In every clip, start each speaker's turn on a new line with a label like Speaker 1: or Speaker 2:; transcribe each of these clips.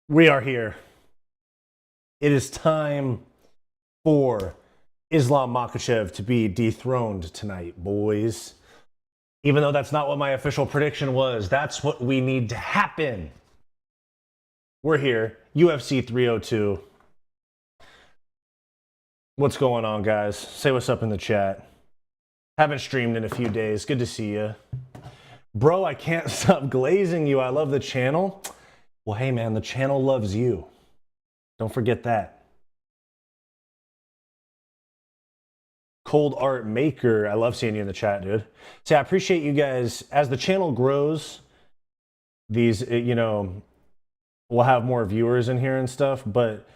Speaker 1: We are here. It is time for Islam Makhachev to be dethroned tonight, boys. Even though that's not what my official prediction was, that's what we need to happen. We're here, UFC 302. What's going on, guys? Say what's up in the chat. Haven't streamed in a few days. Good to see you. Bro, I can't stop glazing you. I love the channel. Well, hey, man, the channel loves you. Don't forget that. Cold Art Maker, I love seeing you in the chat, dude. See, I appreciate you guys. As the channel grows, these, you know, we'll have more viewers in here and stuff, but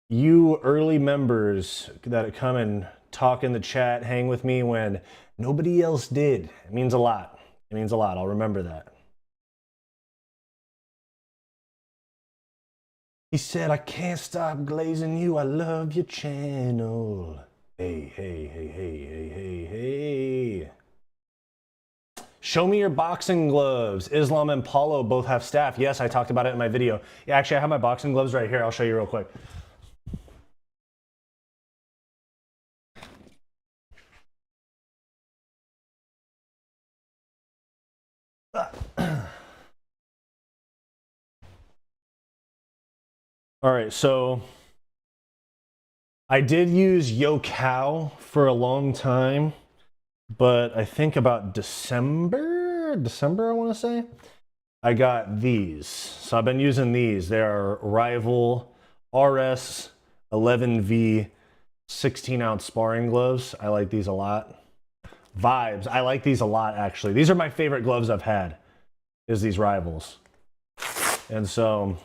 Speaker 1: you early members that come and talk in the chat, hang with me when nobody else did, it means a lot. It means a lot. I'll remember that. He said, I can't stop glazing you. I love your channel. Hey, hey, hey, hey, hey, hey, hey. Show me your boxing gloves. Islam and Paulo both have staff. Yes, I talked about it in my video. Yeah, actually, I have my boxing gloves right here. I'll show you real quick. All right, so I did use Yo Cow for a long time, but I think about December, I want to say, I got these. So I've been using these. They are Rival RS 11V 16-ounce sparring gloves. I like these a lot. Vibes. I like these a lot, actually. These are my favorite gloves I've had, is these Rivals. And so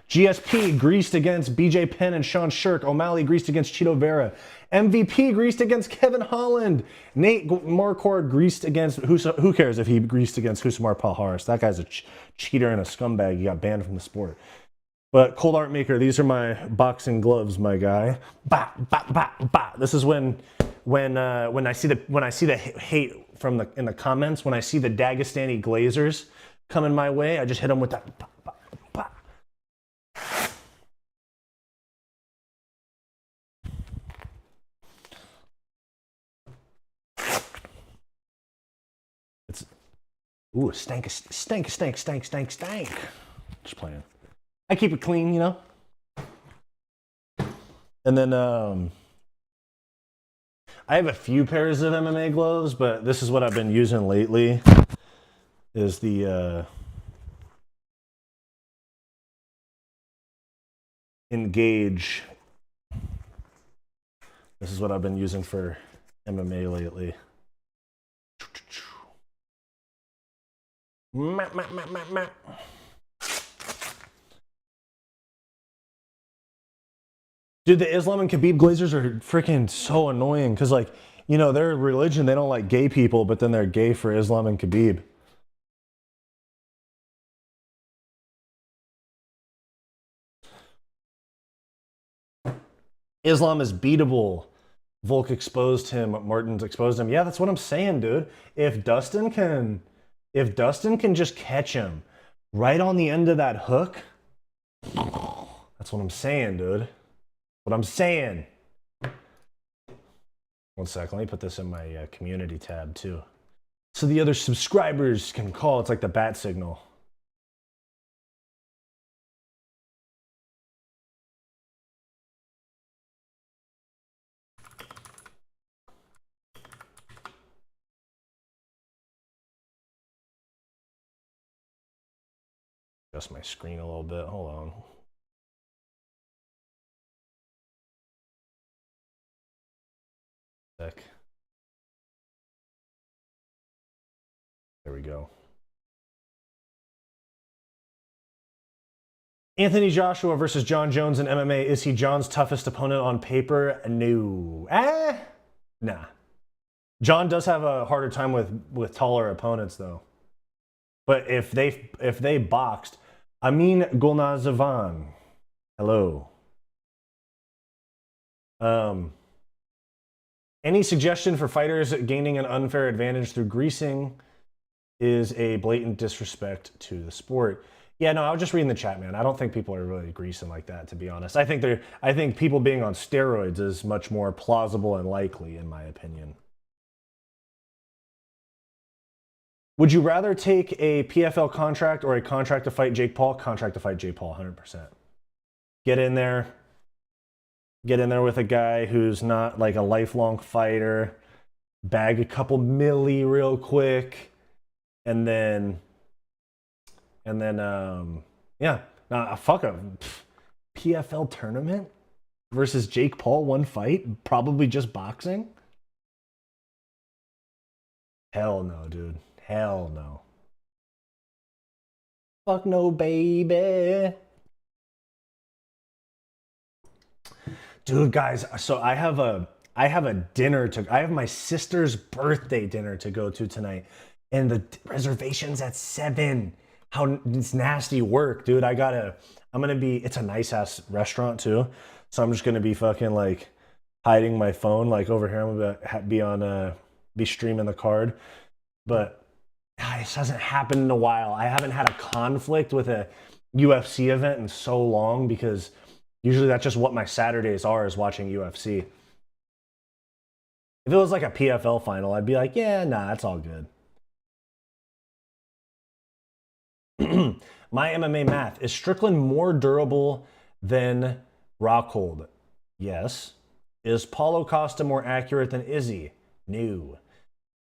Speaker 1: GSP greased against BJ Penn and Sean Shirk. O'Malley greased against Chito Vera. MVP greased against Kevin Holland. Nate Marquardt greased against, who cares if he greased against Husmar Palhares? That guy's a cheater and a scumbag. He got banned from the sport. But Cold Art Maker, these are my boxing gloves, my guy. Bah, bah, bah, bah. This is when I see the hate from in the comments, when I see the Dagestani Glazers coming my way, I just hit them with that. Bah, bah, bah. It's stank. Just playing. I keep it clean, you know. And then I have a few pairs of MMA gloves, but this is what I've been using lately, is the Engage. This is what I've been using for MMA lately. Dude, the Islam and Khabib Glazers are freaking so annoying because, like, you know, their religion, they don't like gay people, but then they're gay for Islam and Khabib. Islam is beatable. Volk exposed him. Martin's exposed him. Yeah, that's what I'm saying, dude. If Dustin can just catch him right on the end of that hook, that's what I'm saying, dude. What I'm saying. One sec, let me put this in my community tab too, so the other subscribers can call. It's like the bat signal. Adjust my screen a little bit. Hold on. Sec. There we go. Anthony Joshua versus John Jones in MMA. Is he John's toughest opponent on paper? No. Nah. John does have a harder time with taller opponents, though. But if they boxed, Amin Golnazavan, hello. Any suggestion for fighters gaining an unfair advantage through greasing is a blatant disrespect to the sport. Yeah, no, I was just reading the chat, man. I don't think people are really greasing like that, to be honest. I think people being on steroids is much more plausible and likely, in my opinion. Would you rather take a PFL contract or a contract to fight Jake Paul? Contract to fight Jake Paul, 100%. Get in there. Get in there with a guy who's not like a lifelong fighter. Bag a couple milli real quick. And then yeah. Fuck a PFL tournament versus Jake Paul, one fight? Probably just boxing? Hell no, dude. Hell no. Fuck no, baby. Dude, guys, so I have my sister's birthday dinner to go to tonight, and the reservation's at 7. It's nasty work, dude. It's a nice ass restaurant too, so I'm just gonna be fucking like hiding my phone like over here. I'm gonna be streaming the card, but this hasn't happened in a while. I haven't had a conflict with a UFC event in so long because usually that's just what my Saturdays are, is watching UFC. If it was like a PFL final, I'd be like, yeah, nah, it's all good. My MMA math. Is Strickland more durable than Rockhold? Yes. Is Paulo Costa more accurate than Izzy? No.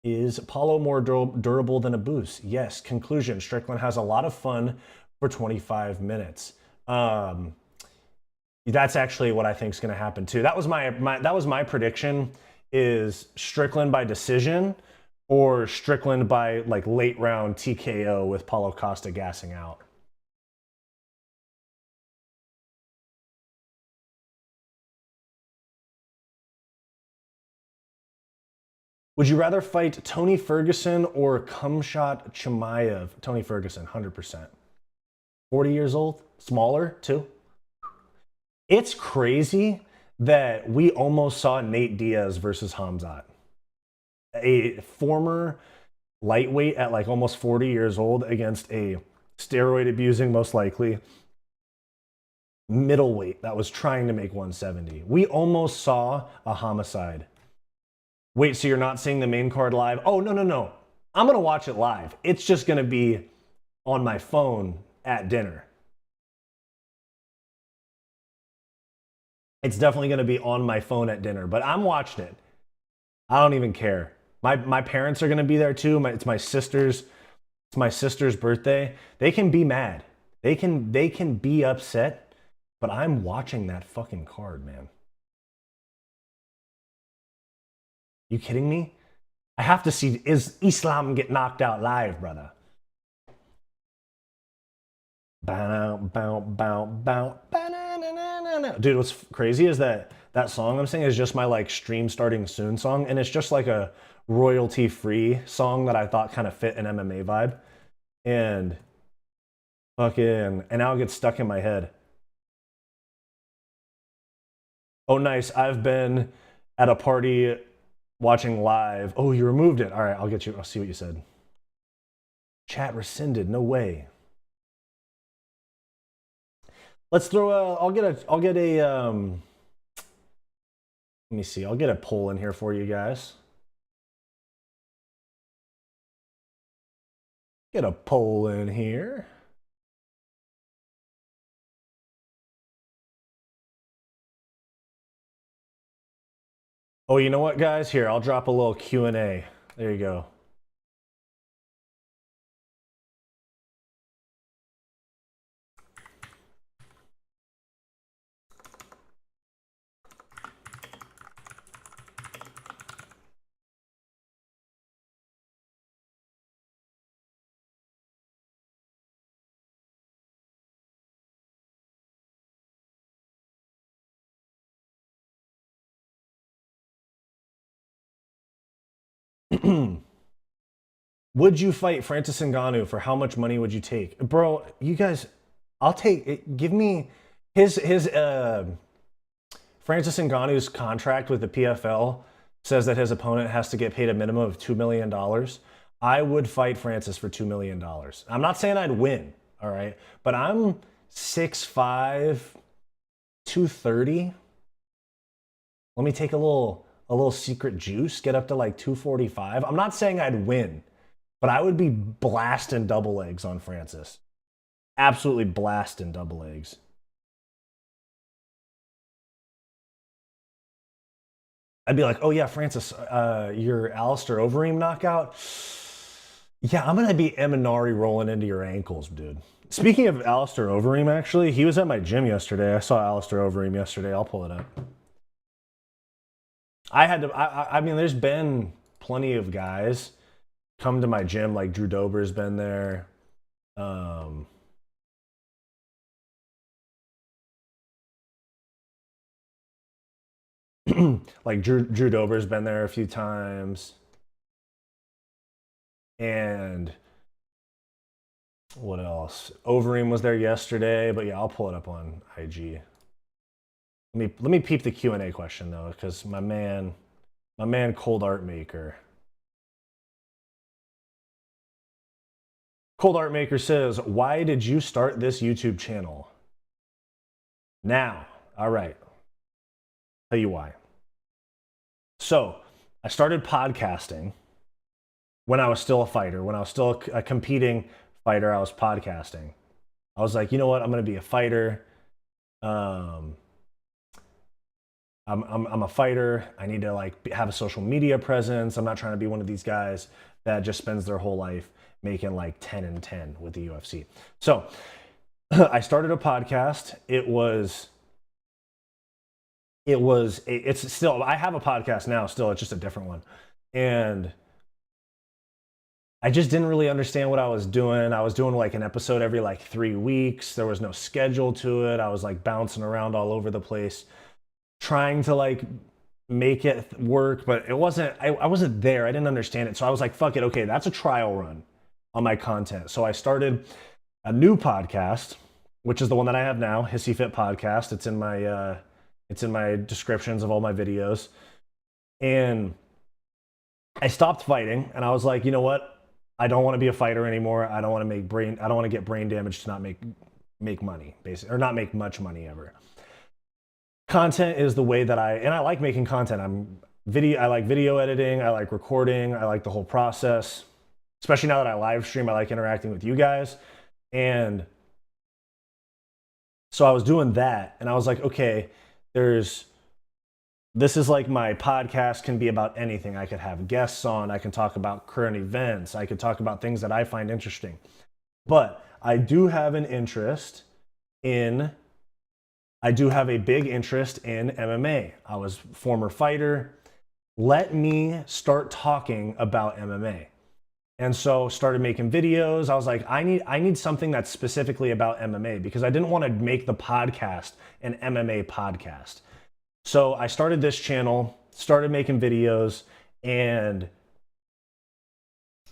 Speaker 1: Is Paulo more durable than a boost? Yes. Conclusion. Strickland has a lot of fun for 25 minutes. That's actually what I think is going to happen too. That was my prediction, is Strickland by decision or Strickland by like late round TKO with Paulo Costa gassing out. Would you rather fight Tony Ferguson or Khamzat Chimaev? Tony Ferguson, 100%. 40 years old, smaller too. It's crazy that we almost saw Nate Diaz versus Khamzat, a former lightweight at like almost 40 years old against a steroid abusing, most likely, middleweight that was trying to make 170. We almost saw a homicide. Wait, so you're not seeing the main card live? Oh, no. I'm going to watch it live. It's just going to be on my phone at dinner. It's definitely going to be on my phone at dinner, but I'm watching it. I don't even care. My parents are going to be there too. It's my sister's birthday. They can be mad. They can be upset, but I'm watching that fucking card, man. You kidding me? I have to see, is Islam get knocked out live, brother? Bow, bow, bow, bow, bow. Dude, what's crazy is that song I'm singing is just my like stream starting soon song, and it's just like a royalty free song that I thought kind of fit an MMA vibe, and now it gets stuck in my head. Oh, nice. I've been at a party watching live. Oh, you removed it. All right, I'll see what you said. Chat rescinded. No way. Let's throw I'll get a let me see. I'll get a poll in here for you guys. Get a poll in here. Oh, you know what, guys? Here, I'll drop a little Q&A. There you go. Would you fight Francis Ngannou? For how much money would you take? Bro, you guys, I'll take it. Give me his Francis Ngannou's contract with the PFL says that his opponent has to get paid a minimum of $2 million. I would fight Francis for $2 million. I'm not saying I'd win, all right? But I'm 6'5", 230. Let me take a little secret juice, get up to like 245. I'm not saying I'd win, but I would be blasting double legs on Francis. Absolutely blasting double legs. I'd be like, oh yeah, Francis, your Alistair Overeem knockout. Yeah, I'm gonna be Eminari rolling into your ankles, dude. Speaking of Alistair Overeem, actually, he was at my gym yesterday. I saw Alistair Overeem yesterday. I'll pull it up. I had to. I mean, there's been plenty of guys come to my gym. Like Drew Dober's been there. Like Drew Dober's been there a few times. And what else? Overeem was there yesterday, but yeah, I'll pull it up on IG. Let me peep the Q&A question though, because my man Cold Art Maker. Cold Art Maker says, why did you start this YouTube channel? Now, all right. Tell you why. So, I started podcasting when I was still a fighter. When I was still a competing fighter, I was podcasting. I was like, you know what? I'm going to be a fighter. I'm a fighter. I need to like have a social media presence. I'm not trying to be one of these guys that just spends their whole life making like 10 and 10 with the UFC. So I started a podcast. It's still, I have a podcast now still, it's just a different one. And I just didn't really understand what I was doing. I was doing like an episode every like 3 weeks. There was no schedule to it. I was like bouncing around all over the place, trying to like make it work, but it wasn't, I wasn't there. I didn't understand it. So I was like, fuck it. Okay, that's a trial run on my content. So I started a new podcast, which is the one that I have now, Hissyfit podcast. It's in my descriptions of all my videos. And I stopped fighting and I was like, you know what? I don't want to be a fighter anymore. I don't want to get brain damage to not make money, basically, or not make much money ever. Content is the way that I like making content. I like video editing, I like recording, I like the whole process. Especially now that I live stream, I like interacting with you guys. And so I was doing that and I was like, okay, this is like my podcast can be about anything. I could have guests on. I can talk about current events. I could talk about things that I find interesting. But I do have a big interest in MMA. I was a former fighter. Let me start talking about MMA. And so started making videos. I was like, I need something that's specifically about MMA because I didn't want to make the podcast an MMA podcast. So I started this channel, started making videos, and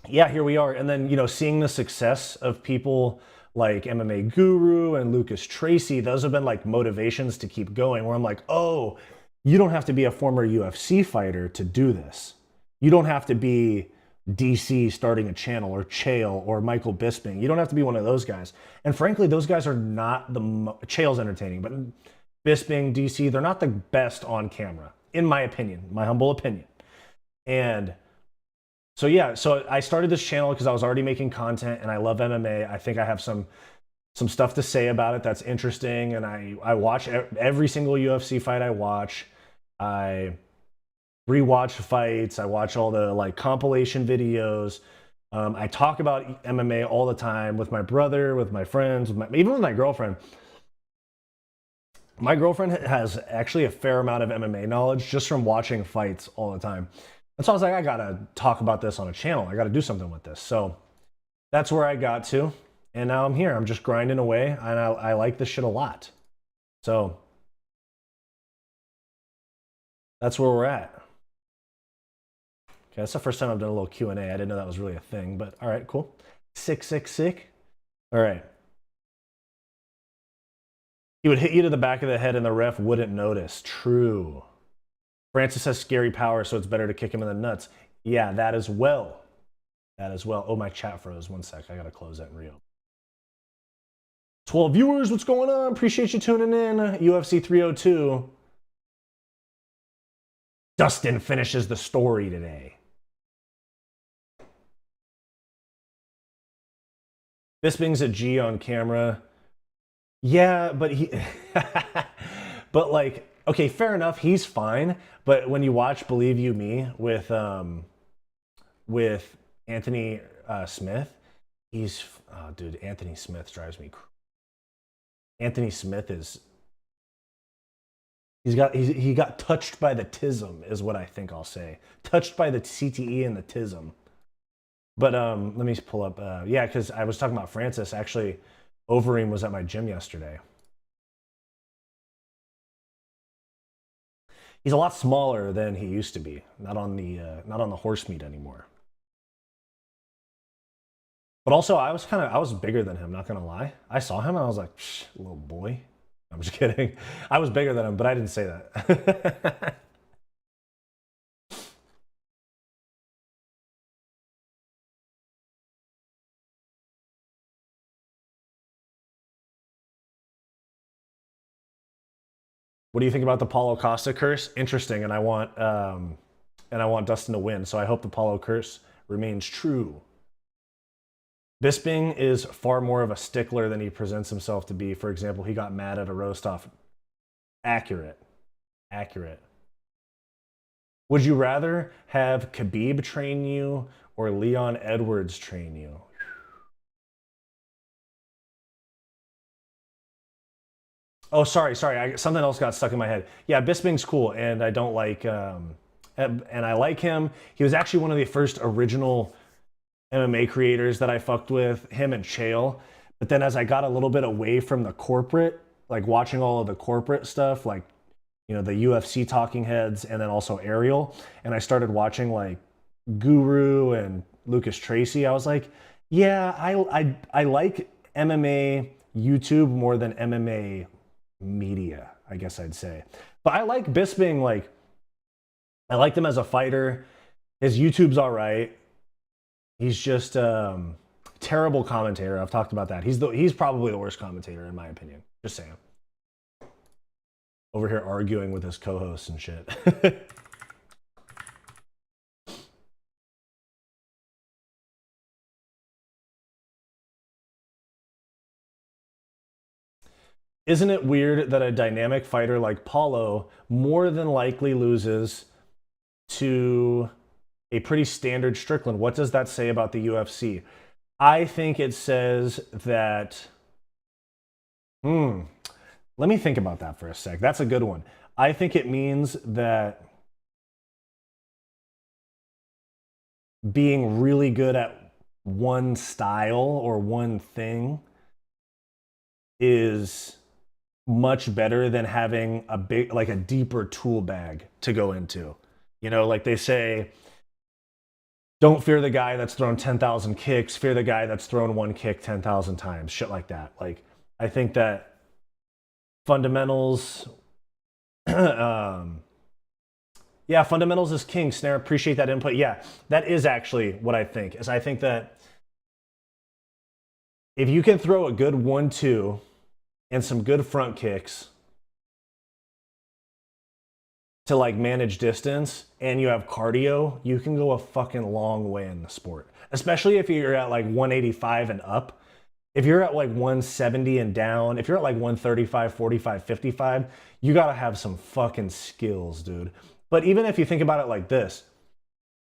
Speaker 1: yeah, here we are. And then, you know, seeing the success of people like MMA Guru and Lucas Tracy, those have been like motivations to keep going, where I'm like, oh, you don't have to be a former UFC fighter to do this. You don't have to be DC starting a channel, or Chael, or Michael Bisping. You don't have to be one of those guys. And frankly, those guys are not Chael's entertaining, but Bisping, DC, they're not the best on camera, in my opinion, my humble opinion. And so yeah, so I started this channel because I was already making content and I love MMA. I think I have some stuff to say about it that's interesting, and I watch every single UFC fight I watch. I rewatch fights. I watch all the like compilation videos. I talk about MMA all the time with my brother, with my friends, even with my girlfriend. My girlfriend has actually a fair amount of MMA knowledge just from watching fights all the time. And so I was like, I gotta talk about this on a channel. I gotta do something with this. So that's where I got to. And now I'm here. I'm just grinding away, and I like this shit a lot. So that's where we're at. Okay, that's the first time I've done a little Q&A. I didn't know that was really a thing, but all right, cool. Sick. All right. He would hit you to the back of the head and the ref wouldn't notice. True. Francis has scary power, so it's better to kick him in the nuts. Yeah, that as well. That as well. Oh, my chat froze. One sec. I got to close that and reopen. 12 viewers, what's going on? Appreciate you tuning in. UFC 302. Dustin finishes the story today. Bisping's a G on camera. Yeah, but he... but like, okay, fair enough. He's fine. But when you watch Believe You Me with Anthony Smith, he's... Oh, dude, Anthony Smith drives me crazy. Anthony Smith is... He got touched by the tism, is what I think I'll say. Touched by the CTE and the tism. But let me pull up. Yeah, because I was talking about Francis. Actually, Overeem was at my gym yesterday. He's a lot smaller than he used to be. Not on the horse meat anymore. But also, I was bigger than him. Not gonna lie. I saw him and I was like, little boy. I'm just kidding. I was bigger than him, but I didn't say that. What do you think about the Paulo Costa curse? Interesting, and I want Dustin to win, so I hope the Paulo curse remains true. Bisping is far more of a stickler than he presents himself to be. For example, he got mad at a roast-off. Accurate. Accurate. Would you rather have Khabib train you or Leon Edwards train you? Oh, sorry. Something else got stuck in my head. Yeah, Bisping's cool, and I don't like... and I like him. He was actually one of the first original MMA creators that I fucked with, him and Chael. But then as I got a little bit away from the corporate, like watching all of the corporate stuff, like, you know, the UFC talking heads, and then also Ariel, and I started watching like Guru and Lucas Tracy, I was like, yeah, I like MMA YouTube more than MMA media, I guess I'd say. But I like Bisping, like, I liked him as a fighter. His YouTube's all right. He's just terrible commentator. I've talked about that. He's probably the worst commentator in my opinion. Just saying. Over here arguing with his co-hosts and shit. Isn't it weird that a dynamic fighter like Paulo more than likely loses to a pretty standard Strickland? What does that say about the UFC? I think it says that... Let me think about that for a sec. That's a good one. I think it means that being really good at one style or one thing is much better than having a big, like a deeper tool bag to go into. You know, like they say, don't fear the guy that's thrown 10,000 kicks, fear the guy that's thrown one kick 10,000 times, shit like that. Like, I think that fundamentals, yeah, fundamentals is king. Snare, appreciate that input. Yeah, that is actually what I think, is I think that if you can throw a good 1-2 and some good front kicks to like manage distance, and you have cardio, you can go a fucking long way in the sport. Especially if you're at like 185 and up. If you're at like 170 and down, if you're at like 135, 45, 55, you gotta have some fucking skills, dude. But even if you think about it like this,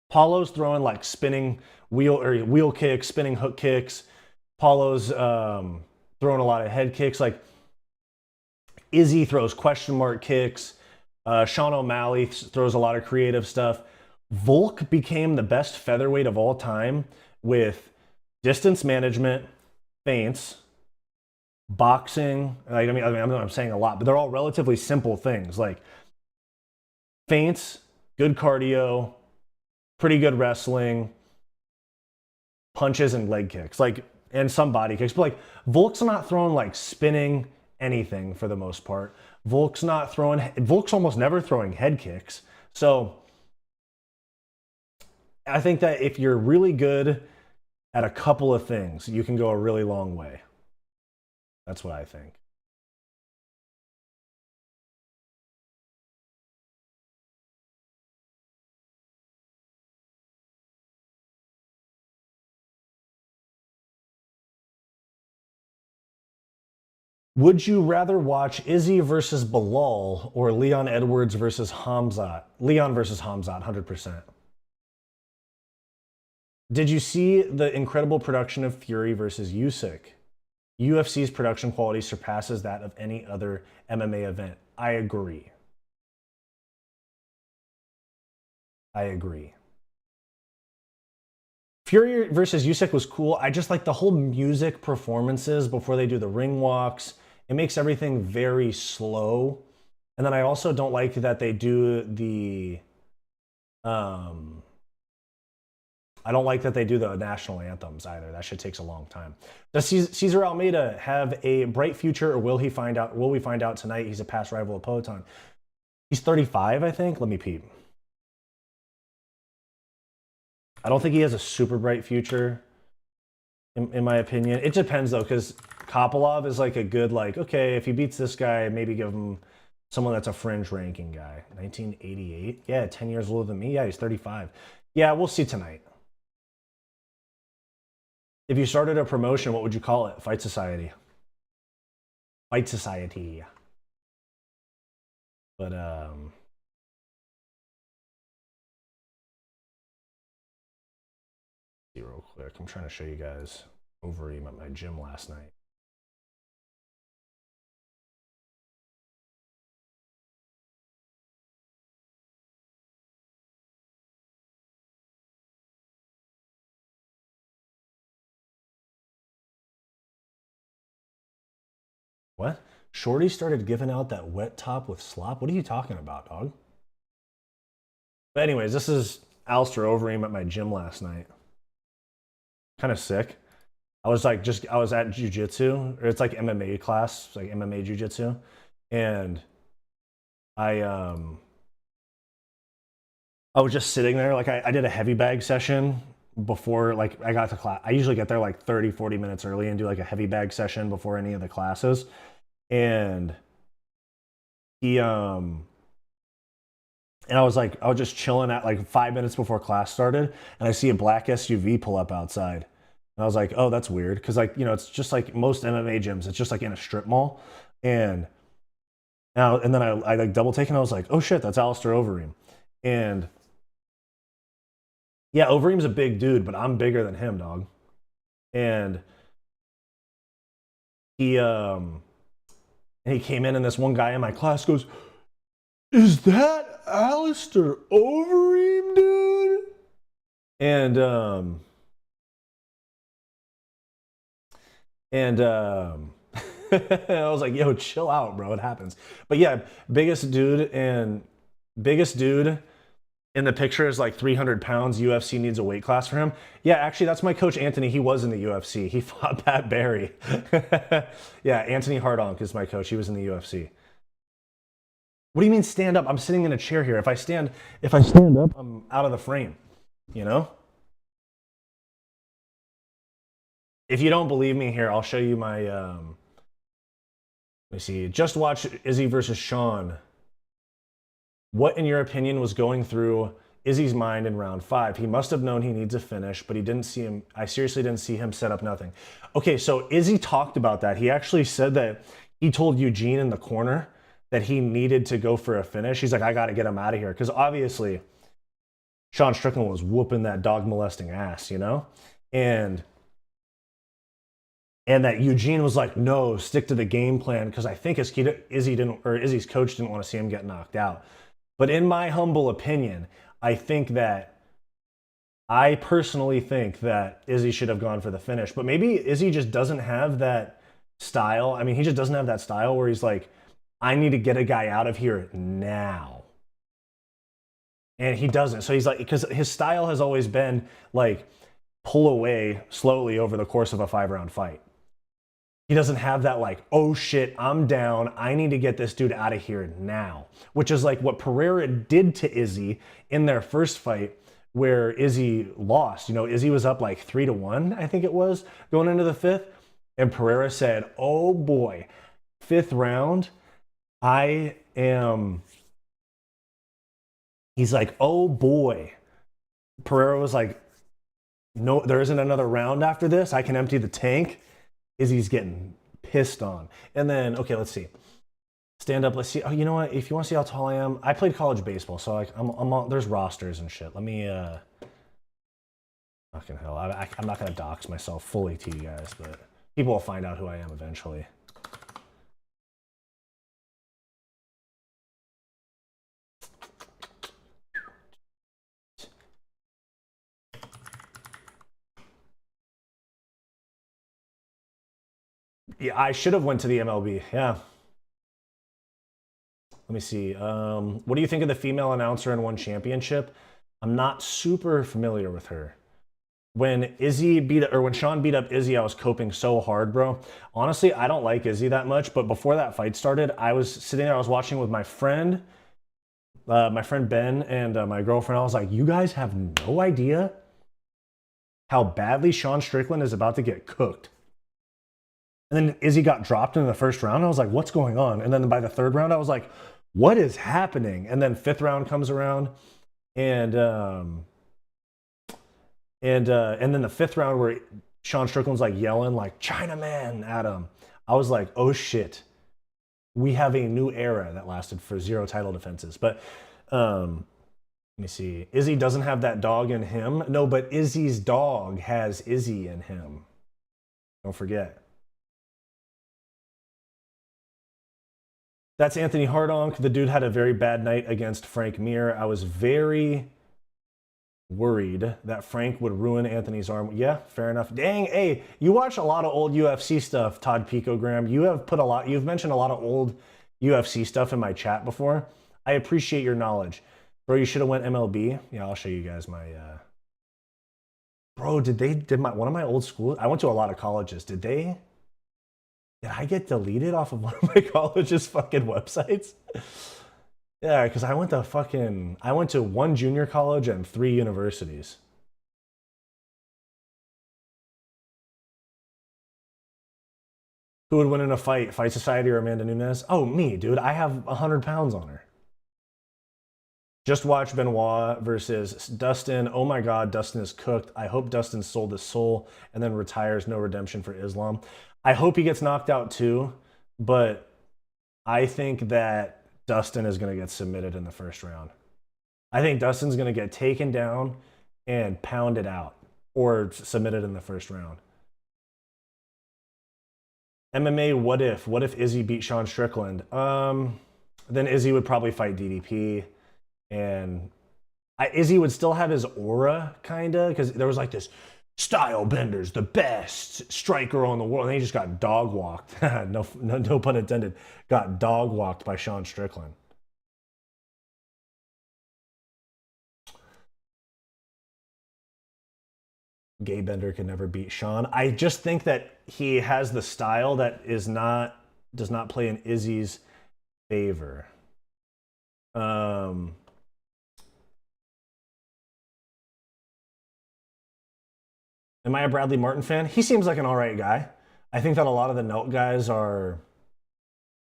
Speaker 1: Paulo's throwing like spinning wheel kicks, spinning hook kicks. Paulo's throwing a lot of head kicks. Like Izzy throws question mark kicks. Sean O'Malley throws a lot of creative stuff. Volk became the best featherweight of all time with distance management, feints, boxing. Like, I mean, I'm saying a lot, but they're all relatively simple things. Like feints, good cardio, pretty good wrestling, punches and leg kicks, like, and some body kicks. But like Volk's not throwing like spinning anything for the most part. Volk's almost never throwing head kicks. So I think that if you're really good at a couple of things, you can go a really long way. That's what I think. Would you rather watch Izzy versus Bilal or Leon Edwards versus Hamzat? Leon versus Hamzat, 100%. Did you see the incredible production of Fury versus Usyk? UFC's production quality surpasses that of any other MMA event. I agree. I agree. Fury versus Usyk was cool. I just like the whole music performances before they do the ring walks. It makes everything very slow. And then I also don't like that they do the I don't like that they do the national anthems either. That shit takes a long time. Does Cesar Almeida have a bright future, or will he find out? Will we find out tonight? He's a past rival of Poatan. He's 35, I think. Let me peep. I don't think he has a super bright future, in my opinion. It depends though, because Kopylov is like a good, like, okay, if he beats this guy, maybe give him someone that's a fringe ranking guy. 1988. Yeah, 10 years older than me. Yeah, he's 35. Yeah, we'll see tonight. If you started a promotion, what would you call it? Fight Society. Fight Society. But see real quick. I'm trying to show you guys Overeem at my gym last night. What? Shorty started giving out that wet top with slop? What are you talking about, dog? But anyways, this is Alistair Overeem at my gym last night. Kind of sick. I was at jiu-jitsu, or it's like MMA class, it's like MMA jiu-jitsu. And I was just sitting there, like I did a heavy bag session before, like, I got to class. I usually get there like 30, 40 minutes early and do like a heavy bag session before any of the classes. And and I was just chilling at like 5 minutes before class started, and I see a black SUV pull up outside. And I was like, oh, that's weird. Because, like, you know, it's just like most MMA gyms, it's just like in a strip mall. And then I like double take, and I was like, oh shit, that's Alistair Overeem. And yeah, Overeem's a big dude, but I'm bigger than him, dog. And he came in, and this one guy in my class goes, is that Alistair Overeem, dude? And I was like, yo, chill out, bro. It happens. But yeah, biggest dude in the picture is like 300 pounds. UFC needs a weight class for him. Yeah, actually, that's my coach, Anthony. He was in the UFC. He fought Pat Barry. Yeah, Anthony Hardonk is my coach. He was in the UFC. What do you mean stand up? I'm sitting in a chair here. If I stand up, I'm out of the frame, you know? If you don't believe me here, I'll show you my let me see. Just watch Izzy versus Sean. What, in your opinion, was going through Izzy's mind in round 5? He must have known he needs a finish, but he didn't see him. I seriously didn't see him set up nothing. Okay, so Izzy talked about that. He actually said that he told Eugene in the corner that he needed to go for a finish. He's like, I got to get him out of here. Because obviously, Sean Strickland was whooping that dog molesting ass, you know? And that Eugene was like, no, stick to the game plan, because I think Izzy's coach didn't want to see him get knocked out. But in my humble opinion, I personally think that Izzy should have gone for the finish. But maybe Izzy just doesn't have that style. I mean, he just doesn't have that style where he's like, I need to get a guy out of here now. And he doesn't. So he's like, because his style has always been like, pull away slowly over the course of a 5-round fight. He doesn't have that like, oh shit, I'm down. I need to get this dude out of here now, which is like what Pereira did to Izzy in their first fight where Izzy lost. You know, Izzy was up like 3-1, I think it was, going into the fifth. And Pereira said, oh boy, fifth round, he's like, oh boy. Pereira was like, no, there isn't another round after this. I can empty the tank. Izzy's getting pissed on. And then, okay, let's see. Stand up, let's see. Oh, you know what? If you want to see how tall I am, I played college baseball, so like I'm on, there's rosters and shit. Let me fucking hell. I'm not gonna dox myself fully to you guys, but people will find out who I am eventually. Yeah, I should have went to the MLB. Yeah. Let me see. What do you think of the female announcer in One Championship? I'm not super familiar with her. When when Sean beat up Izzy, I was coping so hard, bro. Honestly, I don't like Izzy that much, but before that fight started, I was sitting there, I was watching with my friend Ben and my girlfriend. I was like, you guys have no idea how badly Sean Strickland is about to get cooked. And then Izzy got dropped in the first round. I was like, what's going on? And then by the third round, I was like, what is happening? And then fifth round comes around, and then the fifth round where Sean Strickland's like yelling like Chinaman at him. I was like, oh shit, we have a new era that lasted for 0 title defenses. But let me see. Izzy doesn't have that dog in him. No, but Izzy's dog has Izzy in him. Don't forget. That's Anthony Hardonk. The dude had a very bad night against Frank Mir. I was very worried that Frank would ruin Anthony's arm. Yeah, fair enough. Dang, hey, you watch a lot of old UFC stuff, Todd Picogram. You've mentioned a lot of old UFC stuff in my chat before. I appreciate your knowledge. Bro, you should have went MLB. Yeah, I'll show you guys my Bro, did one of my old schools? I went to a lot of colleges. Did I get deleted off of one of my college's fucking websites? Yeah, because I went to 1 junior college and 3 universities. Who would win in a fight? Fight Society or Amanda Nunes? Oh, me, dude. I have 100 pounds on her. Just watch Benoit versus Dustin. Oh my God, Dustin is cooked. I hope Dustin sold his soul and then retires. No redemption for Islam. I hope he gets knocked out too, but I think that Dustin is going to get submitted in the first round. I think Dustin's going to get taken down and pounded out or submitted in the first round. MMA, what if? What if Izzy beat Sean Strickland? Then Izzy would probably fight DDP, and Izzy would still have his aura, kind of, because there was like this style bender's the best striker on the world, and he just got dog walked. no pun intended. Got dog walked by Sean Strickland. Gay Bender can never beat Sean. I just think that he has the style that does not play in Izzy's favor. Am I a Bradley Martin fan? He seems like an all right guy. I think that a lot of the note guys are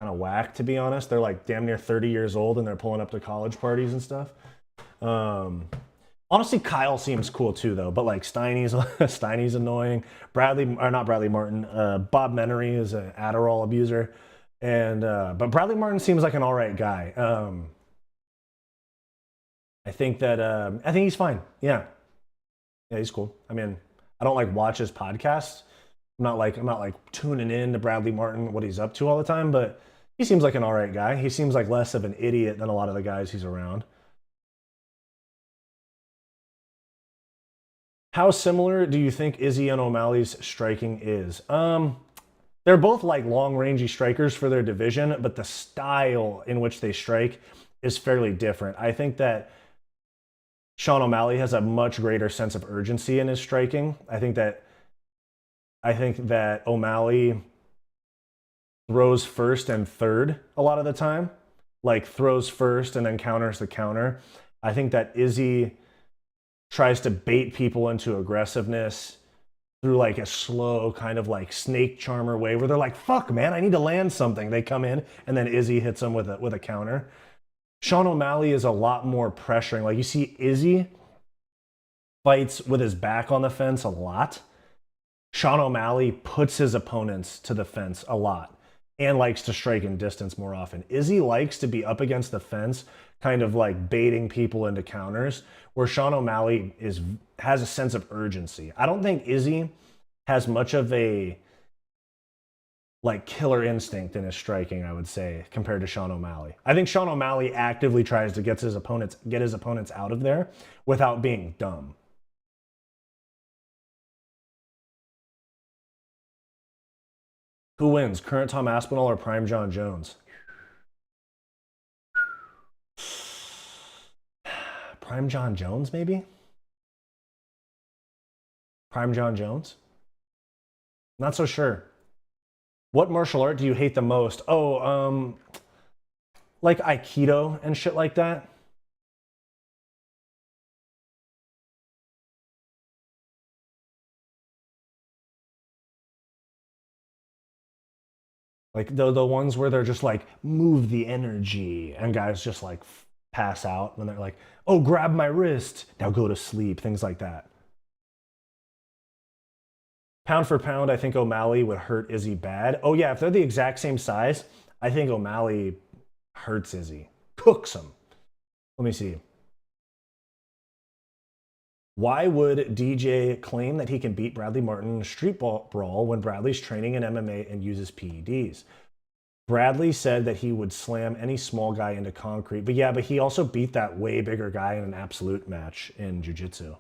Speaker 1: kind of whack, to be honest. They're like damn near 30 years old and they're pulling up to college parties and stuff. Honestly, Kyle seems cool too, though. But like Steiny's annoying. Not Bradley Martin. Bob Menery is an Adderall abuser, and but Bradley Martin seems like an all right guy. I think he's fine. Yeah, he's cool. I mean, I don't like watch his podcasts. I'm not like tuning in to Bradley Martin, what he's up to all the time, but he seems like an all right guy. He seems like less of an idiot than a lot of the guys he's around. How similar do you think Izzy and O'Malley's striking is? They're both like long-rangey strikers for their division, but the style in which they strike is fairly different. I think that Sean O'Malley has a much greater sense of urgency in his striking. I think that O'Malley throws first and third a lot of the time. Like throws first and then counters the counter. I think that Izzy tries to bait people into aggressiveness through like a slow kind of like snake charmer way where they're like, fuck man, I need to land something. They come in and then Izzy hits them with a counter. Sean O'Malley is a lot more pressuring. Like you see Izzy fights with his back on the fence a lot. Sean O'Malley puts his opponents to the fence a lot and likes to strike in distance more often. Izzy likes to be up against the fence, kind of like baiting people into counters, where Sean O'Malley has a sense of urgency. I don't think Izzy has much of a like killer instinct in his striking, I would say, compared to Sean O'Malley. I think Sean O'Malley actively tries to get his opponents out of there without being dumb. Who wins, current Tom Aspinall or prime John Jones? Prime John Jones, maybe? Prime John Jones? Not so sure. What martial art do you hate the most? Oh, like Aikido and shit like that. Like the ones where they're just like, move the energy, and guys just like pass out when they're like, oh, grab my wrist, now go to sleep, things like that. Pound for pound, I think O'Malley would hurt Izzy bad. Oh yeah, if they're the exact same size, I think O'Malley hurts Izzy, cooks him. Let me see. Why would DJ claim that he can beat Bradley Martin in a street brawl when Bradley's training in MMA and uses PEDs? Bradley said that he would slam any small guy into concrete. But yeah, but he also beat that way bigger guy in an absolute match in jiu-jitsu.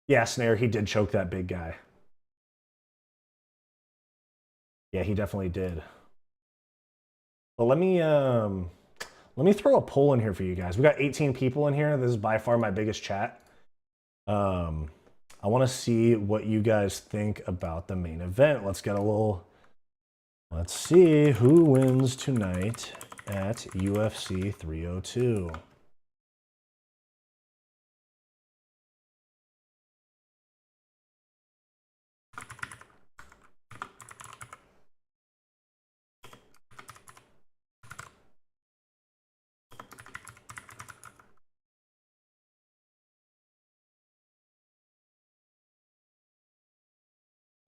Speaker 1: Yeah, Snare, he did choke that big guy. Yeah, he definitely did. But let me throw a poll in here for you guys. We got 18 people in here. This is by far my biggest chat. I want to see what you guys think about the main event. Let's see who wins tonight at UFC 302.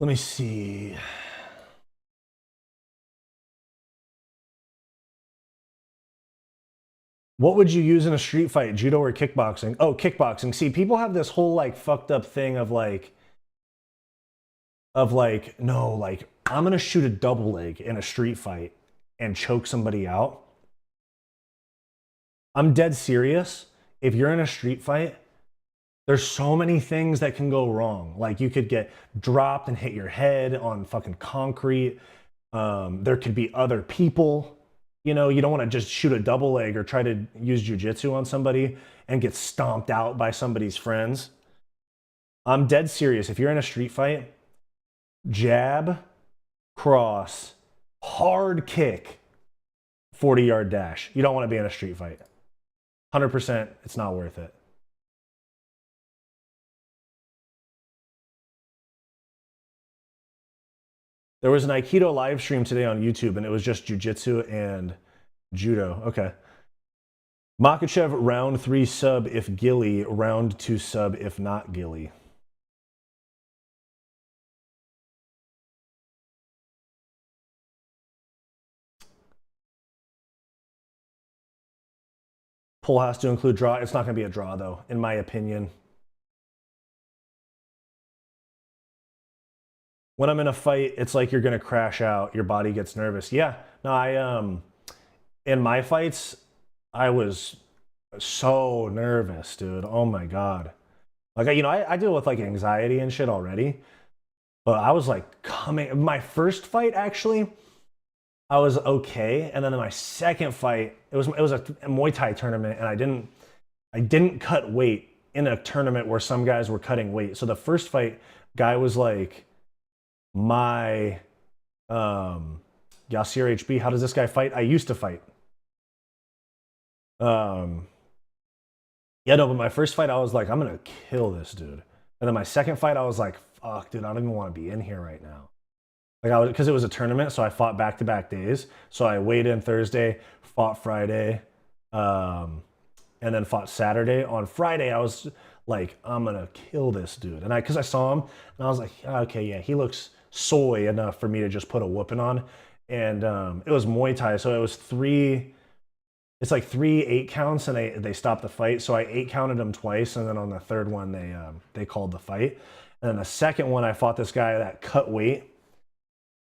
Speaker 1: Let me see. What would you use in a street fight, judo or kickboxing? Oh, kickboxing. See, people have this whole like fucked up thing of like, no, like I'm gonna shoot a double leg in a street fight and choke somebody out. I'm dead serious. If you're in a street fight, there's so many things that can go wrong. Like you could get dropped and hit your head on fucking concrete. There could be other people. You know, you don't want to just shoot a double leg or try to use jiu-jitsu on somebody and get stomped out by somebody's friends. I'm dead serious. If you're in a street fight, jab, cross, hard kick, 40-yard dash. You don't want to be in a street fight. 100%, it's not worth it. There was an Aikido live stream today on YouTube, and it was just jiu-jitsu and judo. Okay. Makhachev, round 3 sub if Gilly, round 2 sub if not Gilly. Poll has to include draw. It's not going to be a draw, though, in my opinion. When I'm in a fight, it's like you're going to crash out. Your body gets nervous. Yeah. No, in my fights, I was so nervous, dude. Oh my God. Like, I deal with like anxiety and shit already, but I was like my first fight, actually, I was okay. And then in my second fight, it was a Muay Thai tournament, and I didn't cut weight in a tournament where some guys were cutting weight. So the first fight, guy was like My Yasir HB, how does this guy fight? I used to fight. Yeah, no, but my first fight, I was like, I'm gonna kill this dude. And then my second fight, I was like, fuck, dude, I don't even want to be in here right now. Like I was, because it was a tournament, so I fought back-to-back days. So I weighed in Thursday, fought Friday, and then fought Saturday. On Friday, I was like, I'm gonna kill this dude. And because I saw him, and I was like, okay, yeah, he looks soy enough for me to just put a whooping on. And it was Muay Thai, so it was it's like 3 8 counts, and they stopped the fight. So I 8 counted them twice, and then on the third one they called the fight. And then the second one, I fought this guy that cut weight,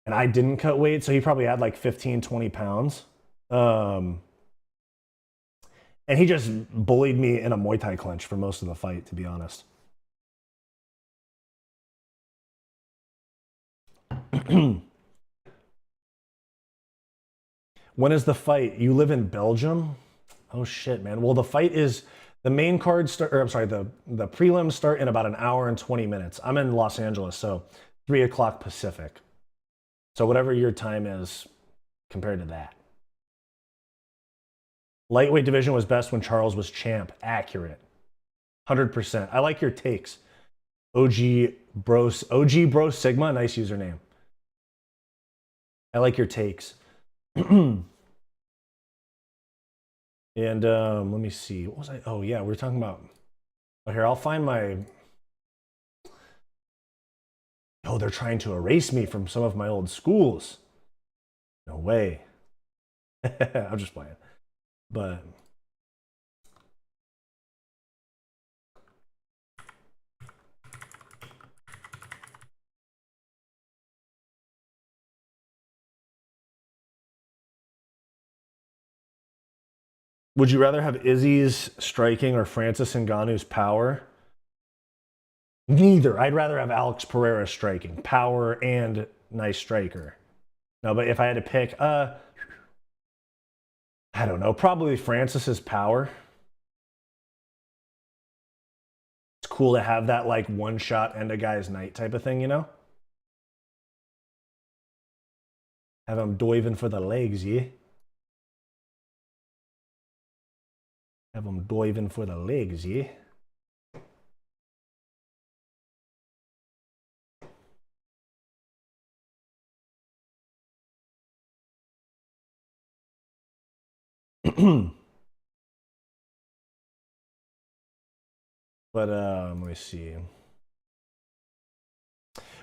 Speaker 1: and I didn't cut weight, so he probably had like 15, 20 pounds. And he just bullied me in a Muay Thai clinch for most of the fight, to be honest. When is the fight? You live in Belgium? Oh shit, man. Well, the fight is the main card start, or I'm sorry, the prelims start in about an hour and 20 minutes. I'm in Los Angeles, so 3 o'clock Pacific. So whatever your time is compared to that. Lightweight division was best when Charles was champ. Accurate. 100%. I like your takes. OG Bro Sigma, nice username. I like your takes. And let me see. What was I? Oh yeah, we were talking about. Oh, here, I'll find my. Oh, they're trying to erase me from some of my old schools. No way. I'm just playing. But would you rather have Izzy's striking or Francis Ngannou's power? Neither. I'd rather have Alex Pereira's striking, power and nice striker. No, but if I had to pick, I don't know, probably Francis's power. It's cool to have that like one shot end a guy's night type of thing, you know? Have him diving for the legs, yeah? Have him diving for the legs, yeah? But let me see.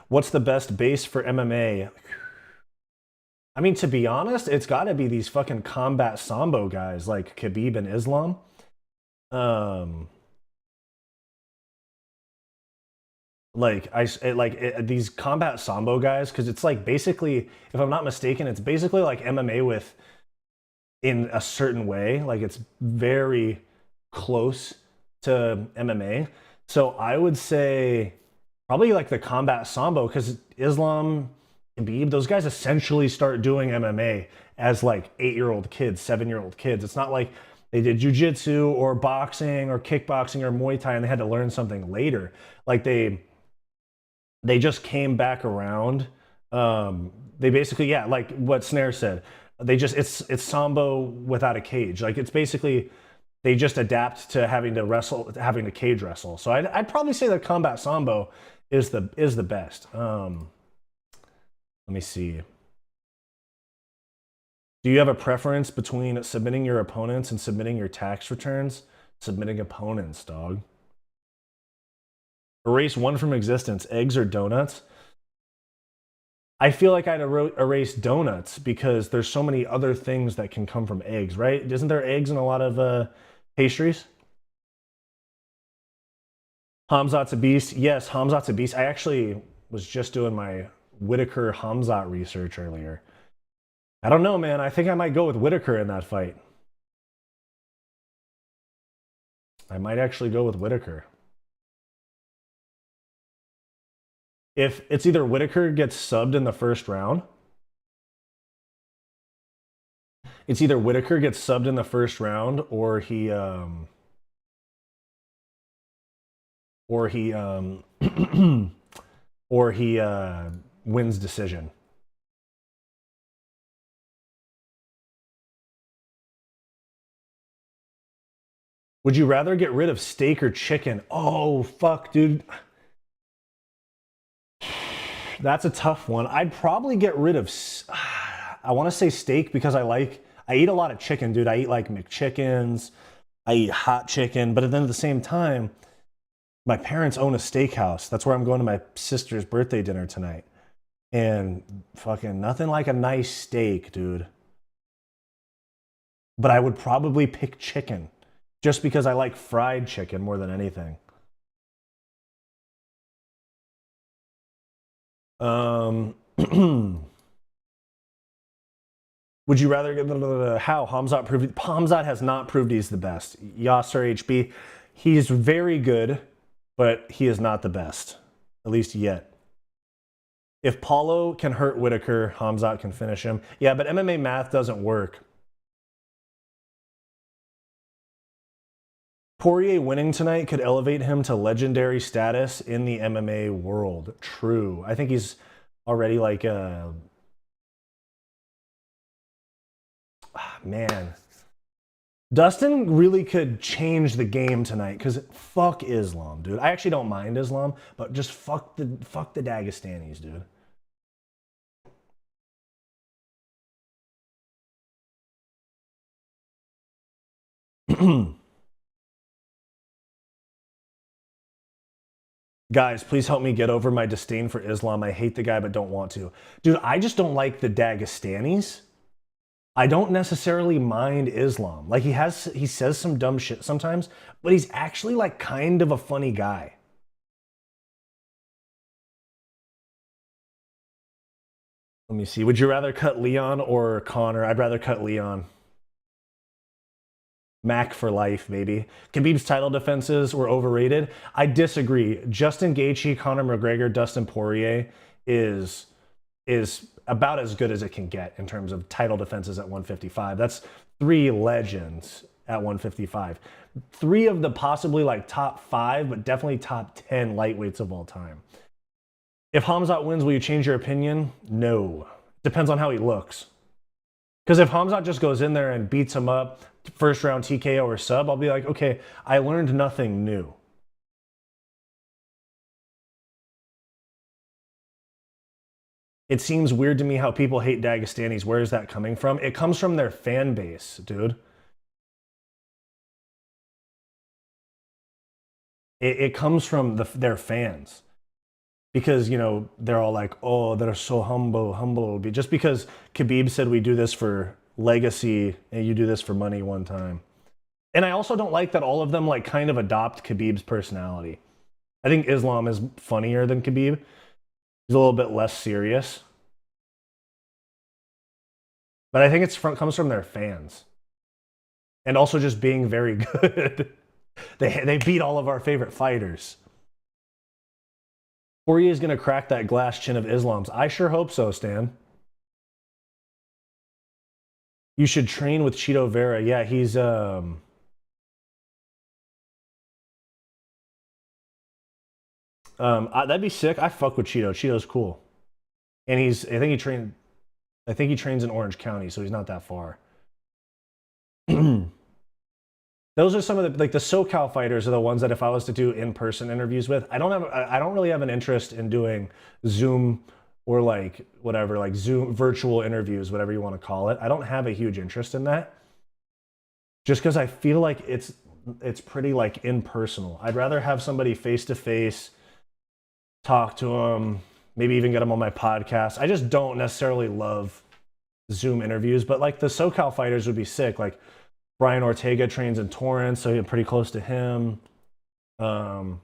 Speaker 1: What's the best base for MMA? I mean, to be honest, it's got to be these fucking combat sambo guys like Khabib and Islam. These combat sambo guys, because it's like basically, if I'm not mistaken, it's basically like MMA with in a certain way. Like it's very close to MMA. So I would say probably like the combat sambo, because Islam, Khabib, those guys essentially start doing MMA as like 8-year-old kids, 7-year-old kids. It's not like they did jujitsu or boxing or kickboxing or Muay Thai and they had to learn something later. Like they just came back around. They basically, yeah, like what Snare said. It's sambo without a cage. Like it's basically they just adapt to having to cage wrestle. So I'd probably say that combat sambo is the best. Let me see. Do you have a preference between submitting your opponents and submitting your tax returns? Submitting opponents, dog. Erase one from existence, eggs or donuts? I feel like I'd erase donuts because there's so many other things that can come from eggs, right? Isn't there eggs in a lot of pastries? Hamzat's a beast. Yes, Hamzat's a beast. I actually was just doing my Whitaker Hamzat research earlier. I don't know, man. I think I might go with Whitaker in that fight. I might actually go with Whitaker. If it's either Whitaker gets subbed in the first round, it's either Whitaker gets subbed in the first round or he or he wins decision. Would you rather get rid of steak or chicken? Oh, fuck, dude. That's a tough one. I'd probably get rid of, I want to say steak because I eat a lot of chicken, dude. I eat like McChickens. I eat hot chicken. But then at the same time, my parents own a steakhouse. That's where I'm going to my sister's birthday dinner tonight. And fucking nothing like a nice steak, dude. But I would probably pick chicken just because I like fried chicken more than anything. Would you rather get how Hamzat proved? Hamzat has not proved he's the best. Yasser HB, he's very good, but he is not the best, at least yet. If Paulo can hurt Whitaker, Hamzat can finish him. Yeah, but MMA math doesn't work. Poirier winning tonight could elevate him to legendary status in the MMA world. True. I think he's already like man. Dustin really could change the game tonight because fuck Islam, dude. I actually don't mind Islam, but just fuck the Dagestanis, dude. Guys, please help me get over my disdain for Islam. I hate the guy, but don't want to. Dude, I just don't like the Dagestanis. I don't necessarily mind Islam. Like he says some dumb shit sometimes, but he's actually like kind of a funny guy. Let me see. Would you rather cut Leon or Connor? I'd rather cut Leon. Mac for life, baby. Khabib's title defenses were overrated. I disagree. Justin Gaethje, Conor McGregor, Dustin Poirier is about as good as it can get in terms of title defenses at 155. That's 3 legends at 155. 3 of the possibly like top 5, but definitely top 10 lightweights of all time. If Hamzat wins, will you change your opinion? No. Depends on how he looks. Because if Hamzat just goes in there and beats him up, first round TKO or sub, I'll be like, okay, I learned nothing new. It seems weird to me how people hate Dagestanis. Where is that coming from? It comes from their fan base, dude. It comes from their fans. Because, you know, they're all like, oh, they're so humble. Just because Khabib said we do this for legacy and you do this for money one time. And I also don't like that all of them like kind of adopt Khabib's personality. I think Islam is funnier than Khabib. He's a little bit less serious. But I think it comes from their fans. And also just being very good. They beat all of our favorite fighters. Poirier is going to crack that glass chin of Islam's. I sure hope so, Stan. You should train with Chito Vera. Yeah, he's that'd be sick. I fuck with Chito. Chito's cool. And I think he trains in Orange County, so he's not that far. Those are some of the, like, the SoCal fighters are the ones that if I was to do in-person interviews with, I don't really have an interest in doing Zoom or like whatever, like Zoom virtual interviews, whatever you want to call it. I don't have a huge interest in that. Just because I feel like it's pretty like impersonal. I'd rather have somebody face to face, talk to them, maybe even get them on my podcast. I just don't necessarily love Zoom interviews, but like the SoCal fighters would be sick. Like Brian Ortega trains in Torrance, so you're pretty close to him. Chito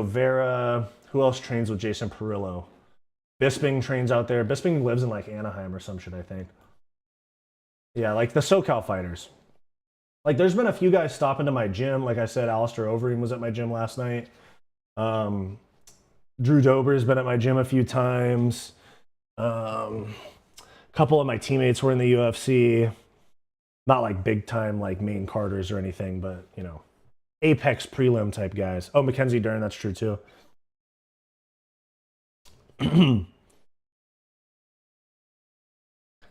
Speaker 1: Vera. Who else trains with Jason Perillo? Bisping trains out there. Bisping lives in like Anaheim or some shit, I think. Yeah, like the SoCal fighters. Like there's been a few guys stopping to my gym. Like I said, Alistair Overeem was at my gym last night. Drew Dober's been at my gym a few times. A couple of my teammates were in the UFC. Not like big time like main carders or anything, but you know, Apex prelim type guys. Oh, Mackenzie Dern, that's true too.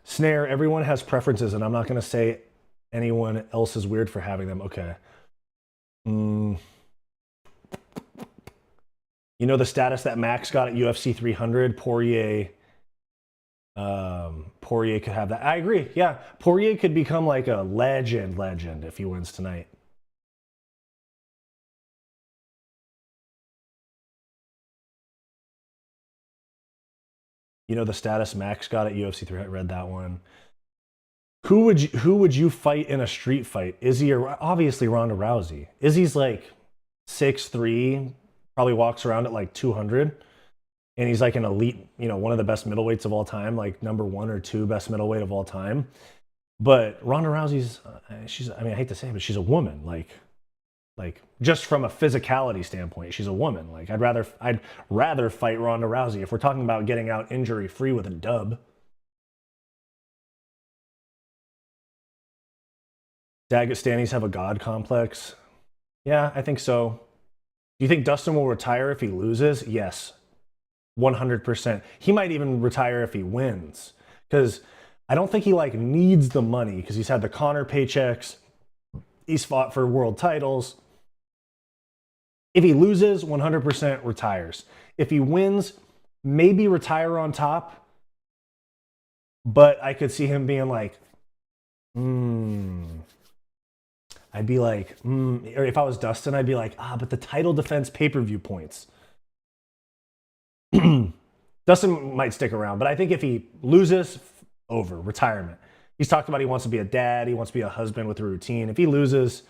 Speaker 1: Snare, everyone has preferences, and I'm not going to say anyone else is weird for having them. Okay. You know the status that Max got at UFC 300? Poirier could have that. I agree. Yeah. Poirier could become like a legend if he wins tonight. You know the status Max got at UFC 300? I read that one. Who would you fight in a street fight? Izzy or obviously Ronda Rousey? Izzy's like 6'3", probably walks around at like 200, and he's like an elite, you know, one of the best middleweights of all time, like number 1 or 2 best middleweight of all time. But Ronda Rousey's, I mean, I hate to say it, but she's a woman. Like just from a physicality standpoint, she's a woman. Like I'd rather fight Ronda Rousey if we're talking about getting out injury free with a dub. Dagestanis have a god complex. Yeah, I think so. Do you think Dustin will retire if he loses? Yes, 100%. He might even retire if he wins, because I don't think he like needs the money, because he's had the Conor paychecks. He's fought for world titles. If he loses, 100% retires. If he wins, maybe retire on top. But I could see him being like, I'd be like, or if I was Dustin, I'd be like, but the title defense pay-per-view points. Dustin might stick around, but I think if he loses, over, retirement. He's talked about he wants to be a dad, he wants to be a husband with a routine. If he loses,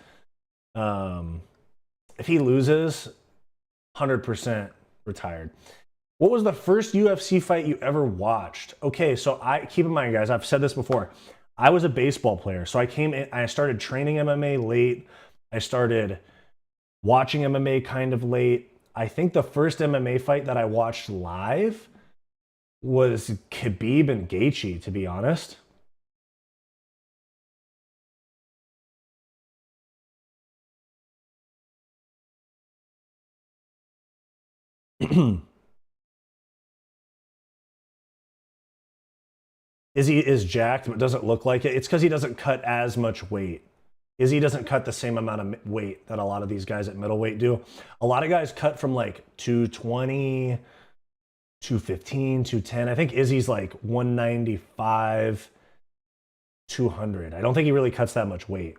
Speaker 1: 100% retired. What was the first UFC fight you ever watched? Okay, so keep in mind, guys, I've said this before. I was a baseball player, so I started training MMA late. I started watching MMA kind of late. I think the first MMA fight that I watched live was Khabib and Gaethje, to be honest. Izzy is jacked, but doesn't look like it. It's because he doesn't cut as much weight. Izzy doesn't cut the same amount of weight that a lot of these guys at middleweight do. A lot of guys cut from like 220, 215, 210. I think Izzy's like 195, 200. I don't think he really cuts that much weight.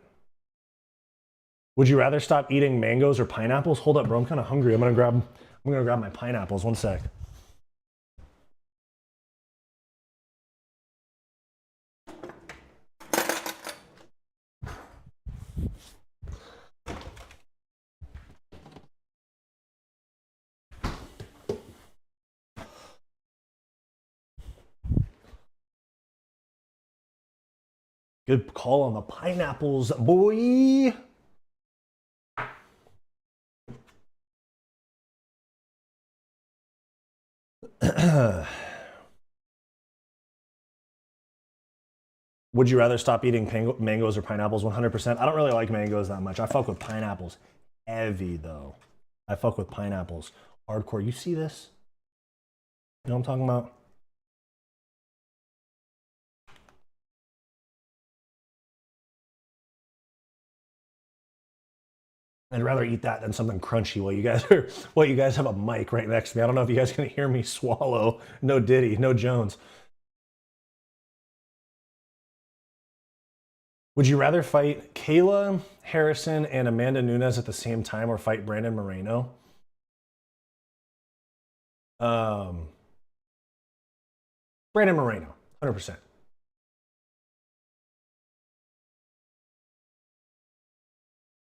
Speaker 1: Would you rather stop eating mangoes or pineapples? Hold up, bro. I'm kind of hungry. I'm gonna grab my pineapples. One sec. Good call on the pineapples, boy. Would you rather stop eating mangoes or pineapples? 100%. I don't really like mangoes that much. I fuck with pineapples heavy, though. I fuck with pineapples hardcore. You see this? You know what I'm talking about? I'd rather eat that than something crunchy while you guys have a mic right next to me. I don't know if you guys can hear me swallow. No Diddy, no Jones. Would you rather fight Kayla Harrison and Amanda Nunes at the same time, or fight Brandon Moreno? Brandon Moreno, 100%.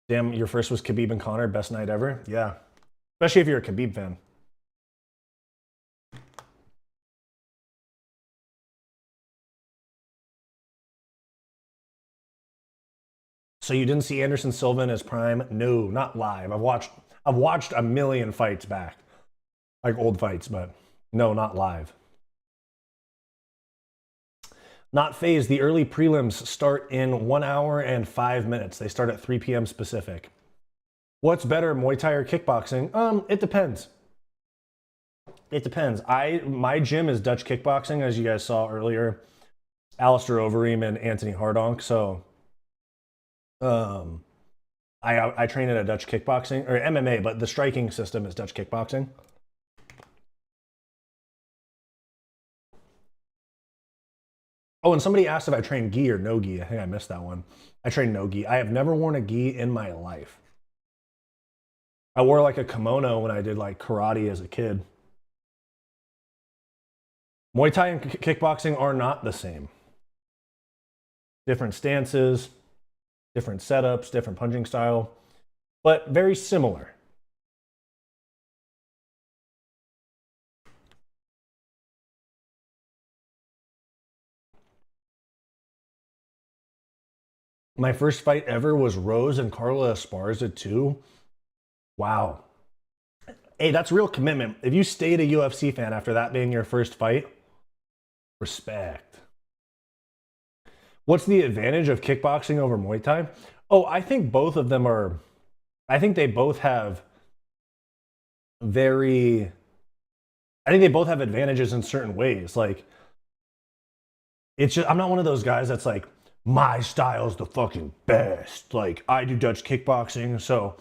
Speaker 1: Damn, your first was Khabib and Conor, best night ever? Yeah. Especially if you're a Khabib fan. So you didn't see Anderson Silva in his prime? No, not live. I've watched a million fights back. Like old fights, but no, not live. Not phased. The early prelims start in 1 hour and 5 minutes. They start at 3 p.m. Pacific. What's better, Muay Thai or kickboxing? It depends. It depends. My gym is Dutch kickboxing, as you guys saw earlier. Alistair Overeem and Anthony Hardonk. So I train at a Dutch kickboxing or MMA, but the striking system is Dutch kickboxing. Oh, and somebody asked if I train gi or no gi. I think I missed that one. I train no gi. I have never worn a gi in my life. I wore like a kimono when I did like karate as a kid. Muay Thai and kickboxing are not the same. Different stances, different setups, different punching style, but very similar. My first fight ever was Rose and Carla Esparza 2. Wow. Hey, that's real commitment. If you stayed a UFC fan after that being your first fight, respect. What's the advantage of kickboxing over Muay Thai? Oh, I think both of them are, I think they both have advantages in certain ways. Like, it's just, I'm not one of those guys that's like, my style's the fucking best. Like, I do Dutch kickboxing, so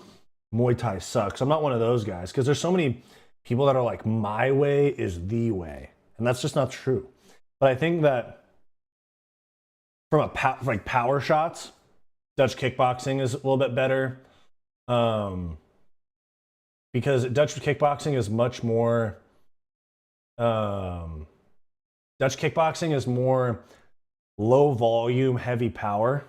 Speaker 1: Muay Thai sucks. I'm not one of those guys because there's so many people that are like, my way is the way. And that's just not true. But I think that from like power shots, Dutch kickboxing is a little bit better. Because Dutch kickboxing is much more, Dutch kickboxing is more low volume, heavy power.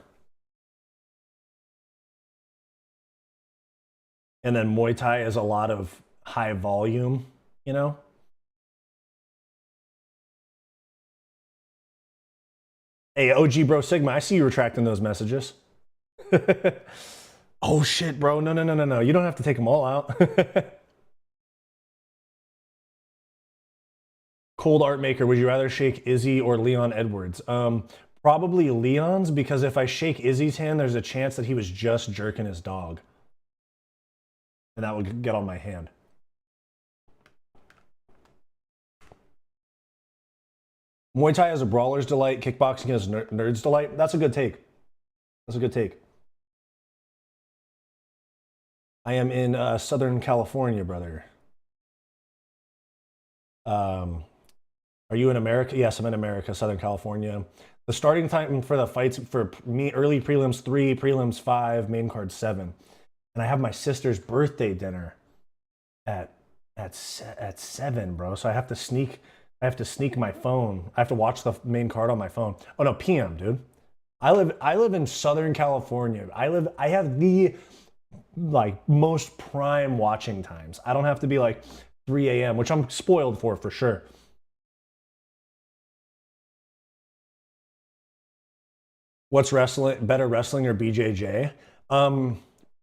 Speaker 1: And then Muay Thai is a lot of high volume, you know? Hey, OG Bro Sigma, I see you retracting those messages. Oh shit, bro. No. You don't have to take them all out. Cold Art Maker, would you rather shake Izzy or Leon Edwards? Probably Leon's, because if I shake Izzy's hand, there's a chance that he was just jerking his dog. And that would get on my hand. Muay Thai is a brawler's delight, kickboxing is nerd's delight. That's a good take. That's a good take. I am in Southern California, brother. Are you in America? Yes, I'm in America, Southern California. The starting time for the fights for me, early prelims 3, prelims 5, main card 7. And I have my sister's birthday dinner at 7, bro. So I have to sneak my phone. I have to watch the main card on my phone. Oh no, PM, dude. I live in Southern California. I have the like most prime watching times. I don't have to be like 3 a.m., which I'm spoiled for sure. What's better, wrestling or BJJ?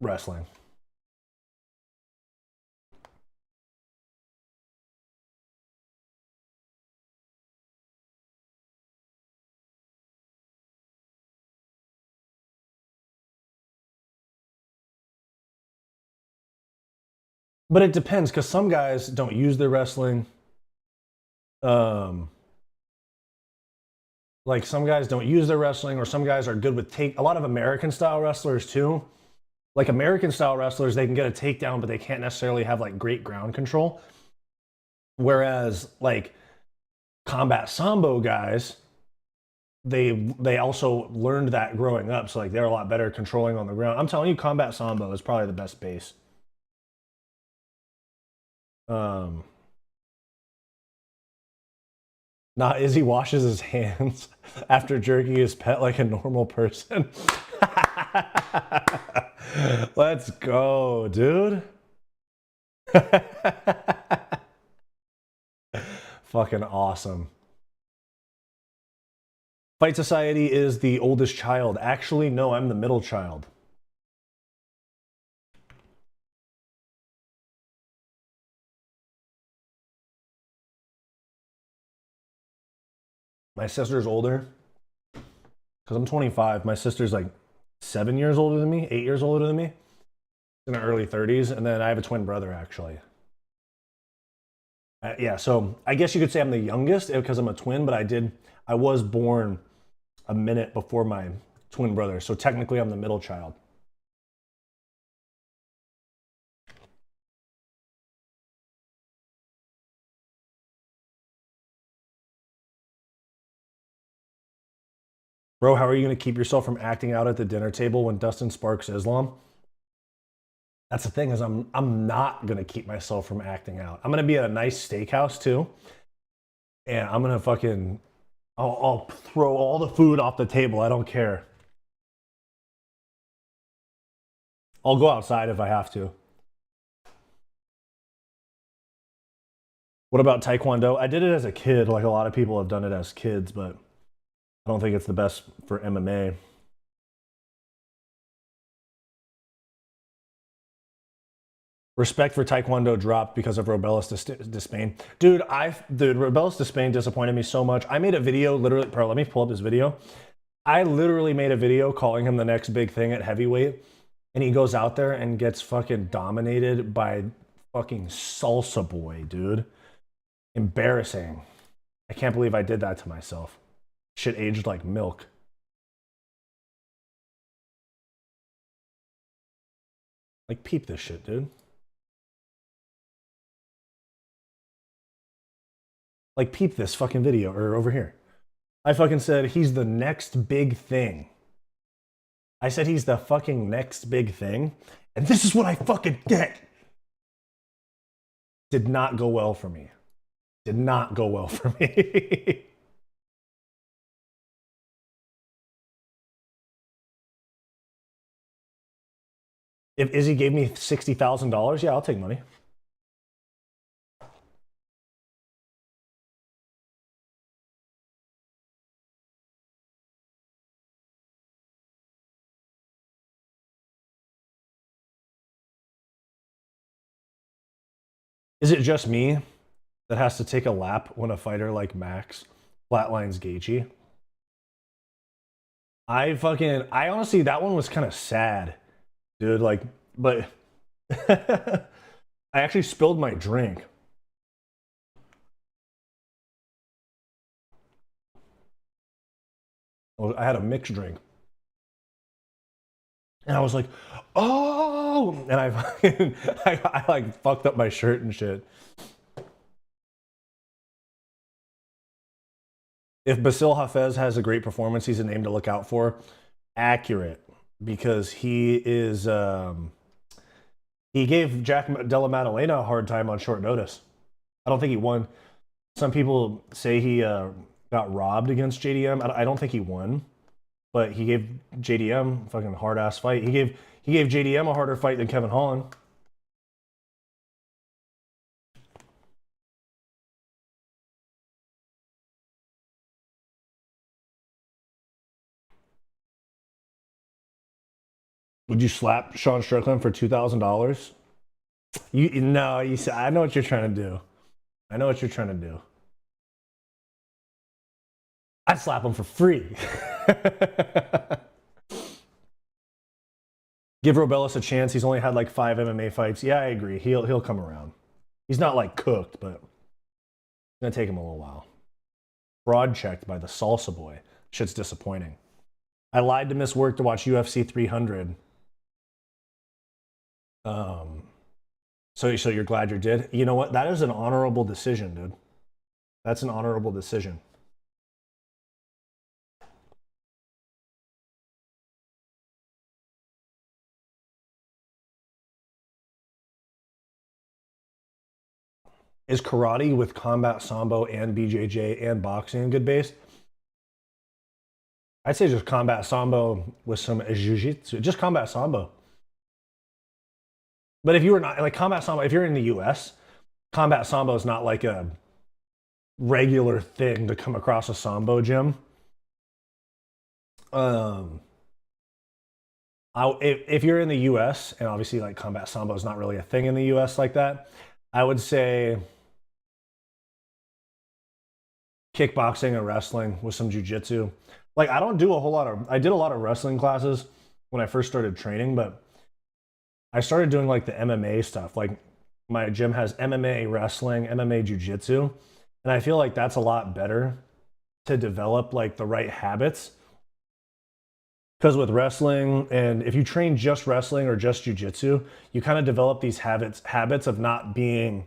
Speaker 1: Wrestling. But it depends, because some guys don't use their wrestling. Like some guys don't use their wrestling, or some guys are good with a lot of American style wrestlers too. Like American style wrestlers, they can get a takedown, but they can't necessarily have like great ground control. Whereas like combat sambo guys, they also learned that growing up, so like they're a lot better controlling on the ground. I'm telling you, combat sambo is probably the best base. Not Izzy washes his hands after jerking his pet like a normal person. Let's go, dude. Fucking awesome. Fight Society is the oldest child. Actually, no, I'm the middle child. My sister's older because I'm 25. My sister's like 7 years older than me, 8 years older than me, in her early 30s. And then I have a twin brother, actually. Yeah, so I guess you could say I'm the youngest because I'm a twin, but I was born a minute before my twin brother, so technically I'm the middle child. Bro, how are you going to keep yourself from acting out at the dinner table when Dustin sparks Islam? That's the thing, is I'm not going to keep myself from acting out. I'm going to be at a nice steakhouse too, and I'm going to fucking I'll throw all the food off the table. I don't care. I'll go outside if I have to. What about Taekwondo? I did it as a kid, like a lot of people have done it as kids, but I don't think it's the best for MMA. Respect for Taekwondo dropped because of Robelis Despain. Dude, Robelis Despain disappointed me so much. I made a video, literally, bro, let me pull up this video. I literally made a video calling him the next big thing at heavyweight, and he goes out there and gets fucking dominated by fucking Salsa Boy, dude. Embarrassing. I can't believe I did that to myself. Shit aged like milk. Like, peep this shit, dude. Like, peep this fucking video, or over here. I fucking said he's the next big thing. I said he's the fucking next big thing, and this is what I fucking get. Did not go well for me. Did not go well for me. If Izzy gave me $60,000, yeah, I'll take money. Is it just me that has to take a lap when a fighter like Max flatlines Gaethje? I honestly, that one was kind of sad, dude. Like, but I actually spilled my drink. I had a mixed drink. And I was like, oh, and I like fucked up my shirt and shit. If Basil Hafez has a great performance, he's a name to look out for. Accurate, because he is he gave Jack Della Maddalena a hard time on short notice. I don't think he won. Some people say he got robbed against JDM. I don't think he won, but he gave JDM a fucking hard ass fight. He gave JDM a harder fight than Kevin Holland. Would you slap Sean Strickland for $2,000? I know what you're trying to do. I know what you're trying to do. I'd slap him for free. Give Robelis a chance. He's only had like 5 MMA fights. Yeah, I agree. He'll come around. He's not like cooked, but it's gonna take him a little while. Broad checked by the Salsa Boy. Shit's disappointing. I lied to miss work to watch UFC 300. So you're glad you did? You know what? That is an honorable decision, dude. That's an honorable decision. Is karate with combat sambo and BJJ and boxing a good base? I'd say just combat sambo with some jiu-jitsu. Just combat sambo. But if you were not like combat sambo, if you're in the US, combat sambo is not like a regular thing to come across a sambo gym. If you're in the US, and obviously like combat sambo is not really a thing in the US like that, I would say kickboxing and wrestling with some jiu-jitsu. Like I did a lot of wrestling classes when I first started training, but I started doing like the MMA stuff. Like my gym has MMA, wrestling, MMA, jiu-jitsu, and I feel like that's a lot better to develop like the right habits. Because with wrestling, and if you train just wrestling or just jiu-jitsu, you kind of develop these habits of not being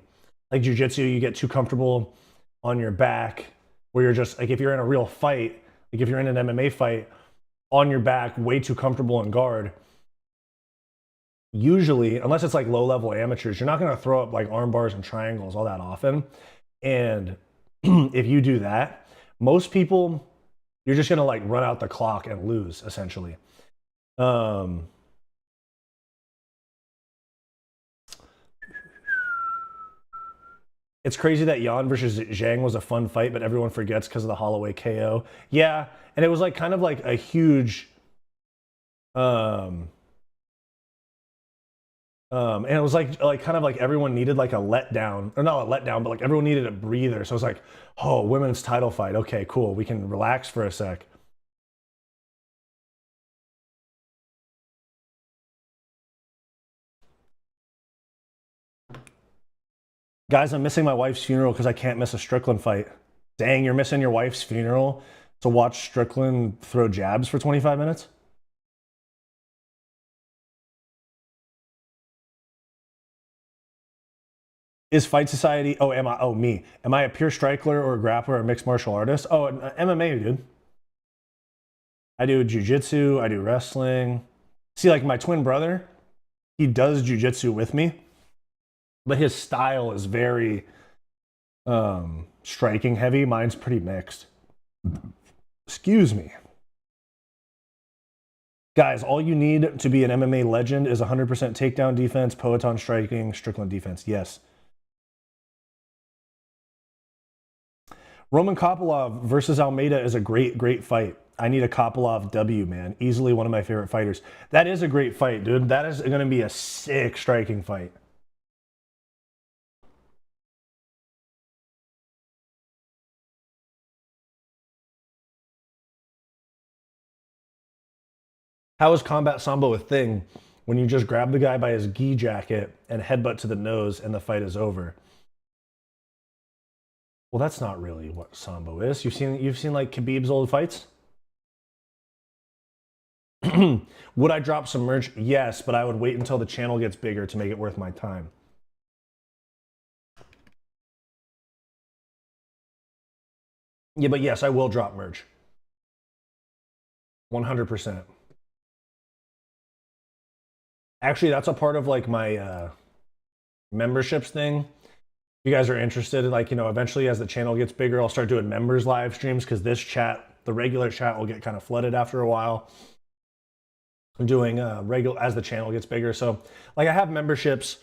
Speaker 1: like jiu-jitsu, you get too comfortable on your back where you're just like, if you're in a real fight, like if you're in an MMA fight, on your back, way too comfortable in guard. Usually, unless it's like low-level amateurs, you're not going to throw up like arm bars and triangles all that often. And if you do that, most people, you're just going to like run out the clock and lose, essentially. It's crazy that Yan versus Zhang was a fun fight, but everyone forgets because of the Holloway KO. Yeah, and it was like kind of like a huge, and it was like kind of like everyone needed like a letdown, or not a letdown, but like everyone needed a breather. So it was like, oh, women's title fight. Okay, cool. We can relax for a sec. Guys, I'm missing my wife's funeral because I can't miss a Strickland fight. Dang, you're missing your wife's funeral to watch Strickland throw jabs for 25 minutes? Is Fight Society, me. Am I a pure striker or a grappler or a mixed martial artist? Oh, MMA, dude. I do jiu-jitsu, I do wrestling. See, like my twin brother, he does jiu-jitsu with me, but his style is very striking heavy. Mine's pretty mixed. Excuse me. Guys, all you need to be an MMA legend is 100% takedown defense, Poeton striking, Strickland defense. Yes. Roman Kopylov versus Almeida is a great fight. I need a Kopylov W, man. Easily one of my favorite fighters. That is a great fight, dude. That is going to be a sick striking fight. How is combat sambo a thing when you just grab the guy by his gi jacket and headbutt to the nose and the fight is over? Well, that's not really what sambo is. You've seen like Khabib's old fights? Would I drop some merch? Yes, but I would wait until the channel gets bigger to make it worth my time. Yeah, but yes, I will drop merch. 100%. Actually, that's a part of like my memberships thing. If you guys are interested, like, eventually as the channel gets bigger, I'll start doing members live streams because this chat, the regular chat, will get kind of flooded after a while. I'm doing regular as the channel gets bigger. So like I have memberships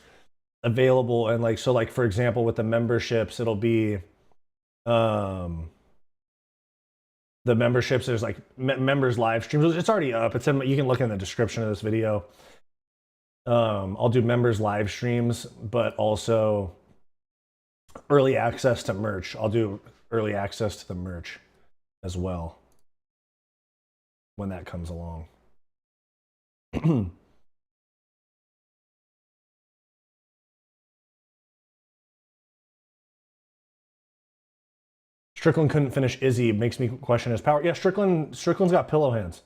Speaker 1: available, and like, so like for example, with the memberships, it'll be the memberships, there's like members live streams. It's already up. It's in, you can look in the description of this video. I'll do members live streams, but also early access to merch. I'll do early access to the merch as well when that comes along. Strickland couldn't finish Izzy. Makes me question his power. Yeah, Strickland's got pillow hands.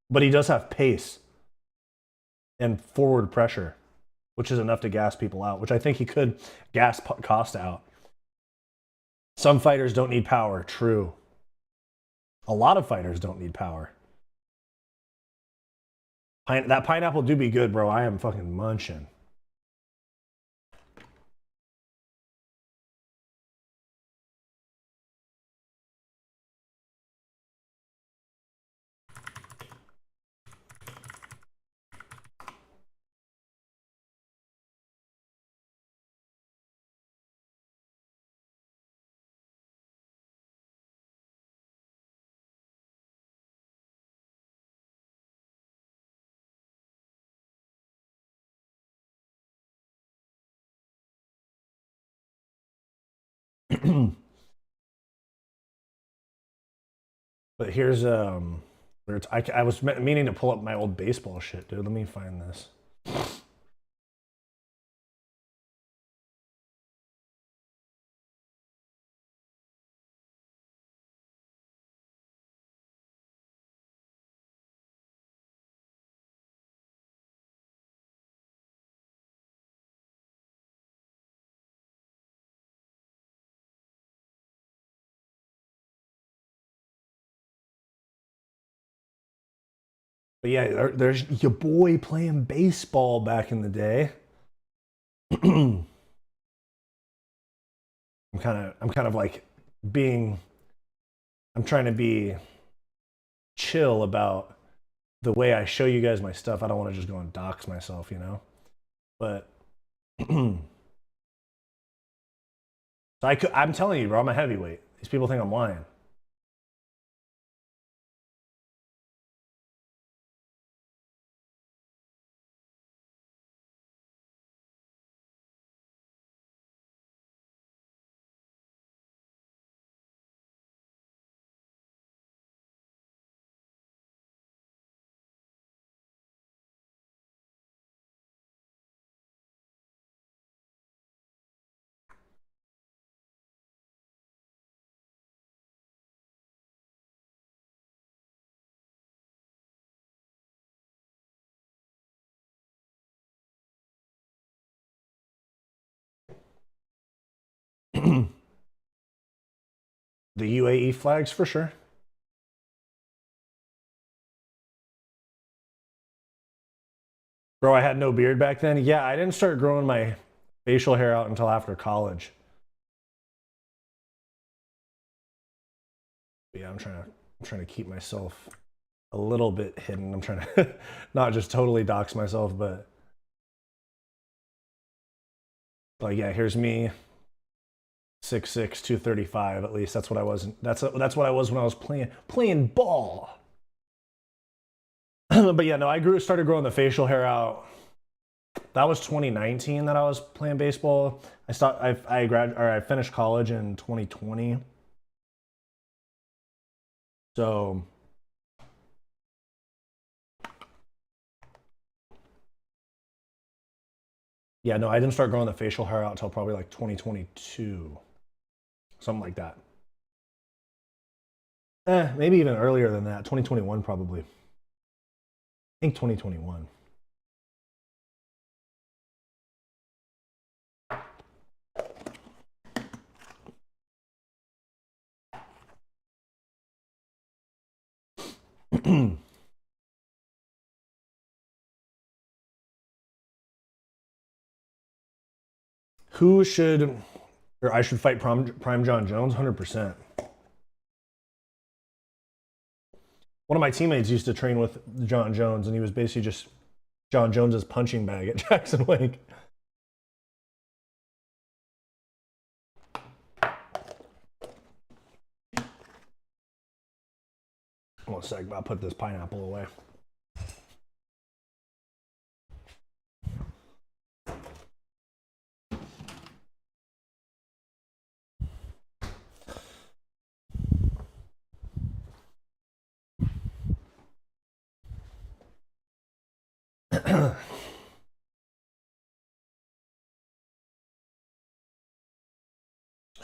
Speaker 1: But he does have pace and forward pressure, which is enough to gas people out, which I think he could gas Costa out. Some fighters don't need power. True. A lot of fighters don't need power. That pineapple do be good, bro. I am fucking munching. But here's I was meaning to pull up my old baseball shit, dude. Let me find this. But yeah, there's your boy playing baseball back in the day. I'm kind of like I'm trying to be chill about the way I show you guys my stuff. I don't want to just go and dox myself, you know? But so I'm telling you, bro, I'm a heavyweight. These people think I'm lying. The UAE flags for sure. Bro, I had no beard back then. Yeah, I didn't start growing my facial hair out until after college. But yeah, I'm trying to keep myself a little bit hidden. I'm trying to not just totally dox myself, but like yeah, here's me. 6'6", 235 at least. That's what I was. That's what I was when I was playing ball. But yeah, no, started growing the facial hair out. That was 2019 that I was playing baseball. I finished college in 2020. So yeah, no, I didn't start growing the facial hair out until probably like 2022. Something like that. Maybe even earlier than that. 2021 probably. I think 2021. Who should, or I should fight Prime John Jones? 100%. One of my teammates used to train with John Jones, and he was basically just John Jones's punching bag at Jackson Wink. One sec, I'll put this pineapple away.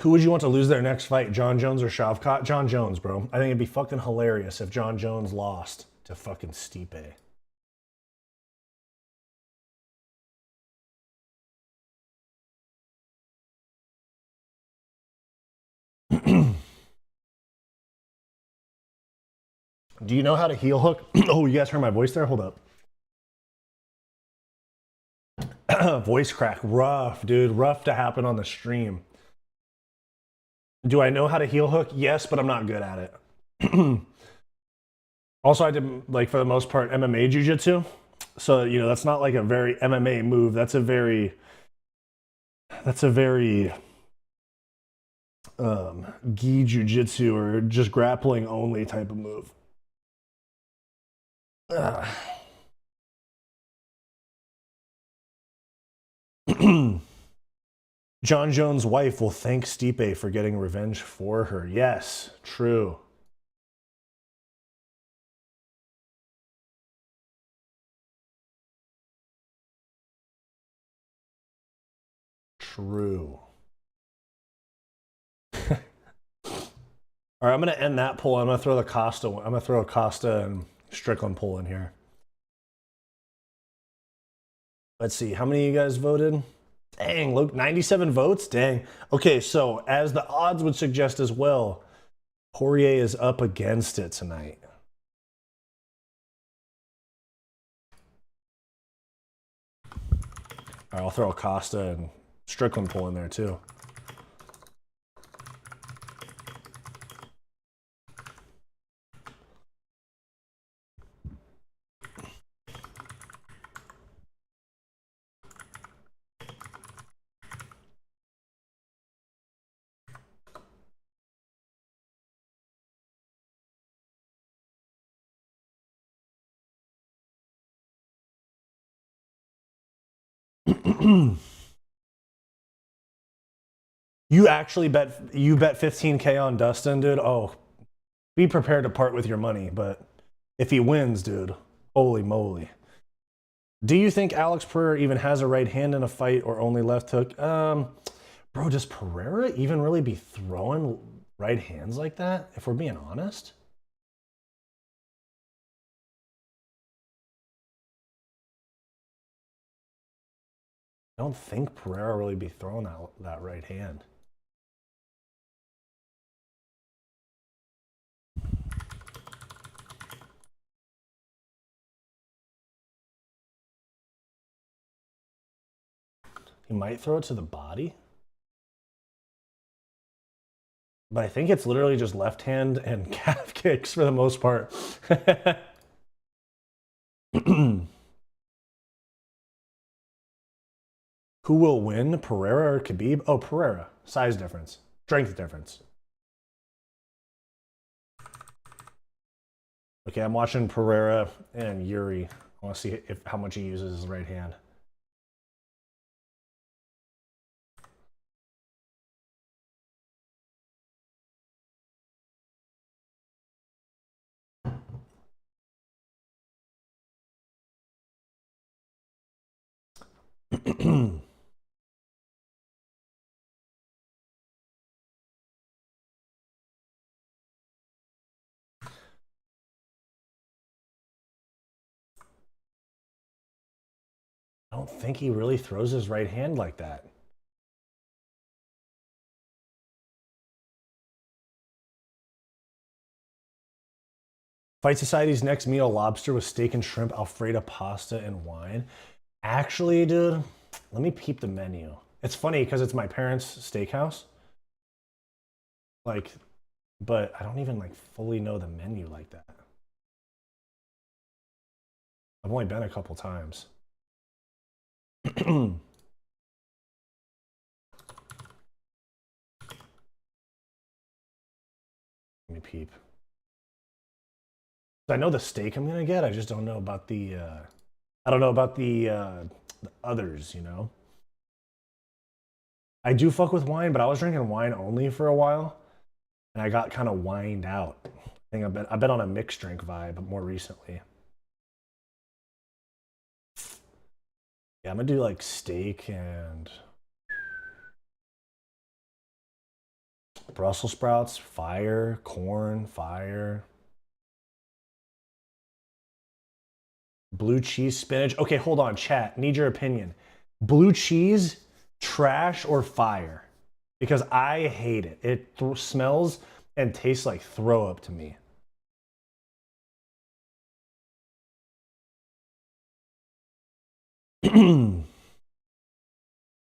Speaker 1: Who would you want to lose their next fight, John Jones or Shavkat? John Jones, bro. I think it'd be fucking hilarious if John Jones lost to fucking Stipe. Do you know how to heel hook? Oh, you guys heard my voice there? Hold up. Voice crack. Rough, dude. Rough to happen on the stream. Do I know how to heel hook? Yes, but I'm not good at it. Also, I did, like, for the most part, MMA jiu-jitsu. So, you know, that's not like a very MMA move. That's a very gi jiu-jitsu or just grappling only type of move. John Jones' wife will thank Stipe for getting revenge for her. Yes, true. True. All right, I'm gonna end that poll. I'm gonna throw the Costa one. I'm gonna throw a Costa and Strickland poll in here. Let's see, how many of you guys voted? Dang, look, 97 votes? Dang. Okay, so as the odds would suggest as well, Poirier is up against it tonight. All right, I'll throw a Costa and Strickland pull in there too. You actually bet 15K on Dustin, dude? Oh, be prepared to part with your money, but if he wins, dude, holy moly. Do you think Alex Pereira even has a right hand in a fight or only left hook? Bro, does Pereira even really be throwing right hands like that, if we're being honest? I don't think Pereira really be throwing that right hand. He might throw it to the body. But I think it's literally just left hand and calf kicks for the most part. Who will win, Pereira or Khabib? Oh, Pereira. Size difference. Strength difference. Okay, I'm watching Pereira and Yuri. I want to see how much he uses his right hand. I don't think he really throws his right hand like that. Fight Society's next meal, lobster with steak and shrimp, Alfredo pasta, and wine. Actually, dude, let me peep the menu. It's funny because it's my parents' steakhouse. Like, but I don't even like fully know the menu like that. I've only been a couple times. Let me peep. I know the steak I'm gonna get. I just don't know about the. I don't know about the others. You know. I do fuck with wine, but I was drinking wine only for a while, and I got kind of wined out. I think I've been on a mixed drink vibe more recently. Yeah, I'm gonna do like steak and Brussels sprouts, fire, corn, fire. Blue cheese, spinach. Okay, hold on, chat. Need your opinion. Blue cheese, trash or fire? Because I hate it. It smells and tastes like throw up to me.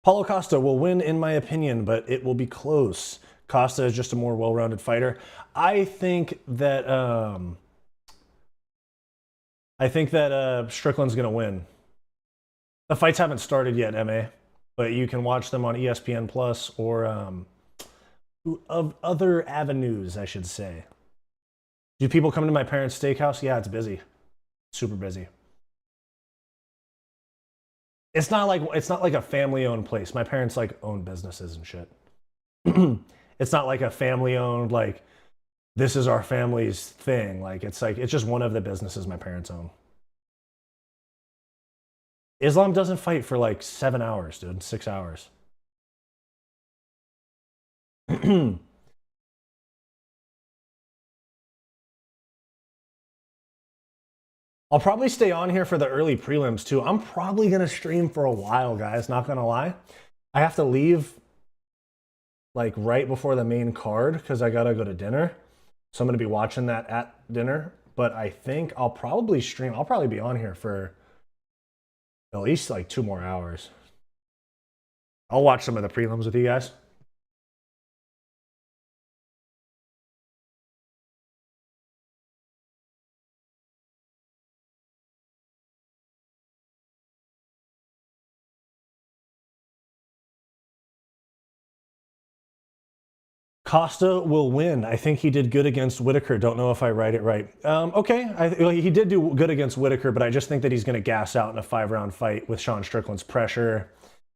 Speaker 1: Paulo Costa will win, in my opinion, but it will be close. Costa is just a more well-rounded fighter. I think that Strickland's gonna win. The fights haven't started yet, MA, but you can watch them on ESPN Plus or of other avenues, I should say. Do people come to my parents' steakhouse? Yeah, it's busy, super busy. It's not like a family-owned place. My parents like own businesses and shit. It's not like a family-owned like this is our family's thing. Like it's just one of the businesses my parents own. Islam doesn't fight for like 7 hours, dude. 6 hours. I'll probably stay on here for the early prelims too. I'm probably gonna stream for a while, guys. Not gonna lie. I have to leave like right before the main card because I gotta go to dinner. So I'm gonna be watching that at dinner. But I think I'll probably stream. I'll probably be on here for at least like 2 more hours. I'll watch some of the prelims with you guys. Costa will win. I think he did good against Whitaker. Don't know if I write it right. Okay, well, he did do good against Whitaker, but I just think that he's going to gas out in a 5-round fight with Sean Strickland's pressure.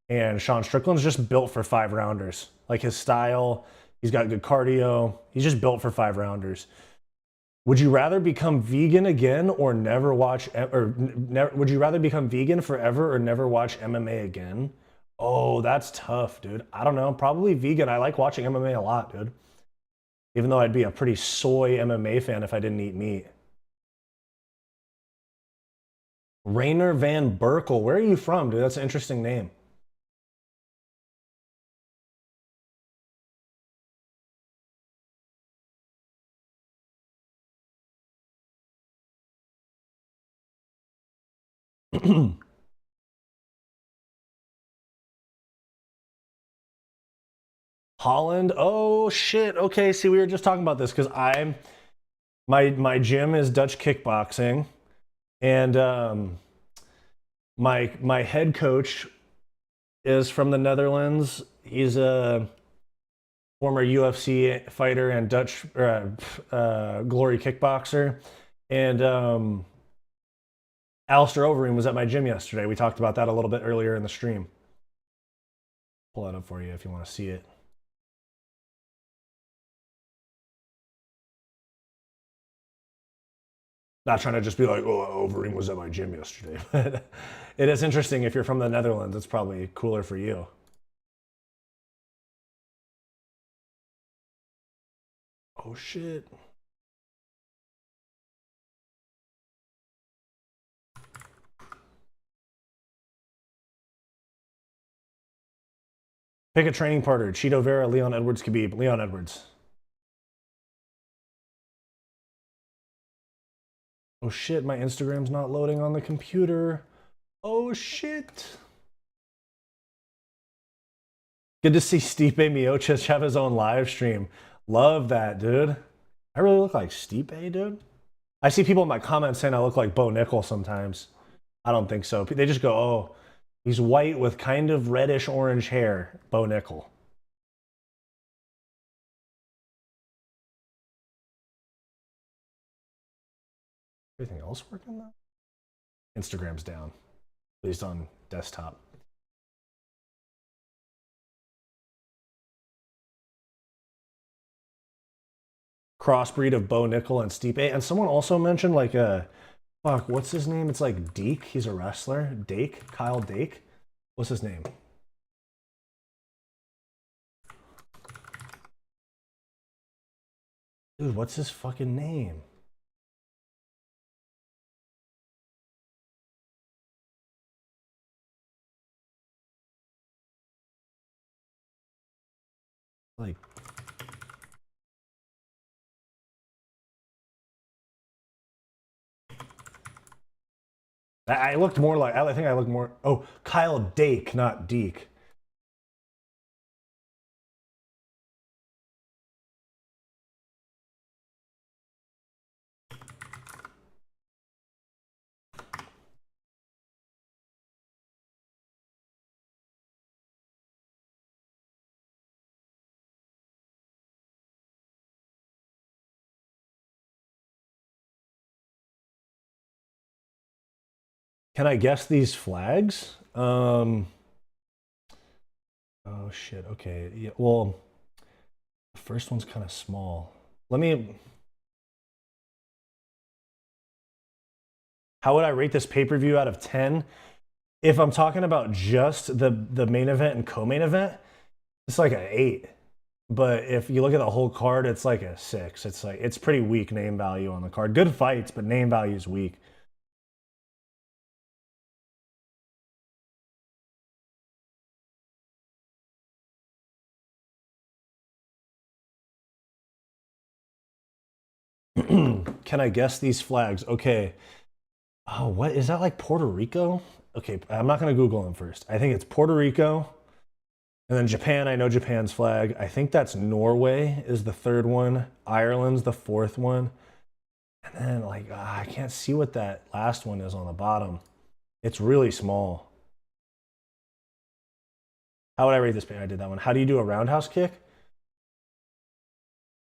Speaker 1: And Sean Strickland's just built for 5-rounders. Like his style, he's got good cardio. He's just built for 5-rounders. Would you rather become vegan again or never watch, would you rather become vegan forever or never watch MMA again? Oh, that's tough, dude. I don't know. Probably vegan. I like watching MMA a lot, dude. Even though I'd be a pretty soy MMA fan if I didn't eat meat. Rainer Van Berkel. Where are you from, dude? That's an interesting name. Holland. Oh shit. Okay, see, we were just talking about this because my gym is Dutch kickboxing, and my head coach is from the Netherlands. He's a former UFC fighter and Dutch glory kickboxer, and Alistair Overeem was at my gym yesterday. We talked about that a little bit earlier in the stream. Pull that up for you if you want to see it. Not trying to just be like, oh, Overeem was at my gym yesterday. But it is interesting. If you're from the Netherlands, it's probably cooler for you. Oh, shit. Pick a training partner. Cheeto Vera, Leon Edwards, Khabib. Leon Edwards. Oh shit, my Instagram's not loading on the computer. Oh shit. Good to see Stipe Miocic have his own live stream. Love that, dude. I really look like Stipe, dude. I see people in my comments saying I look like Bo Nickel sometimes. I don't think so. They just go, oh, he's white with kind of reddish orange hair. Bo Nickel. Everything else working though? Instagram's down, at least on desktop. Crossbreed of Bo Nickel and Stipe. And someone also mentioned like fuck, what's his name? It's like Dake. He's a wrestler. Dake, Kyle Dake. What's his name? Dude, what's his fucking name? Like, I looked more like, I think I looked more, oh, Kyle Dake, not Deke. Can I guess these flags? Oh shit. Okay. Yeah. Well, the first one's kind of small. Let me. How would I rate this pay-per-view out of 10? If I'm talking about just the main event and co-main event, it's like an 8. But if you look at the whole card, it's like a 6. It's like it's pretty weak name value on the card. Good fights, but name value is weak. Can I guess these flags? Okay. Oh, what is that, like Puerto Rico? Okay, I'm not gonna Google them first. I think it's Puerto Rico. And then Japan, I know Japan's flag. I think that's Norway is the third one. Ireland's the fourth one. And then like, I can't see what that last one is on the bottom. It's really small. How would I rate this paint? I did that one. How do you do a roundhouse kick?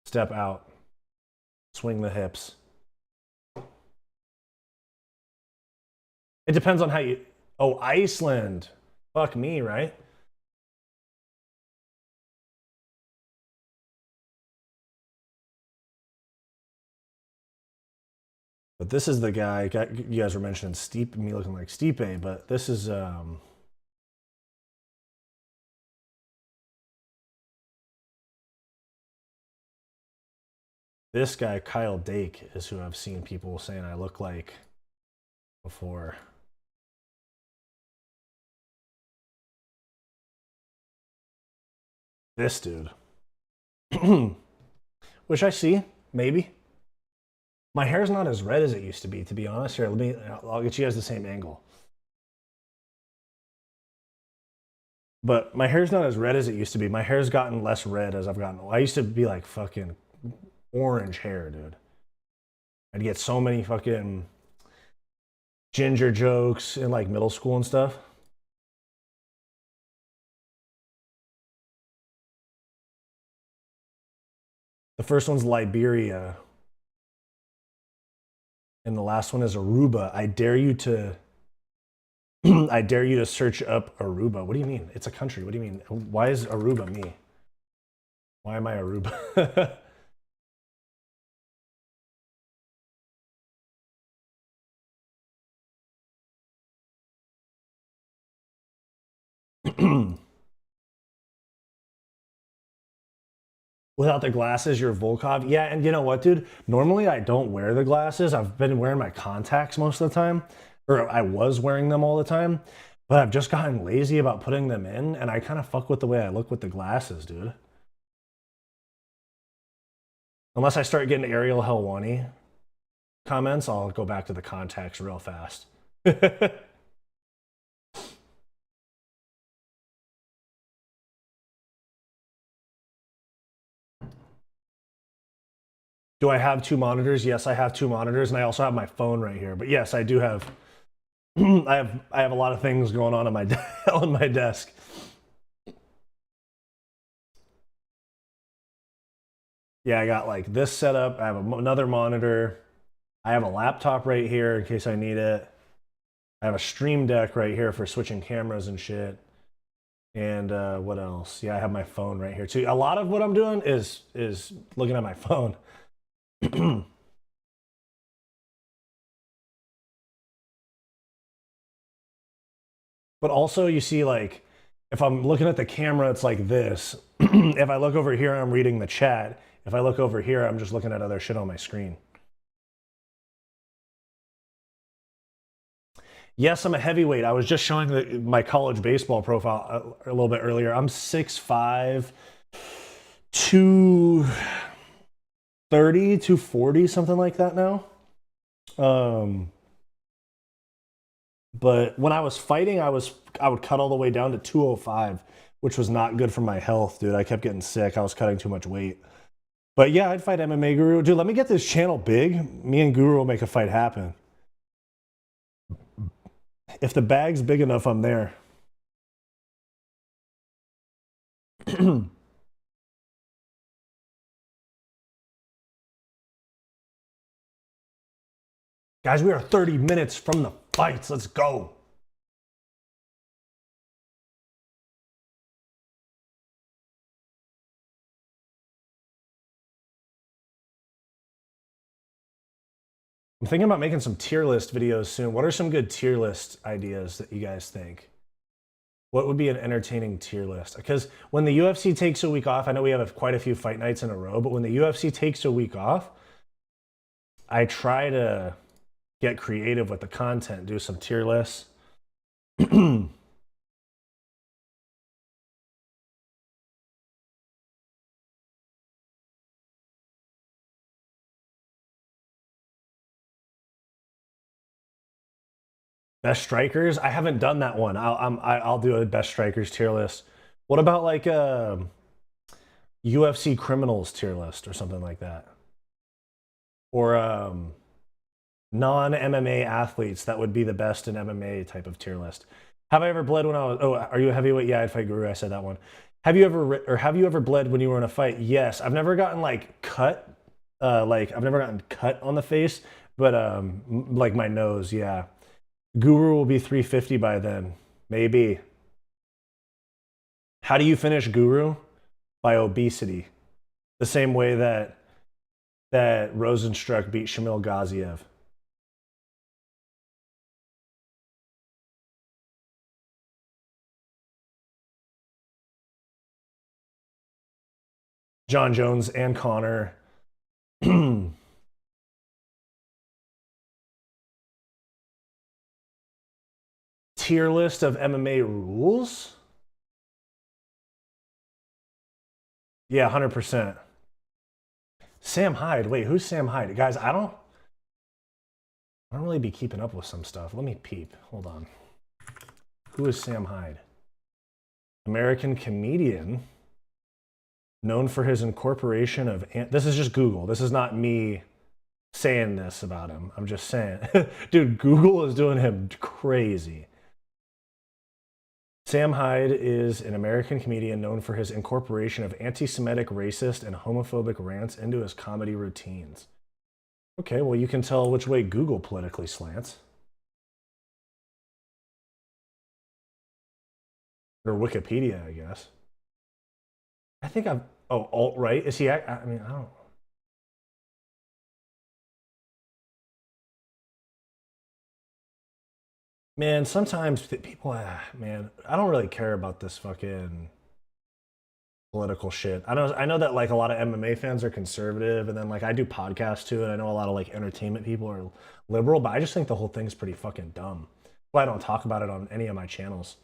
Speaker 1: Step out. Swing the hips. It depends on how you... Oh, Iceland. Fuck me, right? But this is the guy, you guys were mentioning Stipe, me looking like Stipe, but this is this guy, Kyle Dake, is who I've seen people saying I look like before. This dude. Which I see, maybe. My hair's not as red as it used to be, to be honest. Here, I'll get you guys the same angle. But my hair's not as red as it used to be. My hair's gotten less red as I've gotten old. I used to be like fucking orange hair, dude. I'd get so many fucking ginger jokes in like middle school and stuff. The first one's Liberia. And the last one is Aruba. I dare you to I dare you to search up Aruba. What do you mean? It's a country. What do you mean? Why is Aruba me? Why am I Aruba? Without the glasses, you're Volkov. Yeah, and you know what, dude? Normally I don't wear the glasses. I've been wearing my contacts most of the time, or I was wearing them all the time, but I've just gotten lazy about putting them in, and I kind of fuck with the way I look with the glasses, dude. Unless I start getting Ariel Helwani comments, I'll go back to the contacts real fast. Do I have two monitors? Yes, I have two monitors, and I also have my phone right here. But yes, I do have. I have a lot of things going on my on my desk. Yeah, I got like this setup. I have another monitor. I have a laptop right here in case I need it. I have a stream deck right here for switching cameras and shit. And what else? Yeah, I have my phone right here too. A lot of what I'm doing is looking at my phone. But also you see like if I'm looking at the camera, it's like this. If I look over here, I'm reading the chat. If I look over here, I'm just looking at other shit on my screen. Yes, I'm a heavyweight. I was just showing my college baseball profile a little bit earlier. I'm 6'5", 230, 240, something like that now. But when I was fighting, I would cut all the way down to 205, which was not good for my health, dude. I kept getting sick. I was cutting too much weight. But yeah, I'd fight MMA Guru. Dude, let me get this channel big. Me and Guru will make a fight happen. If the bag's big enough, I'm there. Guys, we are 30 minutes from the fights. Let's go. I'm thinking about making some tier list videos soon. What are some good tier list ideas that you guys think? What would be an entertaining tier list? Because when the UFC takes a week off, I know we have quite a few fight nights in a row, but when the UFC takes a week off, I try to get creative with the content, do some tier lists. Best strikers? I haven't done that one. I'll do a best strikers tier list. What about like UFC criminals tier list or something like that? Or non-MMA athletes that would be the best in MMA type of tier list. Have I ever bled when I was, oh, are you a heavyweight? Yeah, I'd fight Guru. I said that one. Have you ever bled when you were in a fight? Yes. I've never gotten like cut, like I've never gotten cut on the face, but like my nose, yeah. Guru will be 350 by then, maybe. How do you finish Guru? By obesity, the same way that Rosenstruck beat Shamil Gaziev. John Jones and Connor. Tier list of MMA rules? Yeah, 100%. Sam Hyde. Wait, who's Sam Hyde? Guys, I don't really be keeping up with some stuff. Let me peep. Hold on. Who is Sam Hyde? American comedian known for his incorporation of... This is just Google. This is not me saying this about him. I'm just saying. Dude, Google is doing him crazy. Sam Hyde is an American comedian known for his incorporation of anti-Semitic, racist, and homophobic rants into his comedy routines. Okay, well, you can tell which way Google politically slants. Or Wikipedia, I guess. I think I've... Oh, alt-right? Is he... I mean, I don't... Man, sometimes people... man, I don't really care about this fucking political shit. I know that like a lot of MMA fans are conservative, and then like I do podcasts too, and I know a lot of like entertainment people are liberal, but I just think the whole thing's pretty fucking dumb. That's why I don't talk about it on any of my channels.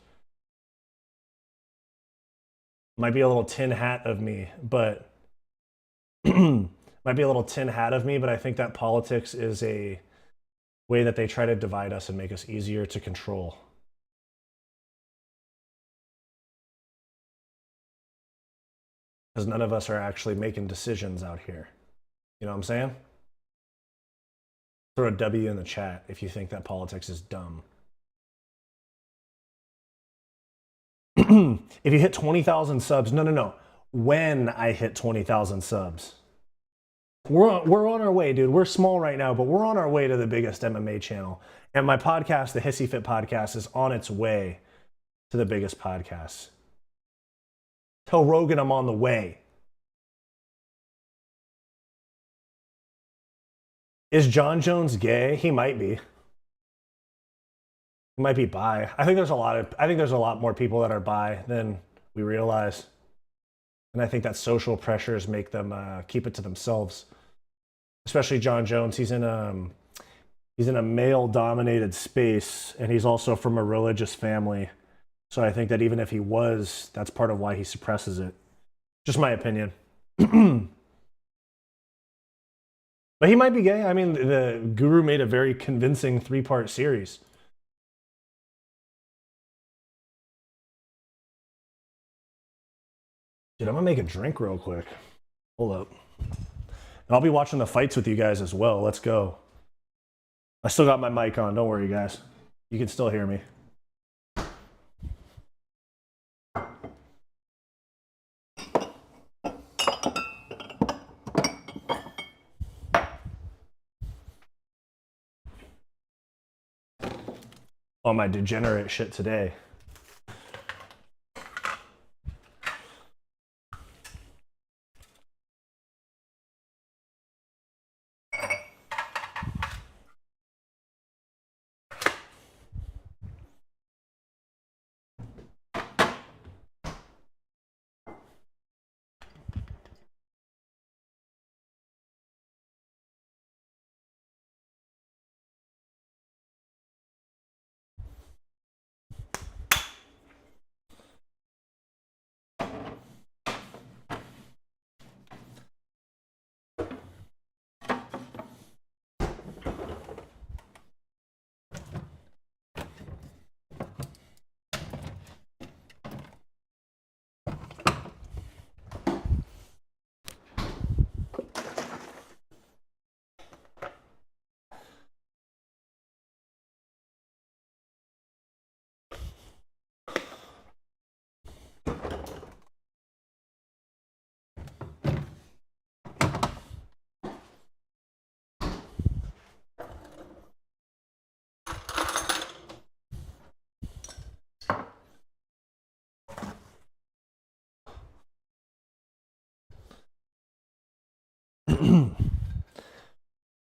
Speaker 1: Might be a little tin hat of me, but might be a little tin hat of me, but I think that politics is a way that they try to divide us and make us easier to control. Because none of us are actually making decisions out here. You know what I'm saying? Throw a W in the chat if you think that politics is dumb. If you hit 20,000 subs, no. When I hit 20,000 subs. We're on our way, dude. We're small right now, but we're on our way to the biggest MMA channel. And my podcast, the Hissyfit podcast, is on its way to the biggest podcast. Tell Rogan I'm on the way. Is John Jones gay? He might be. He might be bi. I think there's a lot more people that are bi than we realize. And I think that social pressures make them keep it to themselves. Especially John Jones. He's in a male-dominated space, and he's also from a religious family. So I think that even if he was, that's part of why he suppresses it. Just my opinion. But he might be gay. I mean, the Guru made a very convincing 3-part series. Dude, I'm gonna make a drink real quick. Hold up. And I'll be watching the fights with you guys as well. Let's go. I still got my mic on. Don't worry, guys. You can still hear me. On my degenerate shit today.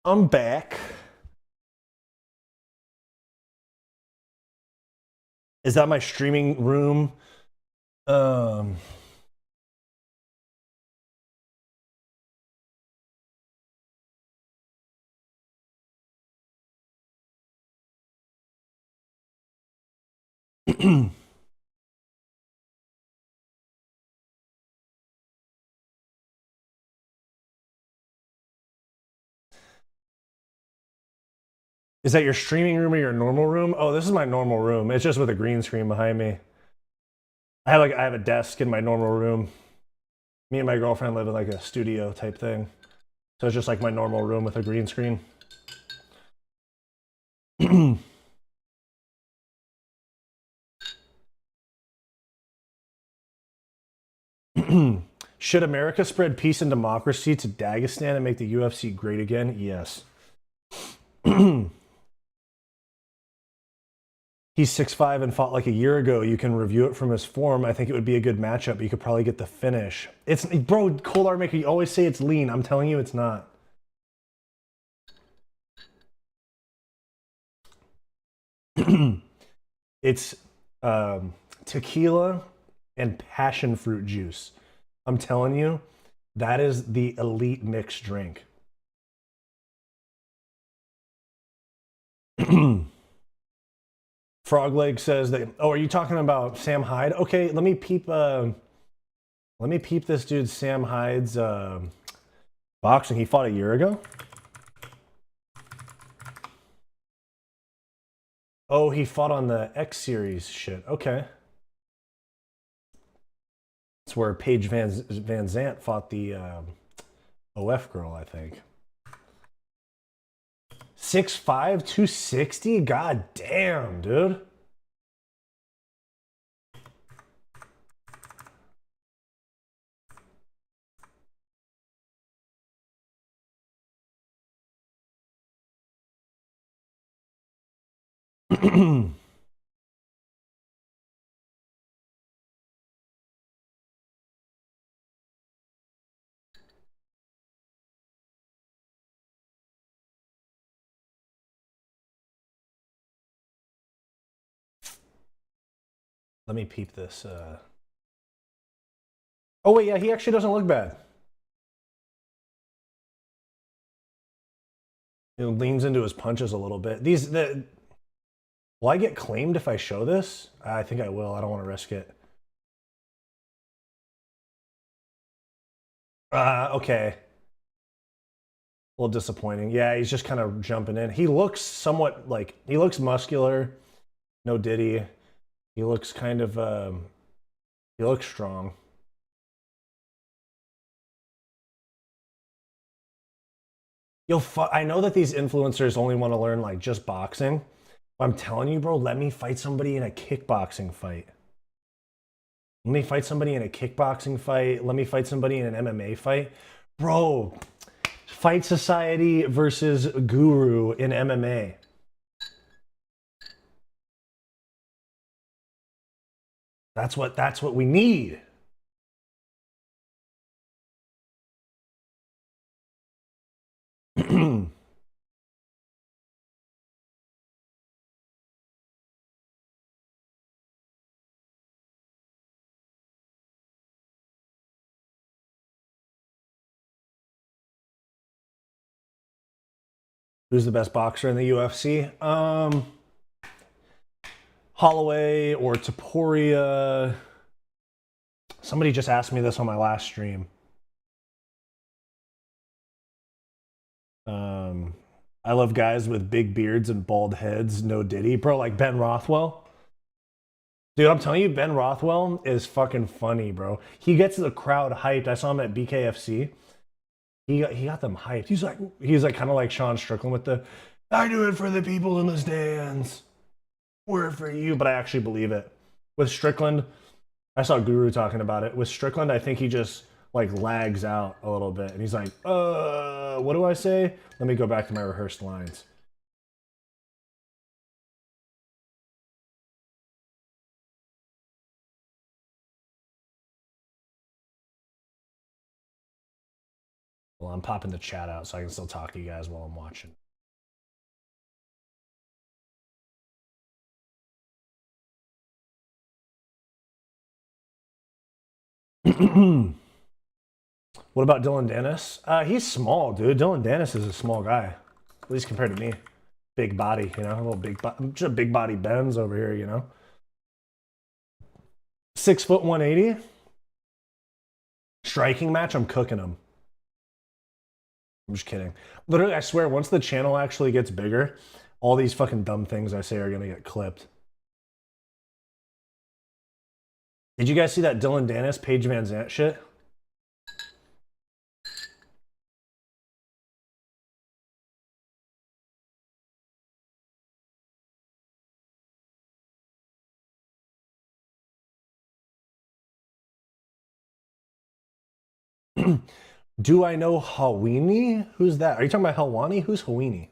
Speaker 1: I'm back. Is that my streaming room? Is that your streaming room or your normal room? Oh, this is my normal room. It's just with a green screen behind me. I have a desk in my normal room. Me and my girlfriend live in like a studio type thing. So it's just like my normal room with a green screen. Should America spread peace and democracy to Dagestan and make the UFC great again? Yes. He's 6'5" and fought like a year ago. You can review it from his form. I think it would be a good matchup. You could probably get the finish. It's, bro, Cold Art Maker, you always say it's lean. I'm telling you it's not. It's tequila and passion fruit juice. I'm telling you, that is the elite mixed drink. Frogleg says that. Oh, are you talking about Sam Hyde? Okay, let me peep. Let me peep this dude Sam Hyde's boxing. He fought a year ago. Oh, he fought on the X Series shit. Okay. It's where Paige Van Zant fought the OF girl, I think. 6'5", 260? God damn, dude. Let me peep this. Oh, wait, yeah, he actually doesn't look bad. He leans into his punches a little bit. Will I get claimed if I show this? I think I will. I don't want to risk it. Okay. A little disappointing. Yeah, he's just kind of jumping in. He looks somewhat like, he looks muscular. No Diddy. He looks kind of, he looks strong. I know that these influencers only want to learn like just boxing. But I'm telling you, bro, let me fight somebody in a kickboxing fight. Let me fight somebody in a kickboxing fight. Let me fight somebody in an MMA fight. Bro, Fight Society versus Guru in MMA. That's what we need. Who's the best boxer in the UFC? Holloway or Topuria. Somebody just asked me this on my last stream. I love guys with big beards and bald heads, no Diddy. Bro, like Ben Rothwell. Dude, I'm telling you, Ben Rothwell is fucking funny, bro. He gets the crowd hyped. I saw him at BKFC. He got them hyped. He's like kind of like Sean Strickland with the, I do it for the people in the stands. We're for you. But I actually believe it. With Strickland, I saw Guru talking about it. With Strickland, I think he just like lags out a little bit. And he's like, what do I say? Let me go back to my rehearsed lines. Well, I'm popping the chat out so I can still talk to you guys while I'm watching. What about Dylan Dennis? He's small, dude. Dylan Dennis is a small guy, at least compared to me. Big body, you know, a little just a big body Benz over here, you know. 6 foot 180. Striking match, I'm cooking him. I'm just kidding. Literally, I swear, once the channel actually gets bigger, all these fucking dumb things I say are gonna get clipped. Did you guys see that Dylan Dennis, Paige Van Zant shit? Do I know Hawini? Who's that? Are you talking about Helwani? Who's Hawini?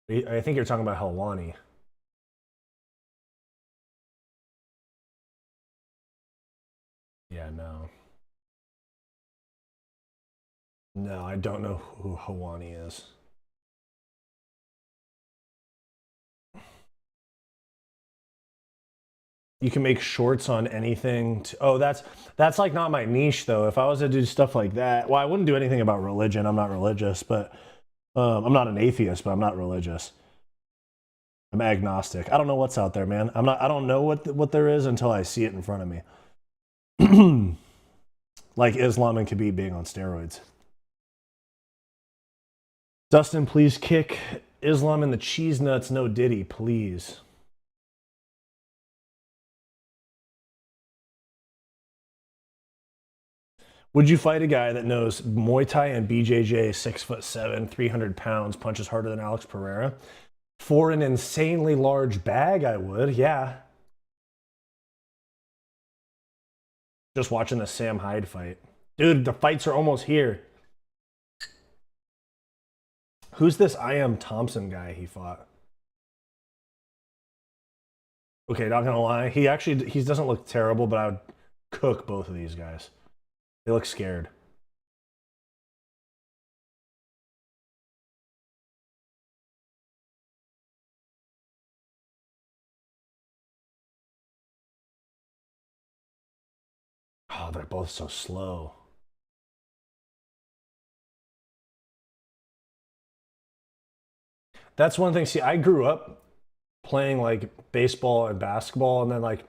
Speaker 1: I think you're talking about Helwani. Yeah, no. No, I don't know who Hawani is. You can make shorts on anything. Oh, that's like not my niche though. If I was to do stuff like that, well, I wouldn't do anything about religion. I'm not religious, but I'm not an atheist, but I'm not religious. I'm agnostic. I don't know what's out there, man. I don't know what there is until I see it in front of me. Like Islam and Khabib being on steroids. Dustin, please kick Islam in the cheese nuts. No Diddy, please. Would you fight a guy that knows Muay Thai and BJJ, 6'7", 300 pounds, punches harder than Alex Pereira? For an insanely large bag, I would, yeah. Just watching the Sam Hyde fight. Dude, the fights are almost here. Who's this I Am Thompson guy he fought? Okay, not gonna lie. He doesn't look terrible, but I would cook both of these guys. They look scared. Oh, they're both so slow. That's one thing. See, I grew up playing like baseball and basketball, and then like,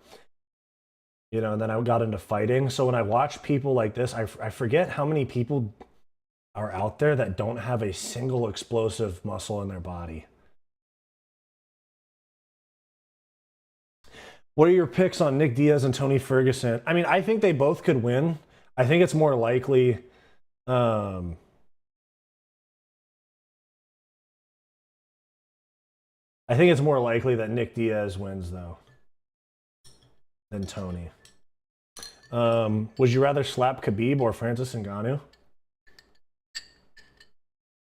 Speaker 1: you know, and then I got into fighting. So when I watch people like this, I forget how many people are out there that don't have a single explosive muscle in their body. What are your picks on Nick Diaz and Tony Ferguson? I mean, I think they both could win. I think it's more likely. I think it's more likely that Nick Diaz wins, though, than Tony. Would you rather slap Khabib or Francis Ngannou?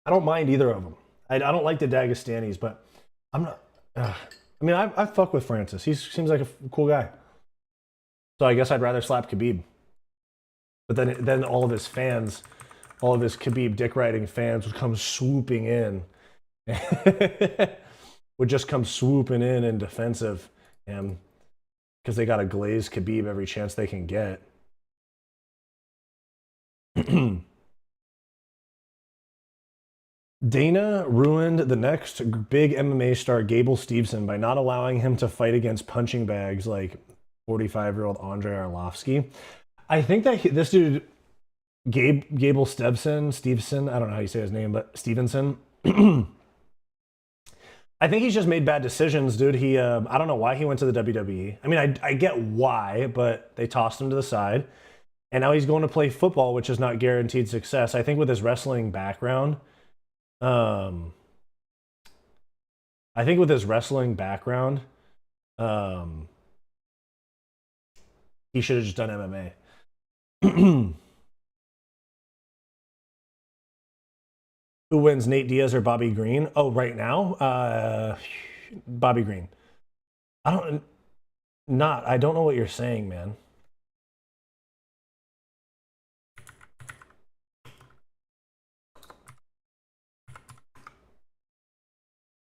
Speaker 1: I don't mind either of them. I don't like the Dagestanis, but I'm not. I mean, I fuck with Francis. He seems like a cool guy. So I guess I'd rather slap Khabib. But then all of his fans, all of his Khabib dick riding fans would come swooping in. Would just come swooping in defensive him because they got to glaze Khabib every chance they can get. Dana ruined the next big MMA star, Gable Stevenson, by not allowing him to fight against punching bags like 45-year-old Andrei Arlovsky. I think that this dude, Gable Stevenson, I don't know how you say his name, but Stevenson. I think he's just made bad decisions, dude. I don't know why he went to the WWE. I mean, I get why, but they tossed him to the side. And now he's going to play football, which is not guaranteed success. I think with his wrestling background, he should have just done MMA. Who wins, Nate Diaz or Bobby Green? Oh, right now? Bobby Green. I don't know what you're saying, man.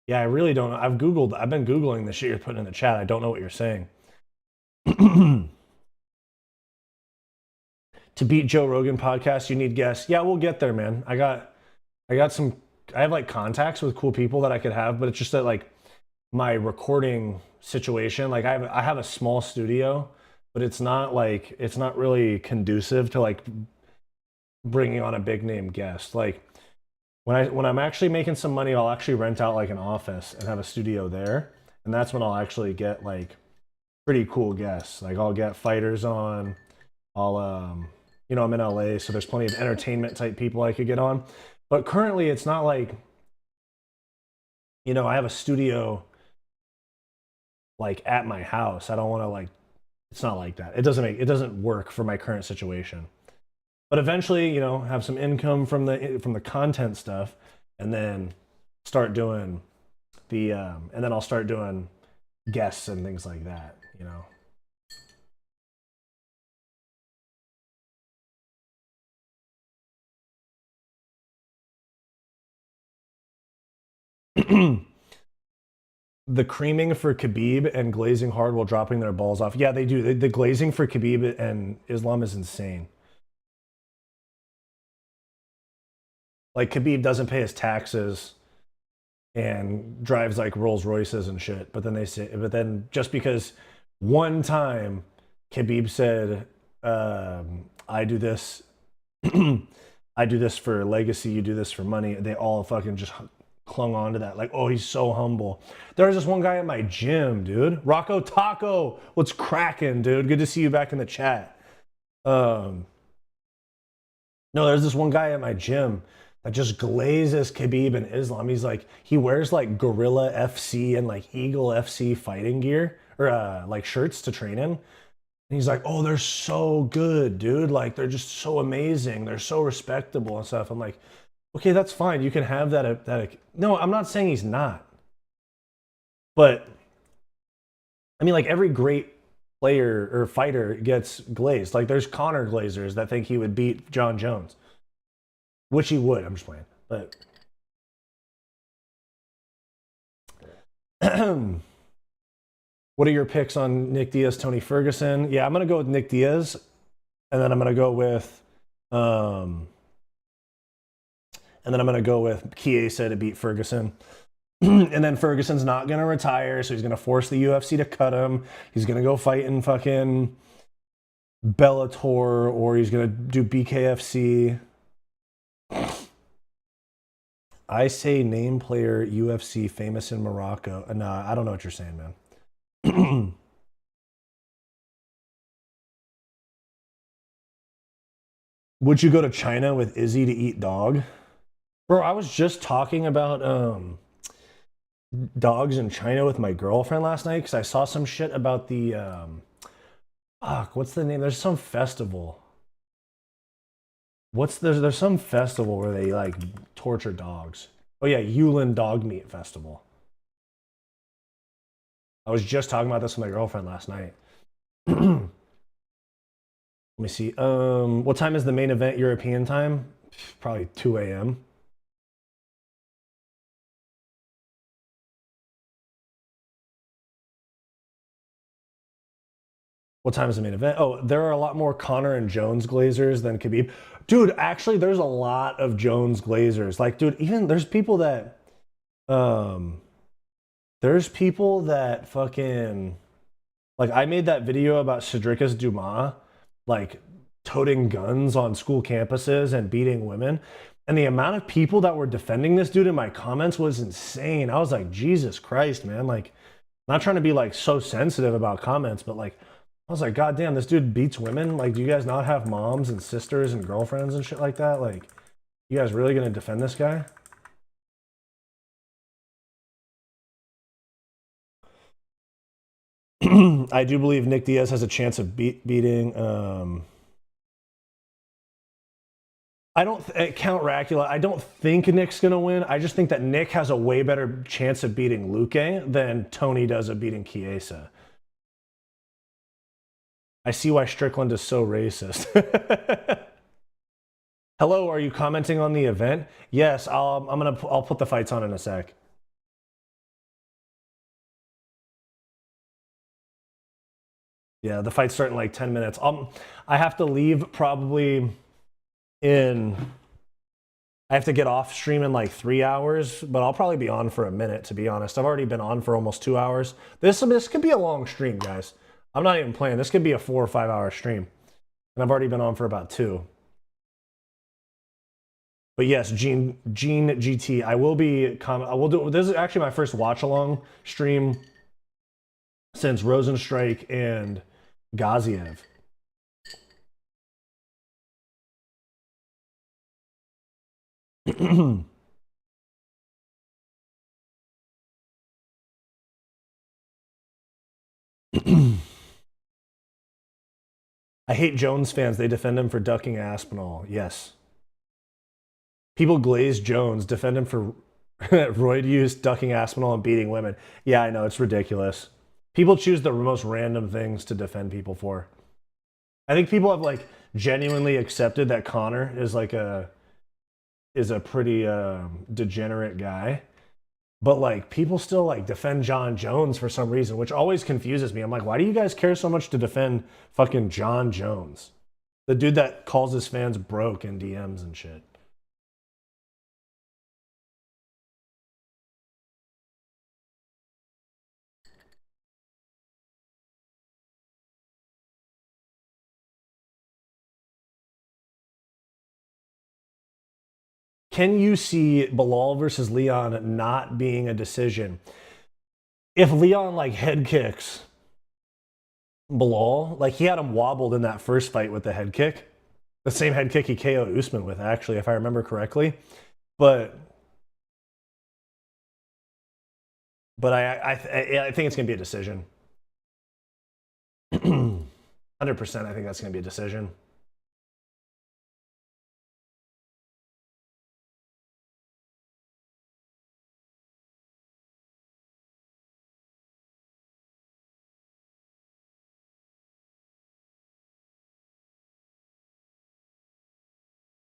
Speaker 1: Yeah, I really don't know. I've been Googling the shit you're putting in the chat. I don't know what you're saying. To beat Joe Rogan podcast, you need guests. Yeah, we'll get there, man. I have like contacts with cool people that I could have, but it's just that like my recording situation, like I have a small studio, but it's not really conducive to like bringing on a big name guest. Like when I'm actually making some money, I'll actually rent out like an office and have a studio there, and that's when I'll actually get like pretty cool guests. Like I'll get fighters on. I'll I'm in LA, so there's plenty of entertainment type people I could get on. But currently it's not like, I have a studio like at my house. I don't want to like, it's not like that. It doesn't work for my current situation. But eventually, have some income from the content stuff, and then start doing and then I'll start doing guests and things like that, The creaming for Khabib and glazing hard while dropping their balls off. Yeah, they do. The glazing for Khabib and Islam is insane. Like Khabib doesn't pay his taxes and drives like Rolls Royces and shit. But then just because one time Khabib said, I do this, I do this for legacy, you do this for money, they all fucking just clung on to that. Like, oh, he's so humble. There was this one guy at my gym, dude. Rocco Taco, what's cracking, dude? Good to see you back in the chat. No, there's this one guy at my gym that just glazes Khabib and Islam. He's like, he wears like Gorilla FC and like Eagle FC fighting gear or like shirts to train in. And he's like, oh, they're so good, dude. Like, they're just so amazing. They're so respectable and stuff. I'm like, okay, that's fine. You can have that. No, I'm not saying he's not. But I mean, like every great player or fighter gets glazed. Like there's Conor Glazers that think he would beat John Jones, which he would. I'm just playing. But what are your picks on Nick Diaz, Tony Ferguson? Yeah, I'm gonna go with Nick Diaz, and then I'm gonna go with Chiesa to beat Ferguson. And then Ferguson's not going to retire, so he's going to force the UFC to cut him. He's going to go fight in fucking Bellator, or he's going to do BKFC. I say name player UFC famous in Morocco. Nah, I don't know what you're saying, man. Would you go to China with Izzy to eat dog? Bro, I was just talking about dogs in China with my girlfriend last night because I saw some shit about the what's the name? There's some festival. There's some festival where they like torture dogs. Oh yeah, Yulin Dog Meat Festival. I was just talking about this with my girlfriend last night. Let me see. What time is the main event European time? Probably 2 a.m. What time is the main event? Oh, there are a lot more Conor and Jones Glazers than Khabib. Dude, actually, there's a lot of Jones Glazers. Like, dude, even there's people that fucking like I made that video about Cedricus Dumas, like toting guns on school campuses and beating women. And the amount of people that were defending this dude in my comments was insane. I was like, Jesus Christ, man. Like, not trying to be like so sensitive about comments, but like I was like, God damn, this dude beats women. Like, do you guys not have moms and sisters and girlfriends and shit like that? Like, you guys really gonna defend this guy? I do believe Nick Diaz has a chance of beating. I don't Count Racula. I don't think Nick's gonna win. I just think that Nick has a way better chance of beating Luque than Tony does of beating Chiesa. I see why Strickland is so racist. Hello, are you commenting on the event? Yes, I'll put the fights on in a sec. Yeah, the fight's starting in like 10 minutes. I have to leave probably in. I have to get off stream in like 3 hours, but I'll probably be on for a minute, to be honest. I've already been on for almost 2 hours. This could be a long stream, guys. I'm not even playing. This could be a 4 or 5 hour stream. And I've already been on for about 2. But yes, Gene GT, I will be I will do. This is actually my first watch along stream since Rosenstrike and Gaziev. I hate Jones fans. They defend him for ducking Aspinall. Yes. People glaze Jones, defend him for roid use, ducking Aspinall, and beating women. Yeah, I know. It's ridiculous. People choose the most random things to defend people for. I think people have like genuinely accepted that Connor is like a pretty degenerate guy. But like people still like defend John Jones for some reason, which always confuses me. I'm like, why do you guys care so much to defend fucking John Jones? The dude that calls his fans broke in DMs and shit. Can you see Bilal versus Leon not being a decision? If Leon like head kicks Bilal, like he had him wobbled in that first fight with the head kick, the same head kick he KO'd Usman with, actually, if I remember correctly. But I think it's gonna be a decision. 100%. I think that's gonna be a decision.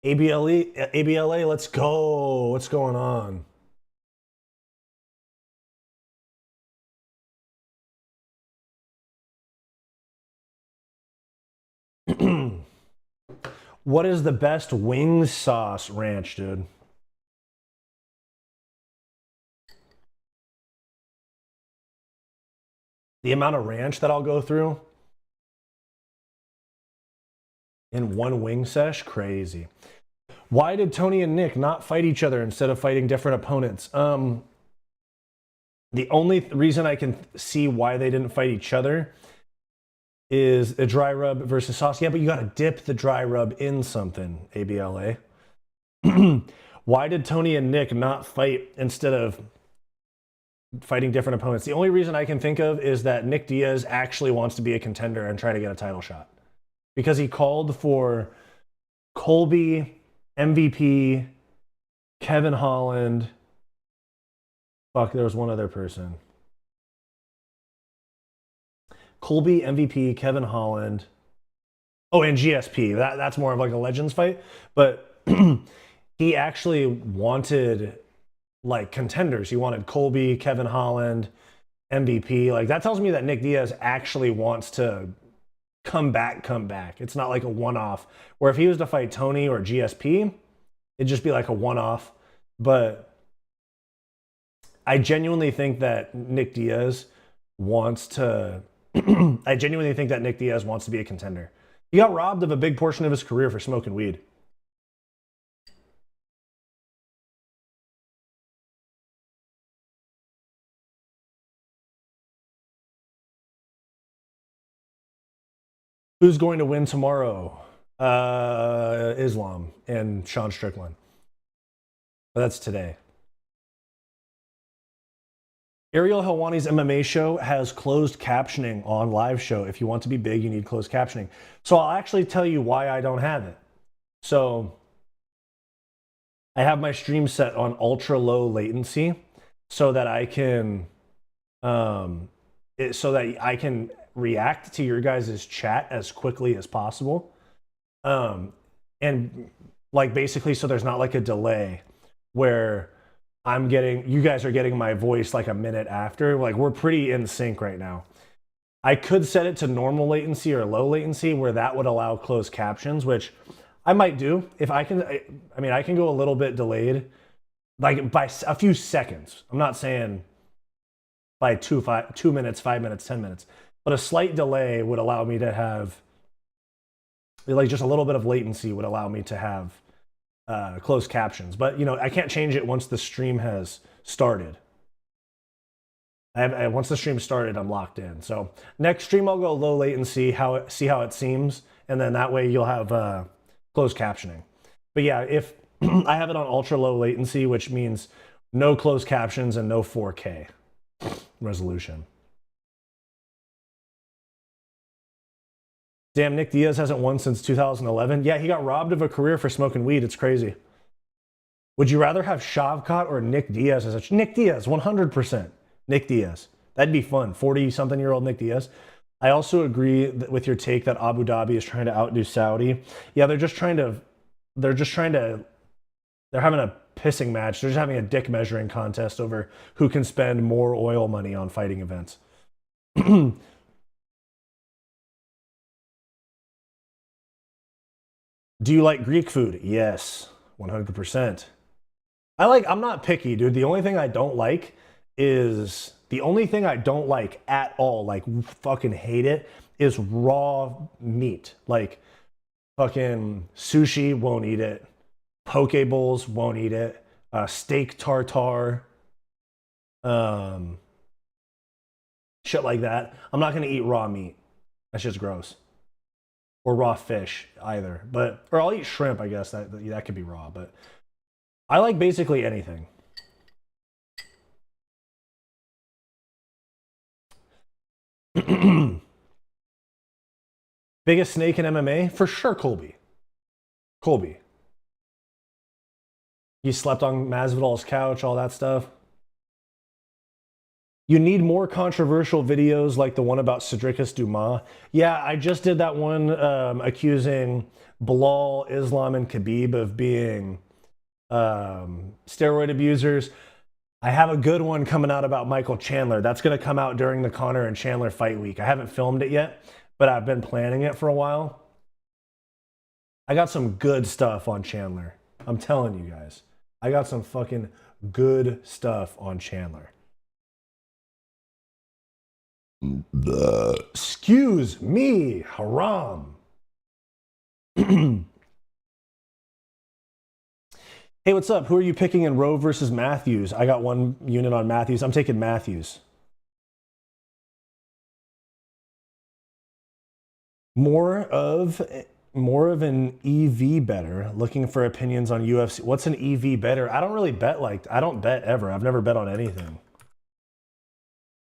Speaker 1: ABLA, let's go. What's going on? What is the best wing sauce ranch, dude? The amount of ranch that I'll go through in one wing sesh, crazy. Why did Tony and Nick not fight each other instead of fighting different opponents? The only reason I can see why they didn't fight each other is a dry rub versus sauce. Yeah, but you got to dip the dry rub in something, ABLA. Why did Tony and Nick not fight instead of fighting different opponents? The only reason I can think of is that Nick Diaz actually wants to be a contender and try to get a title shot. Because he called for Colby, MVP, Kevin Holland. Fuck, there was one other person. Colby, MVP, Kevin Holland. Oh, and GSP. That's more of like a Legends fight. But he actually wanted like contenders. He wanted Colby, Kevin Holland, MVP. Like that tells me that Nick Diaz actually wants to come back. It's not like a one-off. Where if he was to fight Tony or GSP, it'd just be like a one-off. But I genuinely think that Nick Diaz wants to. I genuinely think that Nick Diaz wants to be a contender. He got robbed of a big portion of his career for smoking weed. Who's going to win tomorrow? Islam and Sean Strickland. But that's today. Ariel Helwani's MMA show has closed captioning on live show. If you want to be big, you need closed captioning. So I'll actually tell you why I don't have it. So I have my stream set on ultra low latency so that I can react to your guys' chat as quickly as possible. And like basically so there's not like a delay where you guys are getting my voice like a minute after. Like we're pretty in sync right now. I could set it to normal latency or low latency where that would allow closed captions, which I might do if I can. I mean, I can go a little bit delayed, like by a few seconds. I'm not saying by 2 minutes, 5 minutes, 10 minutes, but a slight delay would allow me to have, like just a little bit of latency would allow me to have closed captions. But you know, I can't change it once the stream has started. Once the stream started, I'm locked in. So next stream, I'll go low latency, see how it seems, and then that way you'll have closed captioning. But yeah, if I have it on ultra low latency, which means no closed captions and no 4K resolution. Damn, Nick Diaz hasn't won since 2011. Yeah, he got robbed of a career for smoking weed. It's crazy. Would you rather have Shavkat or Nick Diaz as a... Nick Diaz, 100%. Nick Diaz. That'd be fun. 40-something-year-old Nick Diaz. I also agree with your take that Abu Dhabi is trying to outdo Saudi. Yeah, they're having a pissing match. They're just having a dick measuring contest over who can spend more oil money on fighting events. Do you like Greek food? Yes, 100%. I'm not picky, dude. The only thing I don't like at all, like fucking hate it, is raw meat. Like fucking sushi, won't eat it. Poke bowls, won't eat it. Steak tartare, shit like that. I'm not gonna eat raw meat. That shit's gross. Or raw fish either. Or I'll eat shrimp, I guess. That could be raw, but I like basically anything. Biggest snake in MMA? For sure, Colby. He slept on Masvidal's couch, all that stuff. You need more controversial videos like the one about Cedricus Dumas. Yeah, I just did that one accusing Bilal, Islam, and Khabib of being steroid abusers. I have a good one coming out about Michael Chandler. That's going to come out during the Conor and Chandler fight week. I haven't filmed it yet, but I've been planning it for a while. I got some good stuff on Chandler. I'm telling you guys. I got some fucking good stuff on Chandler. Excuse me, haram. Hey, what's up? Who are you picking in Rowe versus Matthews? I got one unit on Matthews. I'm taking Matthews. More of an EV better. Looking for opinions on UFC. What's an EV better? I don't really bet I don't bet ever. I've never bet on anything.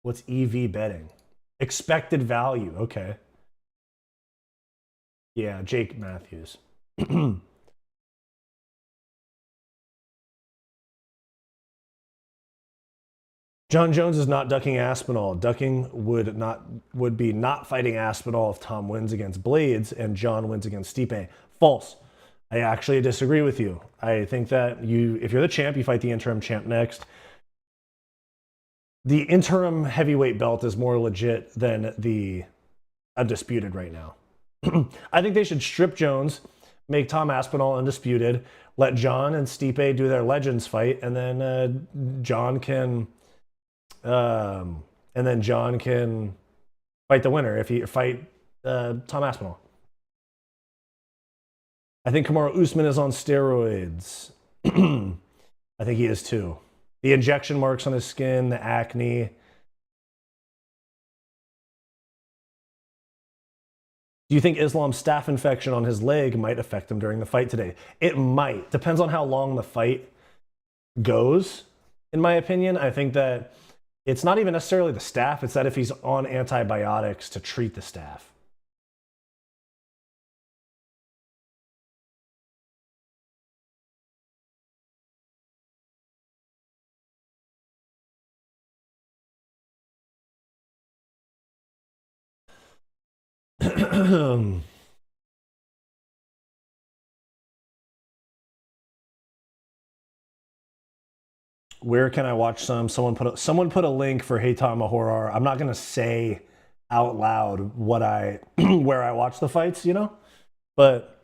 Speaker 1: What's EV betting? Expected value. Okay. Yeah, Jake Matthews. John Jones is not ducking Aspinall. Ducking would be not fighting Aspinall if Tom wins against Blades and John wins against Stipe. False. I actually disagree with you. I think that if you're the champ, you fight the interim champ next. The interim heavyweight belt is more legit than the undisputed right now. I think they should strip Jones, make Tom Aspinall undisputed, let John and Stipe do their Legends fight, and then John can fight the winner if he fight Tom Aspinall. I think Kamaru Usman is on steroids. I think he is too. The injection marks on his skin, the acne. Do you think Islam's staph infection on his leg might affect him during the fight today? It might. Depends on how long the fight goes, in my opinion. I think that it's not even necessarily the staph, it's that if he's on antibiotics to treat the staph. Where can I watch some? Someone put a link for Heitama Horror. I'm not gonna say out loud what I where I watch the fights, you know, but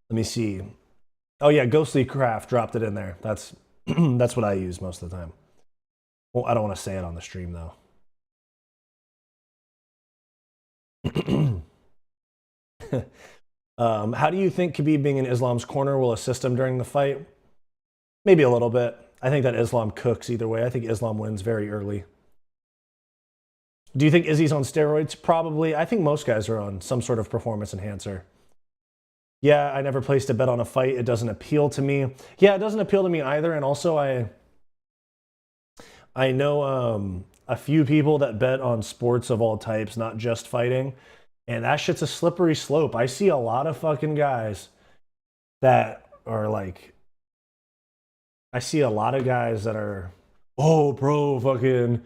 Speaker 1: let me see. Oh yeah, Ghostly Craft dropped it in there. That's that's what I use most of the time. Well, I don't want to say it on the stream though. How do you think Khabib being in Islam's corner will assist him during the fight? Maybe a little bit. I think that Islam cooks either way. I think Islam wins very early. Do you think Izzy's on steroids? Probably. I think most guys are on some sort of performance enhancer. Yeah, I never placed a bet on a fight. It doesn't appeal to me. Yeah, it doesn't appeal to me either. And also, I know a few people that bet on sports of all types, not just fighting. And that shit's a slippery slope. I see a lot of fucking guys that are like, I see a lot of guys that are, oh, bro, fucking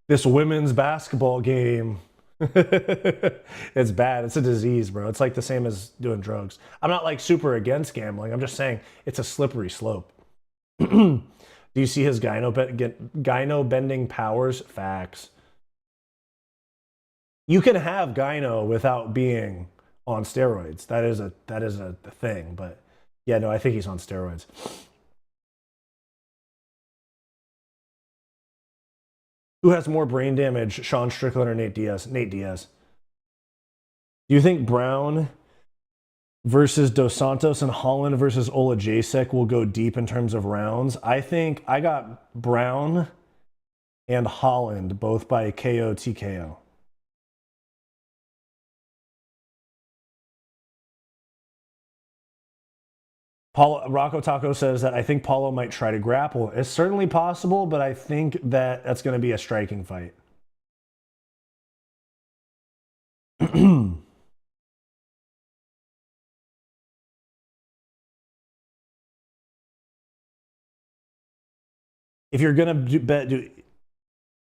Speaker 1: this women's basketball game. It's bad. It's a disease, bro. It's like the same as doing drugs. I'm not like super against gambling. I'm just saying it's a slippery slope. Do you see his gyno bending powers? Facts. You can have gyno without being on steroids. That is a thing. But yeah, no, I think he's on steroids. Who has more brain damage, Sean Strickland or Nate Diaz? Nate Diaz. Do you think Brown versus Dos Santos and Holland versus Oleksiejczuk will go deep in terms of rounds? I think I got Brown and Holland both by KO TKO. Rocco Taco says that I think Paulo might try to grapple. It's certainly possible, but I think that that's going to be a striking fight. If you're going to bet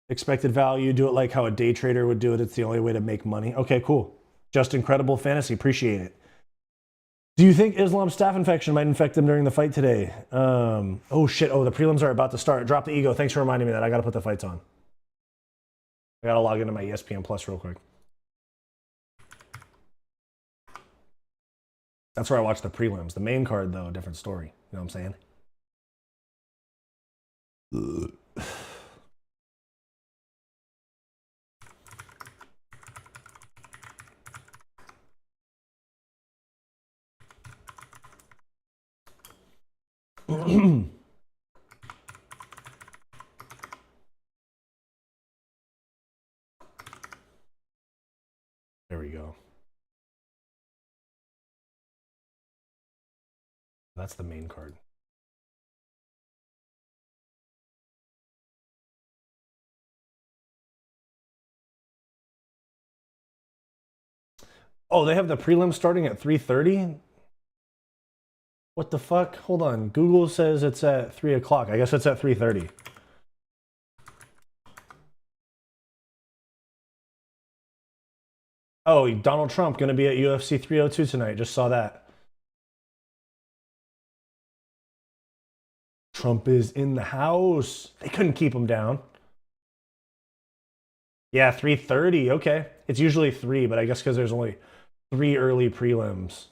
Speaker 1: expected value, do it like how a day trader would do it. It's the only way to make money. Okay, cool. Just incredible fantasy. Appreciate it. Do you think Islam's staph infection might infect him during the fight today? Oh, shit. Oh, the prelims are about to start. Drop the ego. Thanks for reminding me that. I got to put the fights on. I got to log into my ESPN Plus real quick. That's where I watch the prelims. The main card, though, different story. You know what I'm saying? There we go. That's the main card. Oh, they have the prelim starting at 3:30? What the fuck? Hold on. Google says it's at 3 o'clock. I guess it's at 3:30. Oh, Donald Trump going to be at UFC 302 tonight. Just saw that. Trump is in the house. They couldn't keep him down. Yeah, 3:30. Okay. It's usually 3, but I guess because there's only 3 early prelims.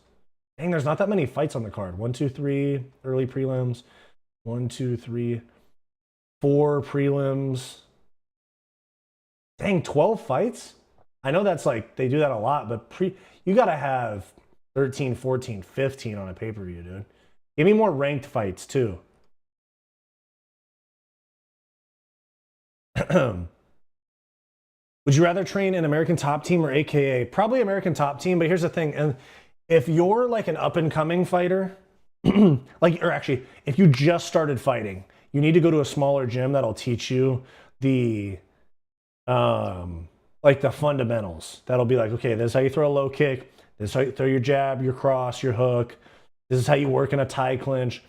Speaker 1: Dang, there's not that many fights on the card. 1, 2, 3 early prelims. 1, 2, 3, 4 prelims. Dang, 12 fights? I know that's like, they do that a lot, but you got to have 13, 14, 15 on a pay-per-view, dude. Give me more ranked fights, too. Would you rather train an American Top Team or AKA? Probably American Top Team, but here's the thing. And if you're like an up-and-coming fighter, or actually, if you just started fighting, you need to go to a smaller gym that'll teach you the like the fundamentals. That'll be like, okay, this is how you throw a low kick. This is how you throw your jab, your cross, your hook. This is how you work in a tie clinch.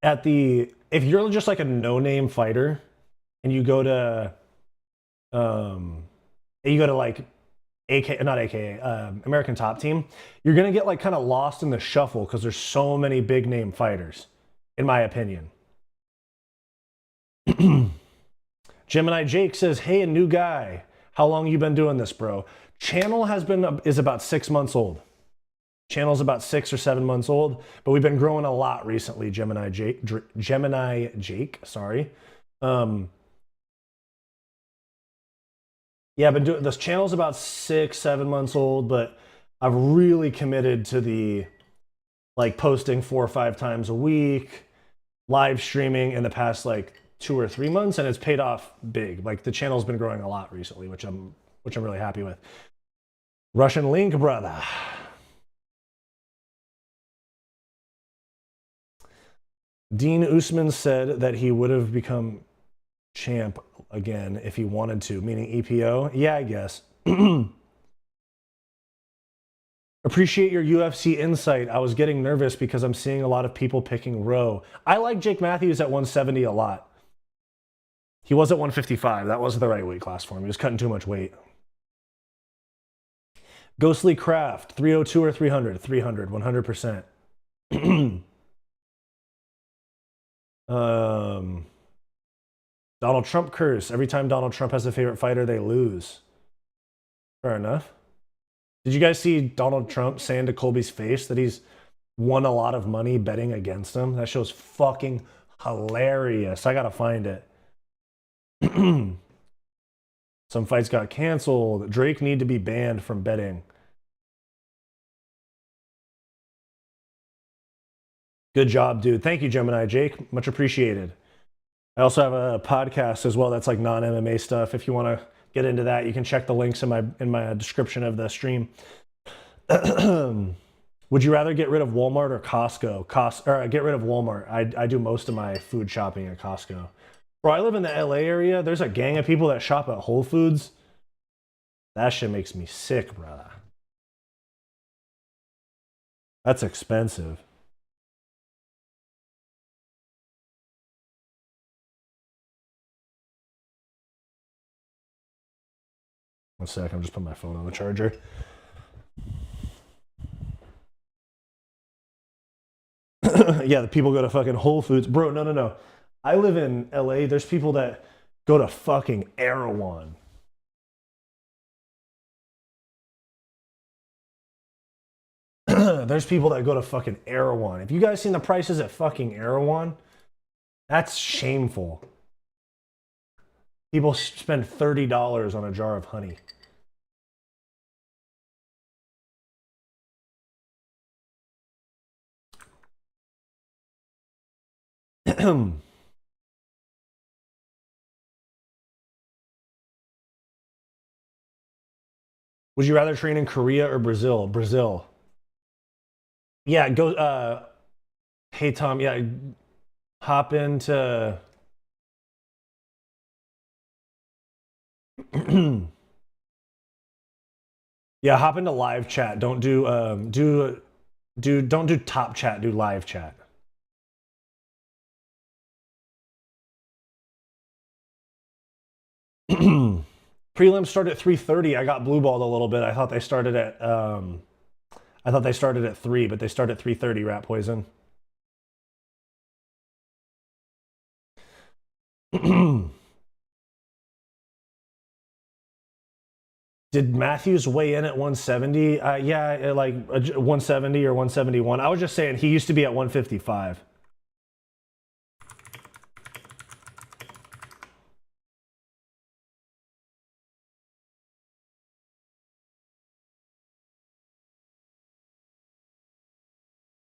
Speaker 1: If you're just like a no-name fighter and you go to like American Top Team, you're gonna get like kind of lost in the shuffle because there's so many big name fighters, in my opinion. Gemini Jake says, "Hey, a new guy. How long you been doing this, bro?" Channel is about 6 months old. Channel's about 6 or 7 months old, but we've been growing a lot recently. Gemini Jake, sorry. Yeah, I've been doing this. Channel's about 6, 7 months old, but I've really committed to the like posting 4 or 5 times a week, live streaming in the past like 2 or 3 months, and it's paid off big. Like the channel's been growing a lot recently, which I'm really happy with. Russian Link, brother. Dean Usman said that he would have become champ again if he wanted to, meaning EPO. Yeah, I guess. Appreciate your UFC insight. I was getting nervous because I'm seeing a lot of people picking Roe. I like Jake Matthews at 170 a lot. He was at 155. That wasn't the right weight class for him. He was cutting too much weight. Ghostly Craft, 302 or 300? 300, 100%. Donald Trump curse. Every time Donald Trump has a favorite fighter, they lose. Fair enough. Did you guys see Donald Trump saying to Colby's face that he's won a lot of money betting against him? That show's fucking hilarious. I gotta find it. Some fights got canceled. Drake need to be banned from betting. Good job, dude. Thank you, Gemini Jake. Much appreciated. I also have a podcast as well that's like non-MMA stuff. If you want to get into that, you can check the links in my description of the stream. Would you rather get rid of Walmart or Costco? Get rid of Walmart. I do most of my food shopping at Costco. Bro, I live in the LA area. There's a gang of people that shop at Whole Foods. That shit makes me sick, brother. That's expensive. One sec, I'm just putting my phone on the charger. Yeah, the people go to fucking Whole Foods. Bro, no. I live in LA. There's people that go to fucking Erewhon. There's people that go to fucking Erewhon. If you guys seen the prices at fucking Erewhon, that's shameful. People spend $30 on a jar of honey. Would you rather train in Korea or Brazil? Brazil. Yeah, go. Hey Tom, yeah, hop into. Yeah, hop into live chat. Don't do don't do top chat. Do live chat. Prelims start at 3:30. I got blue balled a little bit. I thought they started at 3, but they start at 3:30. Rat Poison. Did Matthews weigh in at 170? Yeah, like 170 or 171. I was just saying he used to be at 155.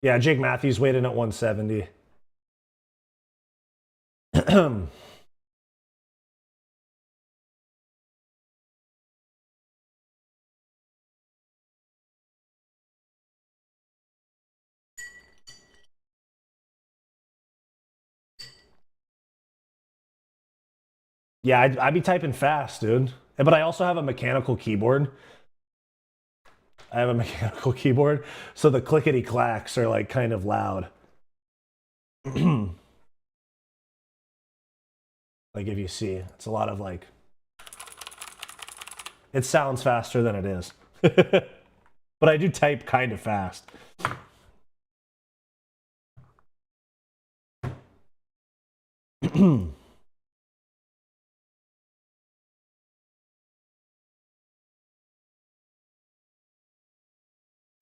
Speaker 1: Yeah, Jake Matthews weighed in at 170. Yeah, I'd be typing fast, dude. But I also have a mechanical keyboard. So the clickety clacks are like kind of loud. Like if you see, it's a lot of like, it sounds faster than it is. But I do type kind of fast.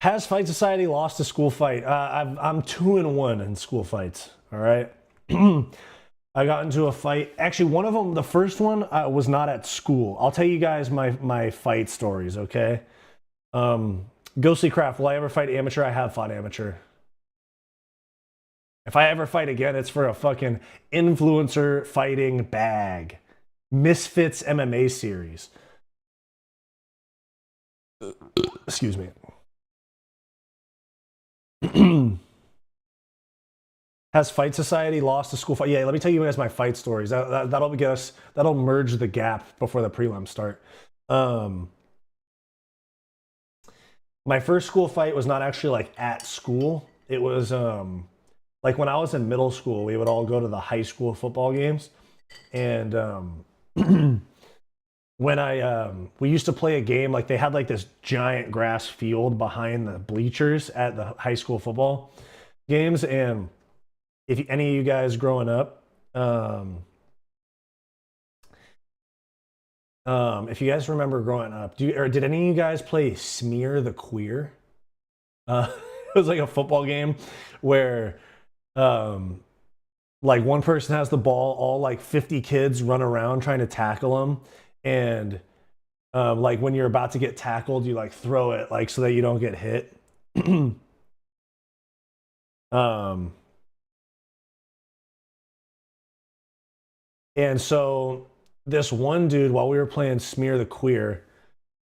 Speaker 1: Has Fight Society lost a school fight? I'm 2-1 in school fights. All right. I got into a fight. Actually, one of them, the first one, was not at school. I'll tell you guys my fight stories, okay? Ghostly Craft, will I ever fight amateur? I have fought amateur. If I ever fight again, it's for a fucking influencer fighting bag. Misfits MMA series. Excuse me. Has Fight Society lost a school fight? Yeah, let me tell you guys my fight stories. That'll get us. That'll merge the gap before the prelims start. My first school fight was not actually like at school. It was like when I was in middle school, we would all go to the high school football games, and when we used to play a game, like they had like this giant grass field behind the bleachers at the high school football games, and if any of you guys growing up, if you guys remember growing up, did any of you guys play Smear the Queer? It was like a football game where like one person has the ball, all like 50 kids run around trying to tackle them, and like when you're about to get tackled, you like throw it like so that you don't get hit. And so this one dude, while we were playing Smear the Queer,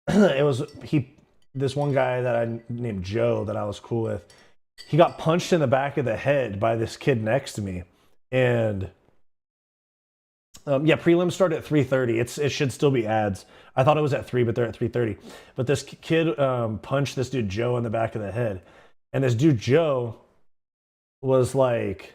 Speaker 1: this one guy that I named Joe that I was cool with, he got punched in the back of the head by this kid next to me. And yeah, prelims start at 3:30. It should still be ads. I thought it was at 3, but they're at 3:30. But this kid punched this dude Joe in the back of the head. And this dude Joe was like,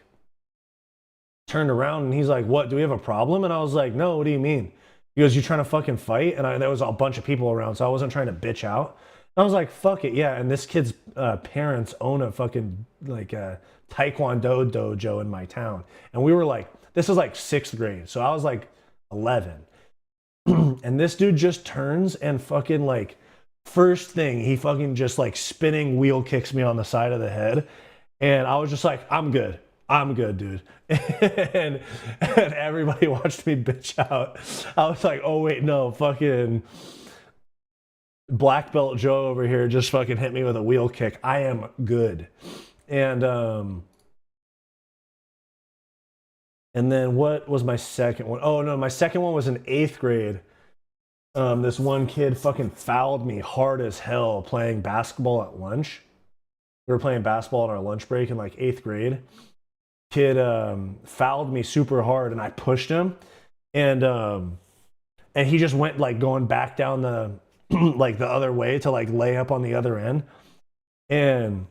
Speaker 1: turned around and he's like, "What, do we have a problem?" And I was like, "No, what do you mean?" He goes, "You trying to fucking fight?" And there was a bunch of people around, so I wasn't trying to bitch out. And I was like, "Fuck it, yeah." And this kid's parents own a fucking like taekwondo dojo in my town. And we were like, this is like 6th grade. So I was like 11. And this dude just turns and fucking like, first thing, he fucking just like spinning wheel kicks me on the side of the head. And I was just like, I'm good, dude. and everybody watched me bitch out. I was like, oh wait, no, fucking black belt Joe over here just fucking hit me with a wheel kick. I am good. And then what was my second one? Oh no, my second one was in 8th grade. This one kid fucking fouled me hard as hell playing basketball at lunch. We were playing basketball on our lunch break in like 8th grade. Kid fouled me super hard, and I pushed him, and he just went like going back down the like the other way to like lay up on the other end, and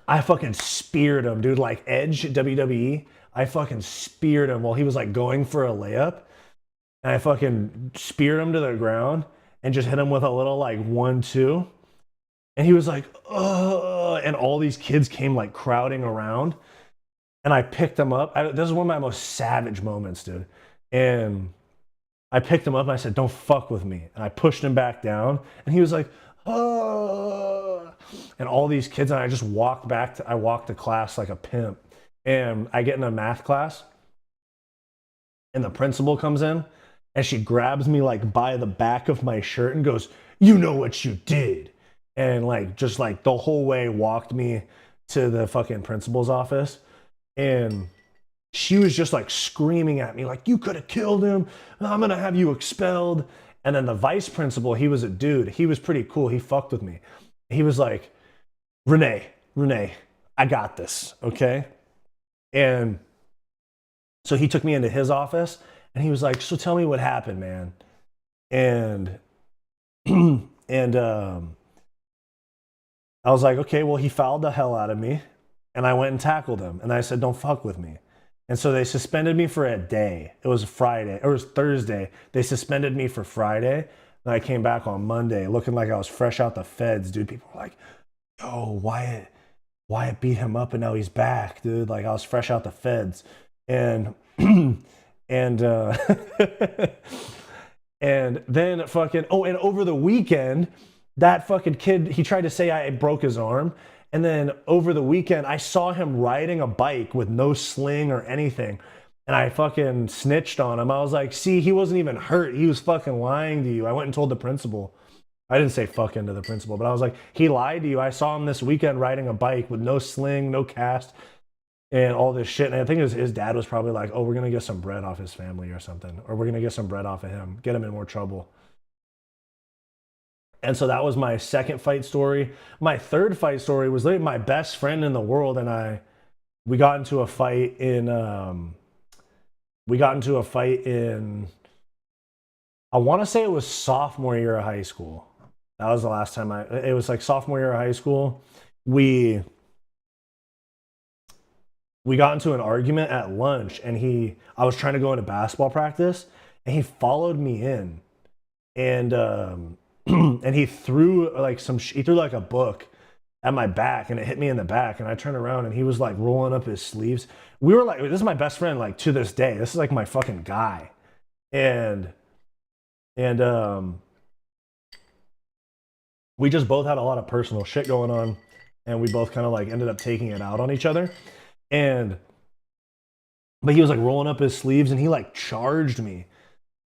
Speaker 1: I fucking speared him, dude, like Edge WWE. I fucking speared him while he was like going for a layup, and I fucking speared him to the ground and just hit him with a little like 1-2, and he was like, "Ugh," and all these kids came like crowding around. And I picked him up. This is one of my most savage moments, dude. And I picked him up and I said, "Don't fuck with me." And I pushed him back down. And he was like, "Oh." And all these kids, and I just walked I walked to class like a pimp. And I get in a math class. And the principal comes in. And she grabs me like by the back of my shirt and goes, "You know what you did." And like, just like the whole way walked me to the fucking principal's office. And she was just like screaming at me, like, "You could have killed him. I'm going to have you expelled." And then the vice principal, he was a dude. He was pretty cool. He fucked with me. He was like, Renee, I got this, okay? And so he took me into his office and he was like, "So tell me what happened, man." And I was like, "Okay, well, he fouled the hell out of me." And I went and tackled him. And I said, "Don't fuck with me." And so they suspended me for a day. It was Friday, or it was Thursday. They suspended me for Friday. And I came back on Monday looking like I was fresh out the feds, dude. People were like, yo, Wyatt beat him up and now he's back, dude. Like I was fresh out the feds. And and and then fucking and over the weekend, that fucking kid, he tried to say I broke his arm. And then over the weekend, I saw him riding a bike with no sling or anything. And I fucking snitched on him. I was like, see, he wasn't even hurt. He was fucking lying to you. I went and told the principal. I didn't say fucking to the principal, but I was like, he lied to you. I saw him this weekend riding a bike with no sling, no cast, and all this shit. And I think his dad was probably like, oh, we're going to get some bread off his family or something. Or we're going to get some bread off of him, get him in more trouble. And so that was my second fight story. My third fight story was literally my best friend in the world and we got into a fight in I want to say it was sophomore year of high school. That was the last time it was like sophomore year of high school. We got into an argument at lunch and I was trying to go into basketball practice and he followed me in and and he threw like a book at my back and it hit me in the back and I turned around and he was like rolling up his sleeves. We were like, this is my best friend, like to this day. This is like my fucking guy. And we just both had a lot of personal shit going on and we both kind of like ended up taking it out on each other. But he was like rolling up his sleeves and he like charged me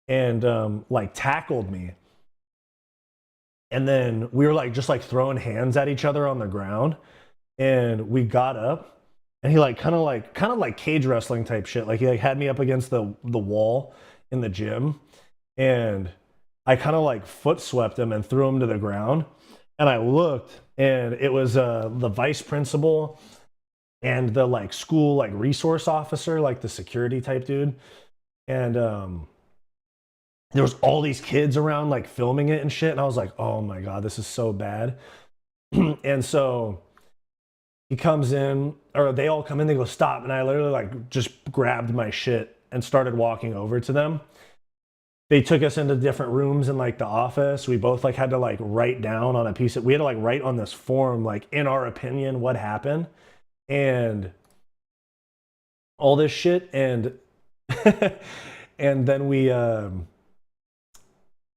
Speaker 1: and like tackled me. And then we were like just like throwing hands at each other on the ground. And we got up and he like kind of like cage wrestling type shit. Like he like had me up against the wall in the gym. And I kind of like foot swept him and threw him to the ground. And I looked and it was the vice principal and the like school like resource officer, like the security type dude. And there was all these kids around like filming it and shit. And I was like, oh my God, this is so bad. And so he comes in, or they all come in, they go, stop. And I literally like just grabbed my shit and started walking over to them. They took us into different rooms in like the office. We both like had to like write down on a piece of, we had to like write on this form, like in our opinion, what happened and all this shit. And, and then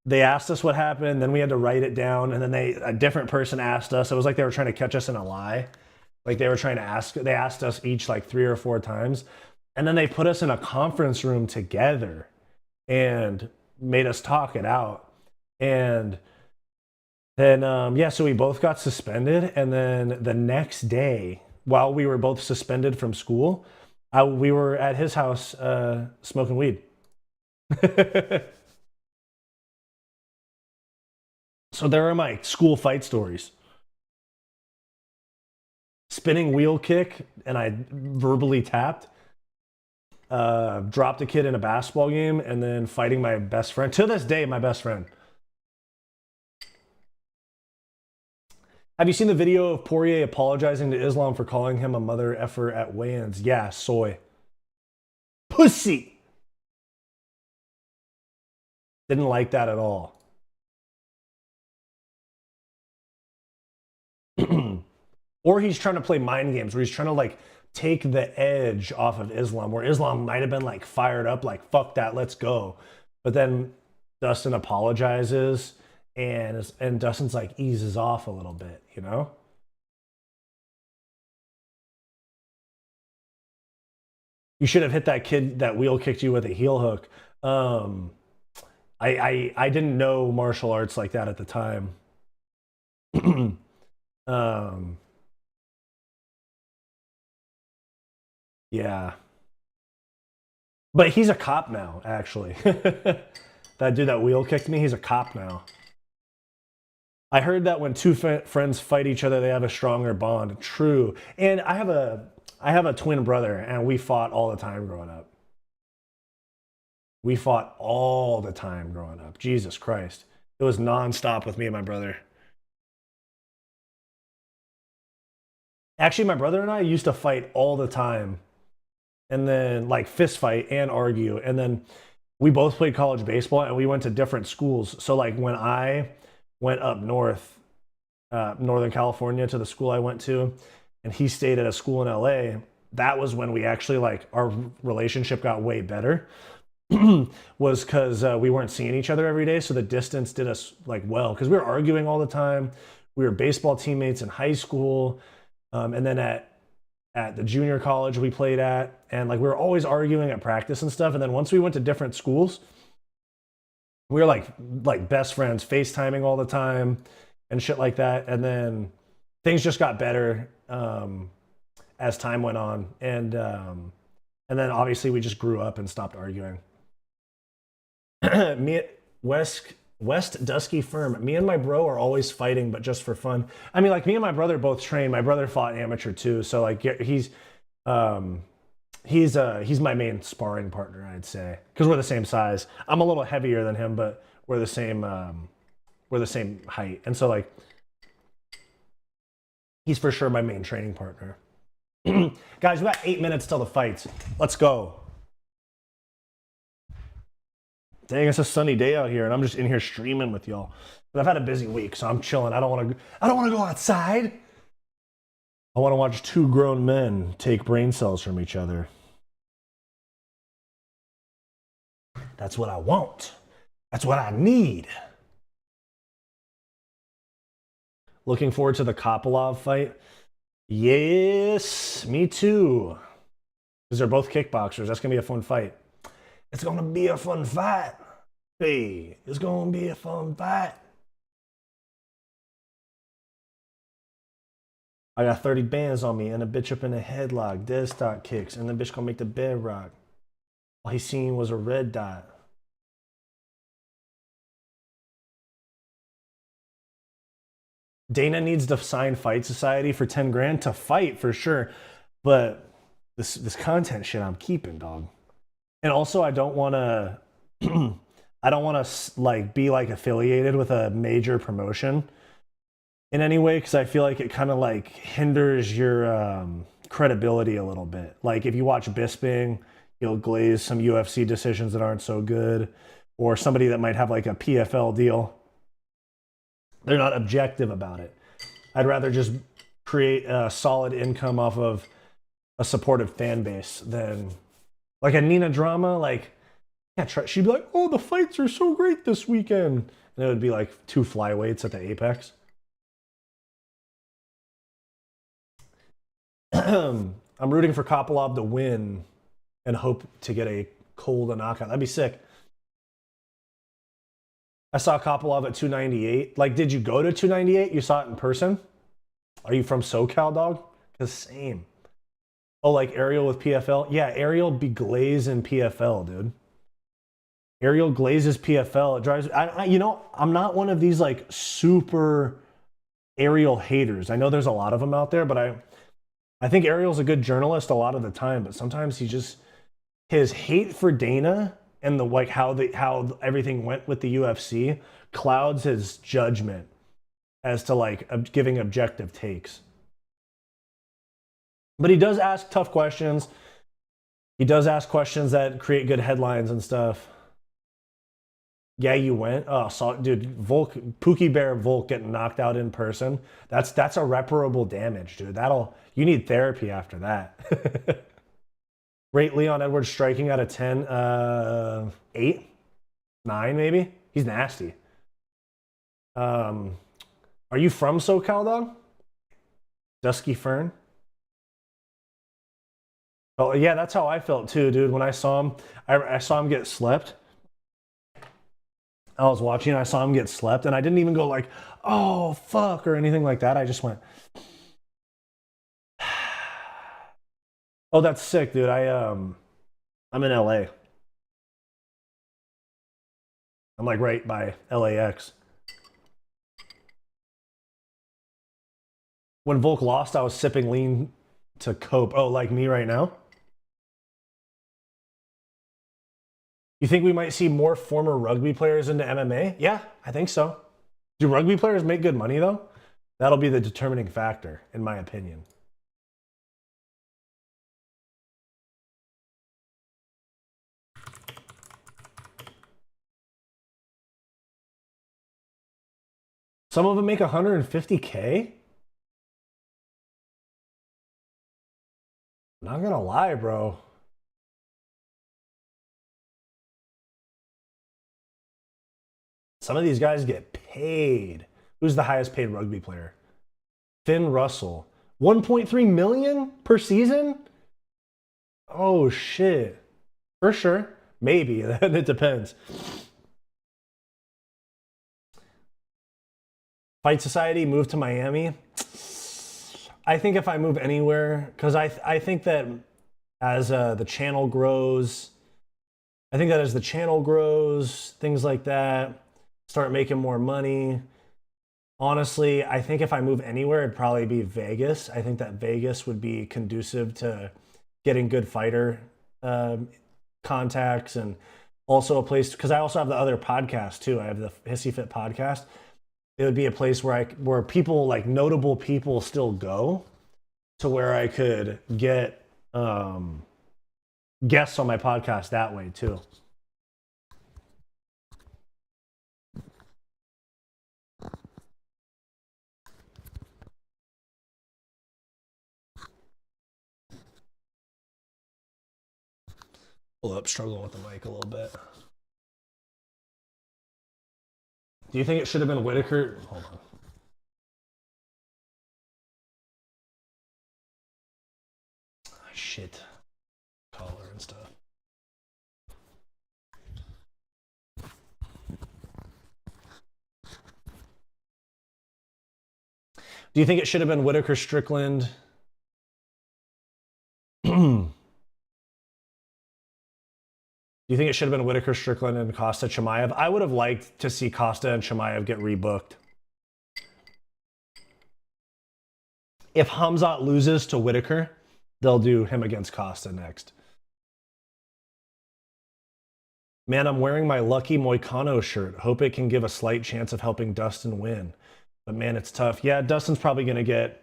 Speaker 1: they asked us what happened, then we had to write it down, and then a different person asked us. It was like they were trying to catch us in a lie. Like they asked us each like 3 or 4 times. And then they put us in a conference room together and made us talk it out. And then, so we both got suspended. And then the next day, while we were both suspended from school, we were at his house smoking weed. So there are my school fight stories. Spinning wheel kick, and I verbally tapped. Dropped a kid in a basketball game, and then fighting my best friend. To this day, my best friend. Have you seen the video of Poirier apologizing to Islam for calling him a mother effer at weigh-ins? Yeah, soy. Pussy! Didn't like that at all. Or he's trying to play mind games where he's trying to like take the edge off of Islam, where Islam might have been like fired up, like fuck that, let's go. But then Dustin apologizes and Dustin's like eases off a little bit, you know? You should have hit that kid that wheel kicked you with a heel hook. I didn't know martial arts like that at the time. Yeah. But he's a cop now, actually. That dude that wheel kicked me, he's a cop now. I heard that when two friends fight each other, they have a stronger bond. True. And I have a twin brother, and we fought all the time growing up. We fought all the time growing up. Jesus Christ. It was nonstop with me and my brother. Actually, my brother and I used to fight all the time and then like fist fight and argue. And then we both played college baseball and we went to different schools. So like when I went up north, Northern California, to the school I went to, and he stayed at a school in LA, that was when we actually like our relationship got way better. Was because we weren't seeing each other every day, so the distance did us like well, because we were arguing all the time. We were baseball teammates in high school, and then at the junior college we played at, and like we were always arguing at practice and stuff. And then once we went to different schools, we were like best friends, FaceTiming all the time and shit like that. And then things just got better as time went on, and then obviously we just grew up and stopped arguing. Me, West Dusky Firm. Me and my bro are always fighting, but just for fun. I mean, like me and my brother both train. My brother fought amateur too, so like he's my main sparring partner, I'd say, because we're the same size. I'm a little heavier than him, but we're the same height, and so like he's for sure my main training partner. Guys, we got 8 minutes till the fights. Let's go. Dang, it's a sunny day out here, and I'm just in here streaming with y'all. But I've had a busy week, so I'm chilling. I don't want to go outside. I want to watch two grown men take brain cells from each other. That's what I want. That's what I need. Looking forward to the Kopylov fight. Yes, me too. Because they're both kickboxers. That's going to be a fun fight. It's going to be a fun fight. Hey, it's going to be a fun fight. I got 30 bands on me and a bitch up in a headlock, dead stock kicks, and the bitch going to make the bed rock. All he seen was a red dot. Dana needs to sign Fight Society for 10 grand to fight for sure. But this content shit I'm keeping, dog. And also, I don't want to, like be like affiliated with a major promotion in any way, because I feel like it kind of like hinders your credibility a little bit. Like if you watch Bisping, you'll glaze some UFC decisions that aren't so good, or somebody that might have like a PFL deal. They're not objective about it. I'd rather just create a solid income off of a supportive fan base than like a Nina drama. Like, yeah, she'd be like, "Oh, the fights are so great this weekend," and it would be like 2 flyweights at the Apex. I'm rooting for Kopylov to win and hope to get a cold knockout. That'd be sick. I saw Kopylov at 298. Like, did you go to 298? You saw it in person? Are you from SoCal, dog? Because same. Oh, like Ariel with PFL? Yeah, Ariel be glazing PFL, dude. Ariel glazes PFL. It drives... I'm not one of these, like, super Ariel haters. I know there's a lot of them out there, but I think Ariel's a good journalist a lot of the time, but sometimes his hate for Dana and the like how everything went with the UFC clouds his judgment as to like giving objective takes. But he does ask tough questions. He does ask questions that create good headlines and stuff. Yeah, you went. Oh, dude, Pookie Bear Volk getting knocked out in person. That's irreparable damage, dude. You need therapy after that. Rate Leon Edwards striking out of 10, 8, 9 maybe. He's nasty. Are you from SoCal, dog? Dusky Fern. Oh yeah, that's how I felt too, dude. When I saw him, I saw him get slept. I was watching, I saw him get slept, and I didn't even go like, "Oh fuck" or anything like that. I just went, "Oh, that's sick, dude." I'm in LA. I'm like right by LAX. When Volk lost, I was sipping lean to cope. Oh, like me right now? You think we might see more former rugby players into MMA? Yeah, I think so. Do rugby players make good money, though? That'll be the determining factor, in my opinion. Some of them make 150K? Not gonna lie, bro. Some of these guys get paid. Who's the highest paid rugby player? Finn Russell. 1.3 million per season? Oh shit. For sure. Maybe. It depends. Fight Society, move to Miami. I think if I move anywhere, because I think that as the channel grows, things like that, start making more money. Honestly, I think if I move anywhere, it'd probably be Vegas. I think that Vegas would be conducive to getting good fighter contacts, and also a place, because I also have the other podcast too. I have the Hissyfit podcast. It would be a place where people, like notable people, still go, to where I could get guests on my podcast that way too. Hold up, struggling with the mic a little bit. Do you think it should have been Whitaker? Hold on. Shit. Collar and stuff. Do you think it should have been Whitaker Strickland? Do you think it should have been Whitaker Strickland and Costa Chimaev? I would have liked to see Costa and Chimaev get rebooked. If Hamzat loses to Whitaker, they'll do him against Costa next. Man, I'm wearing my Lucky Moicano shirt. Hope it can give a slight chance of helping Dustin win. But man, it's tough. Yeah, Dustin's probably gonna get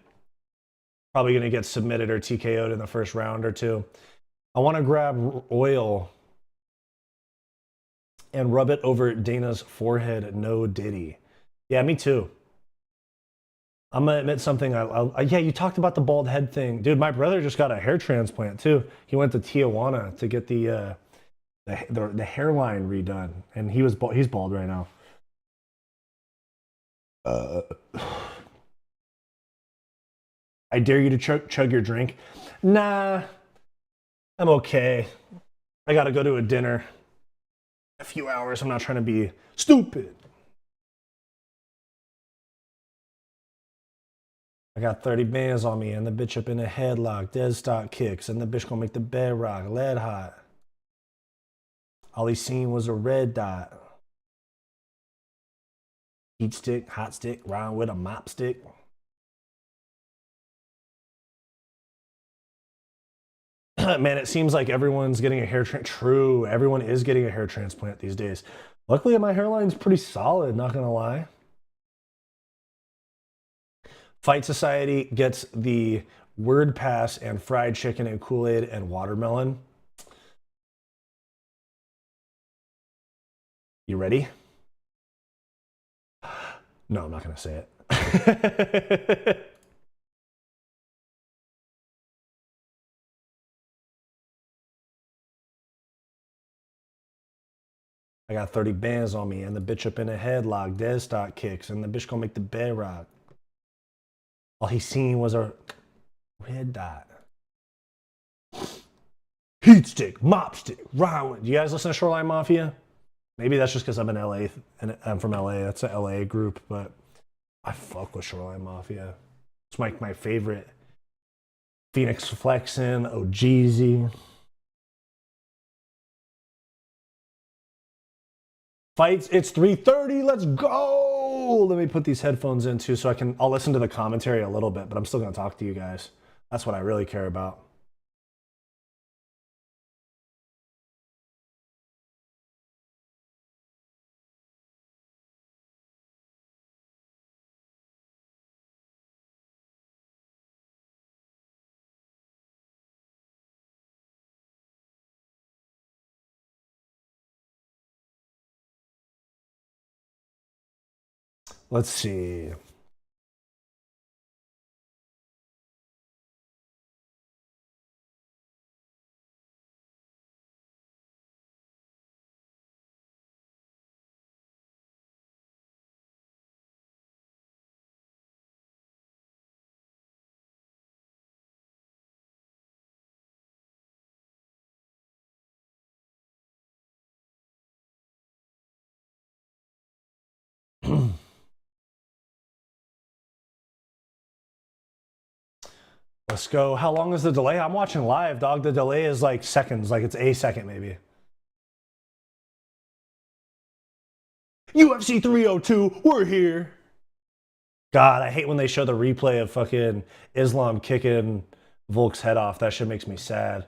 Speaker 1: submitted or TKO'd in the first round or two. I want to grab oil and rub it over Dana's forehead. No Diddy. Yeah, me too. I'm gonna admit something. Yeah, you talked about the bald head thing, dude. My brother just got a hair transplant too. He went to Tijuana to get the hairline redone, and he's bald right now. I dare you to chug your drink. Nah, I'm okay. I gotta go to a dinner. A few hours. I'm not trying to be stupid. I got 30 bands on me and the bitch up in a headlock, dead stock kicks, and the bitch gonna make the bed rock, lead hot. All he seen was a red dot. Heat stick, hot stick, round with a mop stick. Man, it seems like everyone's getting a hair transplant. True, everyone is getting a hair transplant these days. Luckily, my hairline's pretty solid, not gonna lie. Fight Society gets the word pass and fried chicken and Kool-Aid and watermelon. You ready? No, I'm not gonna say it. I got 30 bands on me and the bitch up in a headlock, dead stock kicks, and the bitch gonna make the bed rock. All he seen was a red dot. Heat stick, mop stick, round. Do you guys listen to Shoreline Mafia? Maybe that's just because I'm in LA and I'm from LA. That's an LA group, but I fuck with Shoreline Mafia. It's like my favorite. Phoenix Flexin, OGZ. Fights, it's 3:30. Let's go. Let me put these headphones in too, so I'll listen to the commentary a little bit, but I'm still gonna talk to you guys. That's what I really care about. Let's see. Let's go. How long is the delay? I'm watching live, dog. The delay is like seconds, like it's a second maybe. UFC 302, we're here. God, I hate when they show the replay of fucking Islam kicking Volk's head off. That shit makes me sad.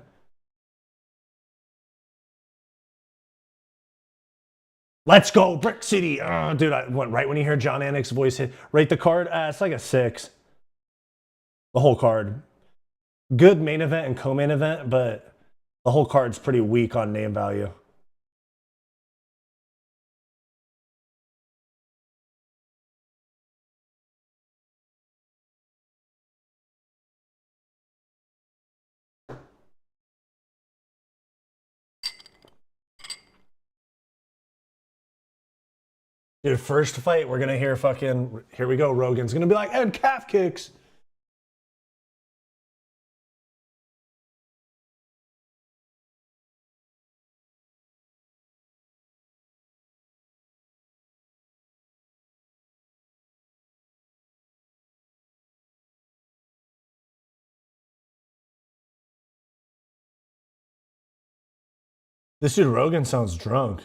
Speaker 1: Let's go, Brick City. Dude, I went right when you hear John Anik's voice hit. Rate the card. It's like a 6. The whole card. Good main event and co-main event, but the whole card's pretty weak on name value. Dude, first fight, we're gonna hear fucking, here we go, Rogan's gonna be like, and calf kicks. This dude Rogan sounds drunk.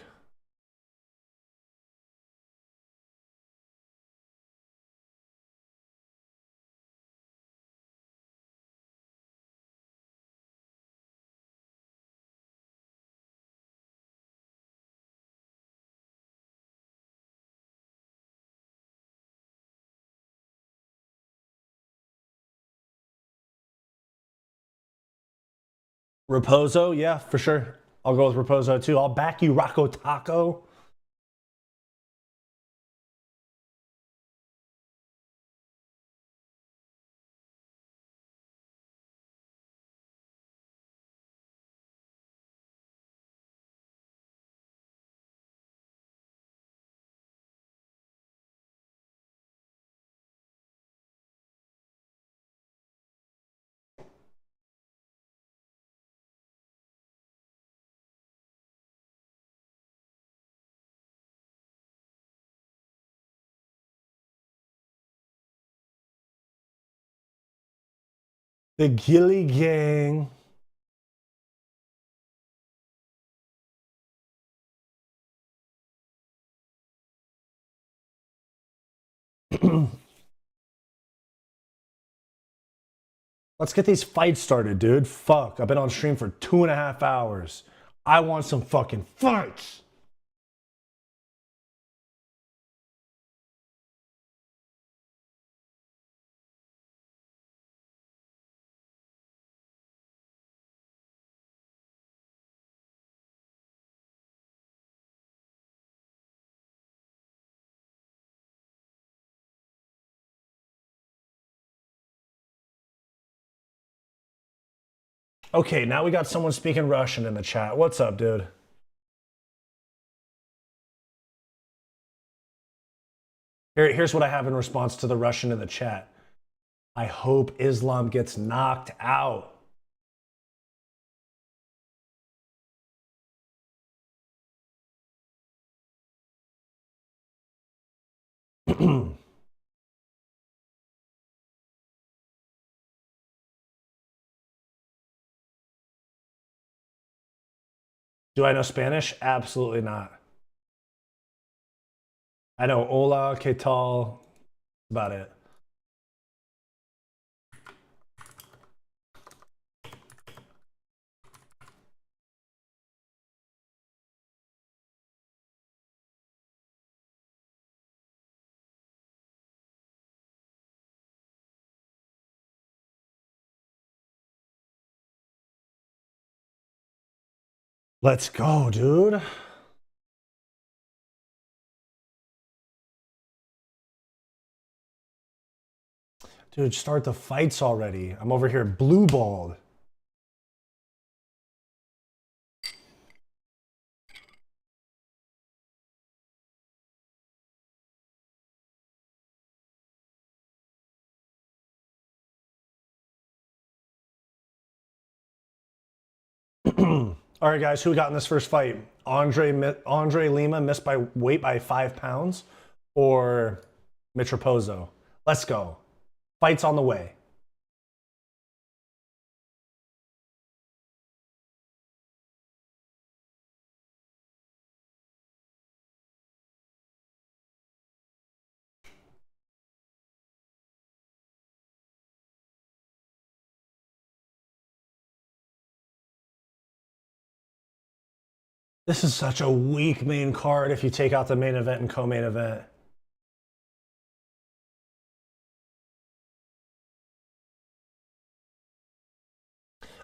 Speaker 1: Raposo, yeah, for sure. I'll go with Raposo too. I'll back you, Rocco Taco. The Gilly Gang. Let's get these fights started, dude. Fuck, I've been on stream for 2.5 hours. I want some fucking fights. Okay, now we got someone speaking Russian in the chat. What's up, dude? Here's what I have in response to the Russian in the chat. I hope Islam gets knocked out. Do I know Spanish? Absolutely not. I know hola, que tal, about it. Let's go, dude. Dude, start the fights already. I'm over here blue balled. All right, guys, who got in this first fight? Andre Lima missed by weight by 5 pounds, or Mitch Raposo? Let's go. Fight's on the way. This is such a weak main card if you take out the main event and co-main event.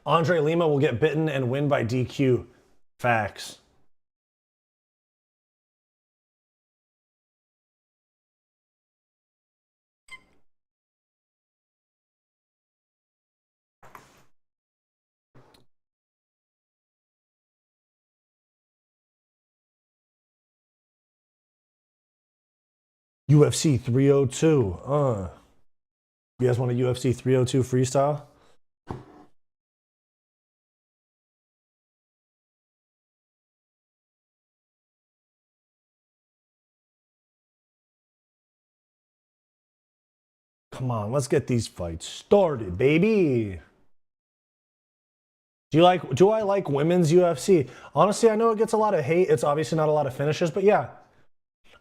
Speaker 1: Andre Lima will get bitten and win by DQ. Facts. UFC 302. You guys want a UFC 302 freestyle? Come on, let's get these fights started, baby. Do I like women's UFC? Honestly, I know it gets a lot of hate. It's obviously not a lot of finishes, but yeah.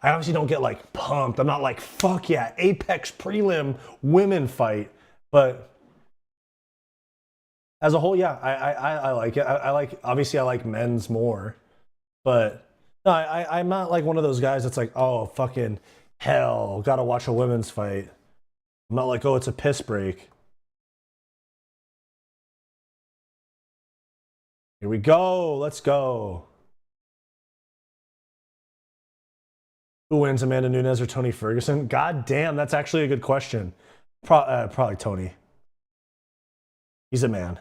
Speaker 1: I obviously don't get like pumped. I'm not like, fuck yeah, Apex prelim women fight. But as a whole, yeah, I like it. I like, obviously I like men's more. But no, I'm not like one of those guys that's like, oh, fucking hell, gotta watch a women's fight. I'm not like, oh, it's a piss break. Here we go. Let's go. Who wins, Amanda Nunes or Tony Ferguson? God damn, that's actually a good question. Probably Tony. He's a man.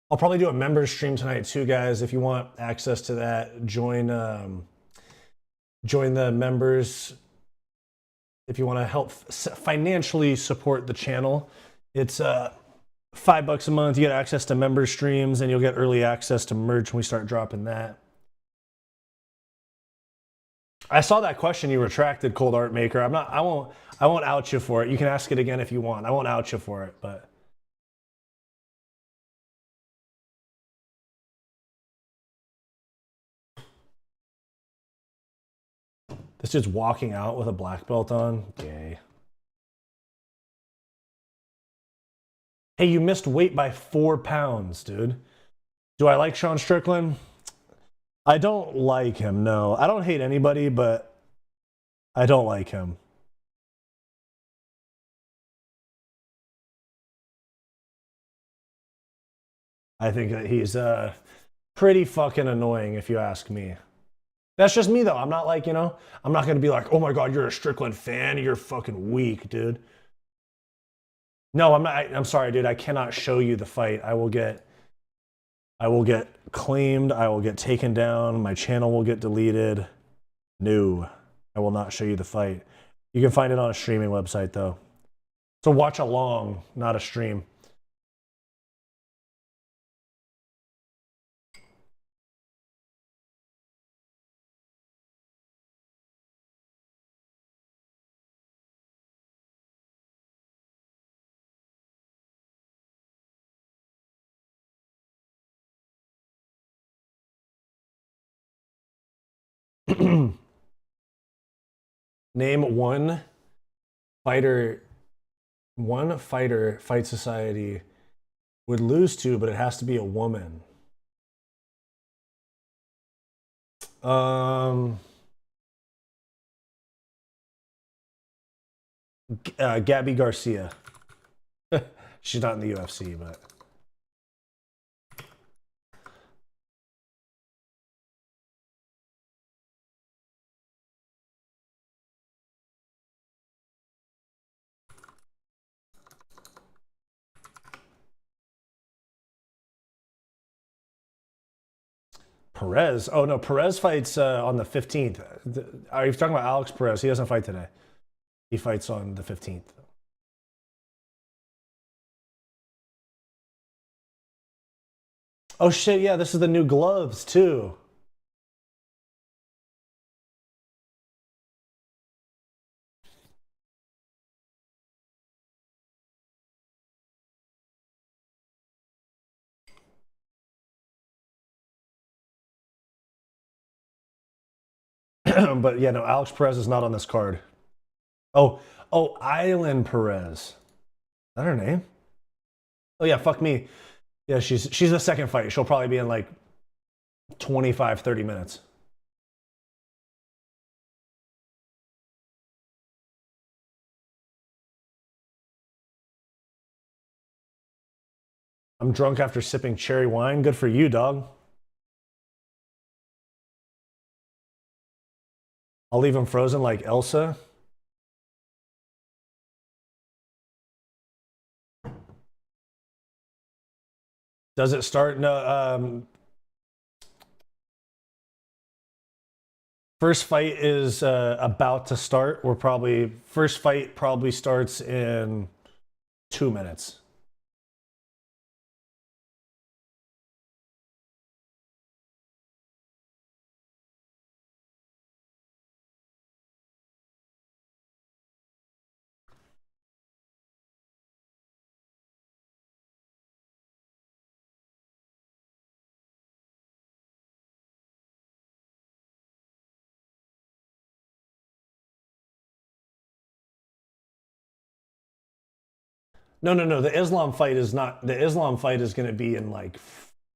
Speaker 1: I'll probably do a members stream tonight too, guys. If you want access to that, join the members. If you want to help financially support the channel, it's $5 a month. You get access to member streams, and you'll get early access to merch when we start dropping that. I saw that question you retracted, Cold Art Maker. I won't out you for it. You can ask it again if you want. I won't out you for it, but. This dude's walking out with a black belt on. Gay. Hey, you missed weight by 4 pounds, dude. Do I like Sean Strickland? I don't like him, no. I don't hate anybody, but I don't like him. I think that he's pretty fucking annoying, if you ask me. That's just me, though. I'm not like, I'm not going to be like, oh my God, you're a Strickland fan. You're fucking weak, dude. No, I'm not. I'm sorry, dude. I cannot show you the fight. I will get claimed. I will get taken down. My channel will get deleted. No, I will not show you the fight. You can find it on a streaming website, though. So watch along, not a stream. Name one fighter Fight Society would lose to, but it has to be a woman. Gabby Garcia. She's not in the UFC, but Perez. Oh no, Perez fights on the 15th. Are you talking about Alex Perez? He doesn't fight today. He fights on the 15th. Oh shit, yeah, this is the new gloves too. But yeah, no, Alex Perez is not on this card. Oh, Island Perez. Is that her name? Oh yeah, fuck me. Yeah, she's the second fight. She'll probably be in like 25, 30 minutes. I'm drunk after sipping cherry wine. Good for you, dog. I'll leave him frozen like Elsa. Does it start? No. First fight is about to start. First fight probably starts in 2 minutes. No. The Islam fight is not. The Islam fight is going to be in like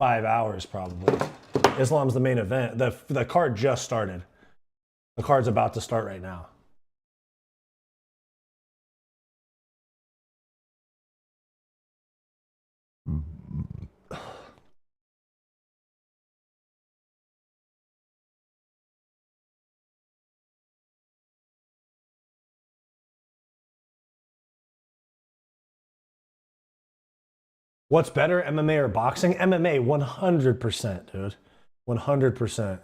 Speaker 1: 5 hours probably. Islam's the main event. The card just started. The card's about to start right now. What's better, MMA or boxing? MMA, 100%, dude. 100%.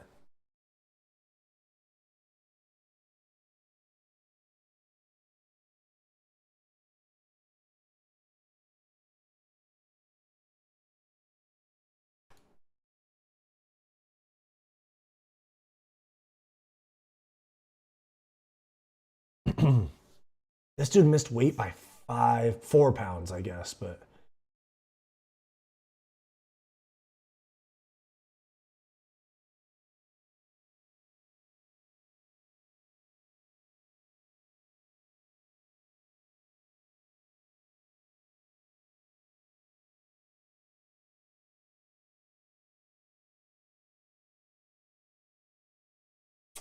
Speaker 1: This dude missed weight by 4 pounds, I guess, but.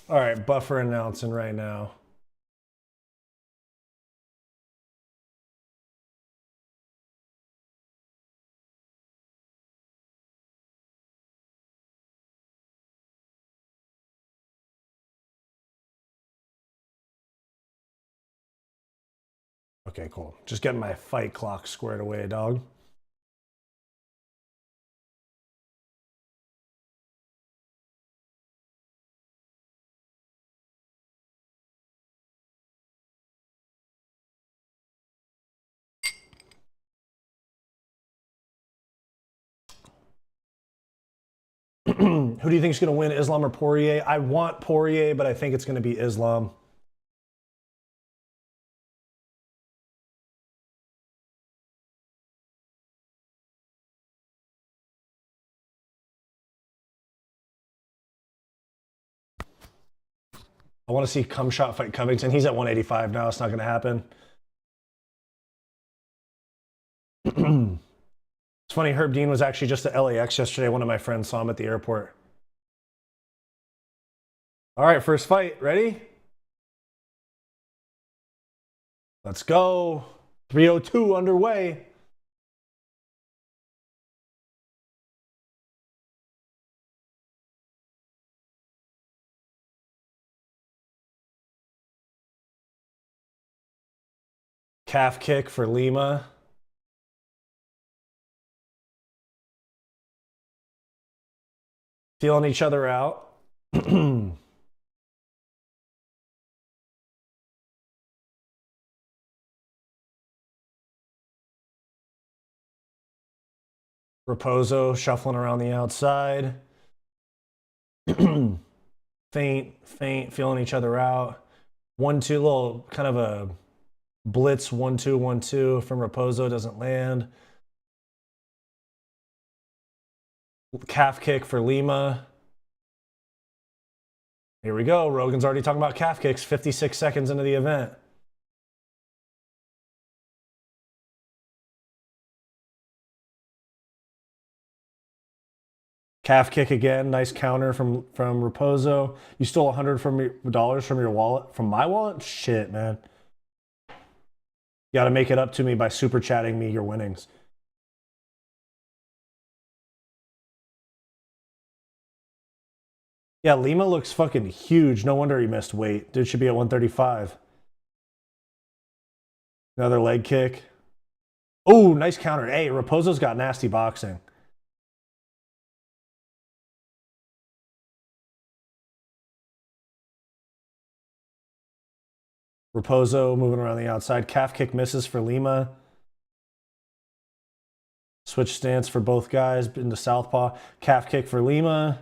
Speaker 1: All right, Buffer announcing right now. Okay, cool. Just getting my fight clock squared away, dog. Who do you think is going to win, Islam or Poirier? I want Poirier, but I think it's going to be Islam. I want to see Cumshot fight Covington. He's at 185 now. It's not going to happen. It's funny, Herb Dean was actually just at LAX yesterday. One of my friends saw him at the airport. All right, first fight. Ready? Let's go. 302 underway. Calf kick for Lima. Feeling each other out. Raposo shuffling around the outside. Feint, feeling each other out. 1-2, little kind of a blitz 1-2, 1-2 from Raposo, doesn't land. Calf kick for Lima. Here we go. Rogan's already talking about calf kicks 56 seconds into the event. Calf kick again. Nice counter from Raposo. You stole $100 from your wallet? From my wallet? Shit, man. You got to make it up to me by super chatting me your winnings. Yeah, Lima looks fucking huge. No wonder he missed weight. Dude should be at 135. Another leg kick. Oh, nice counter. Hey, Raposo's got nasty boxing. Raposo moving around the outside. Calf kick misses for Lima. Switch stance for both guys into southpaw. Calf kick for Lima.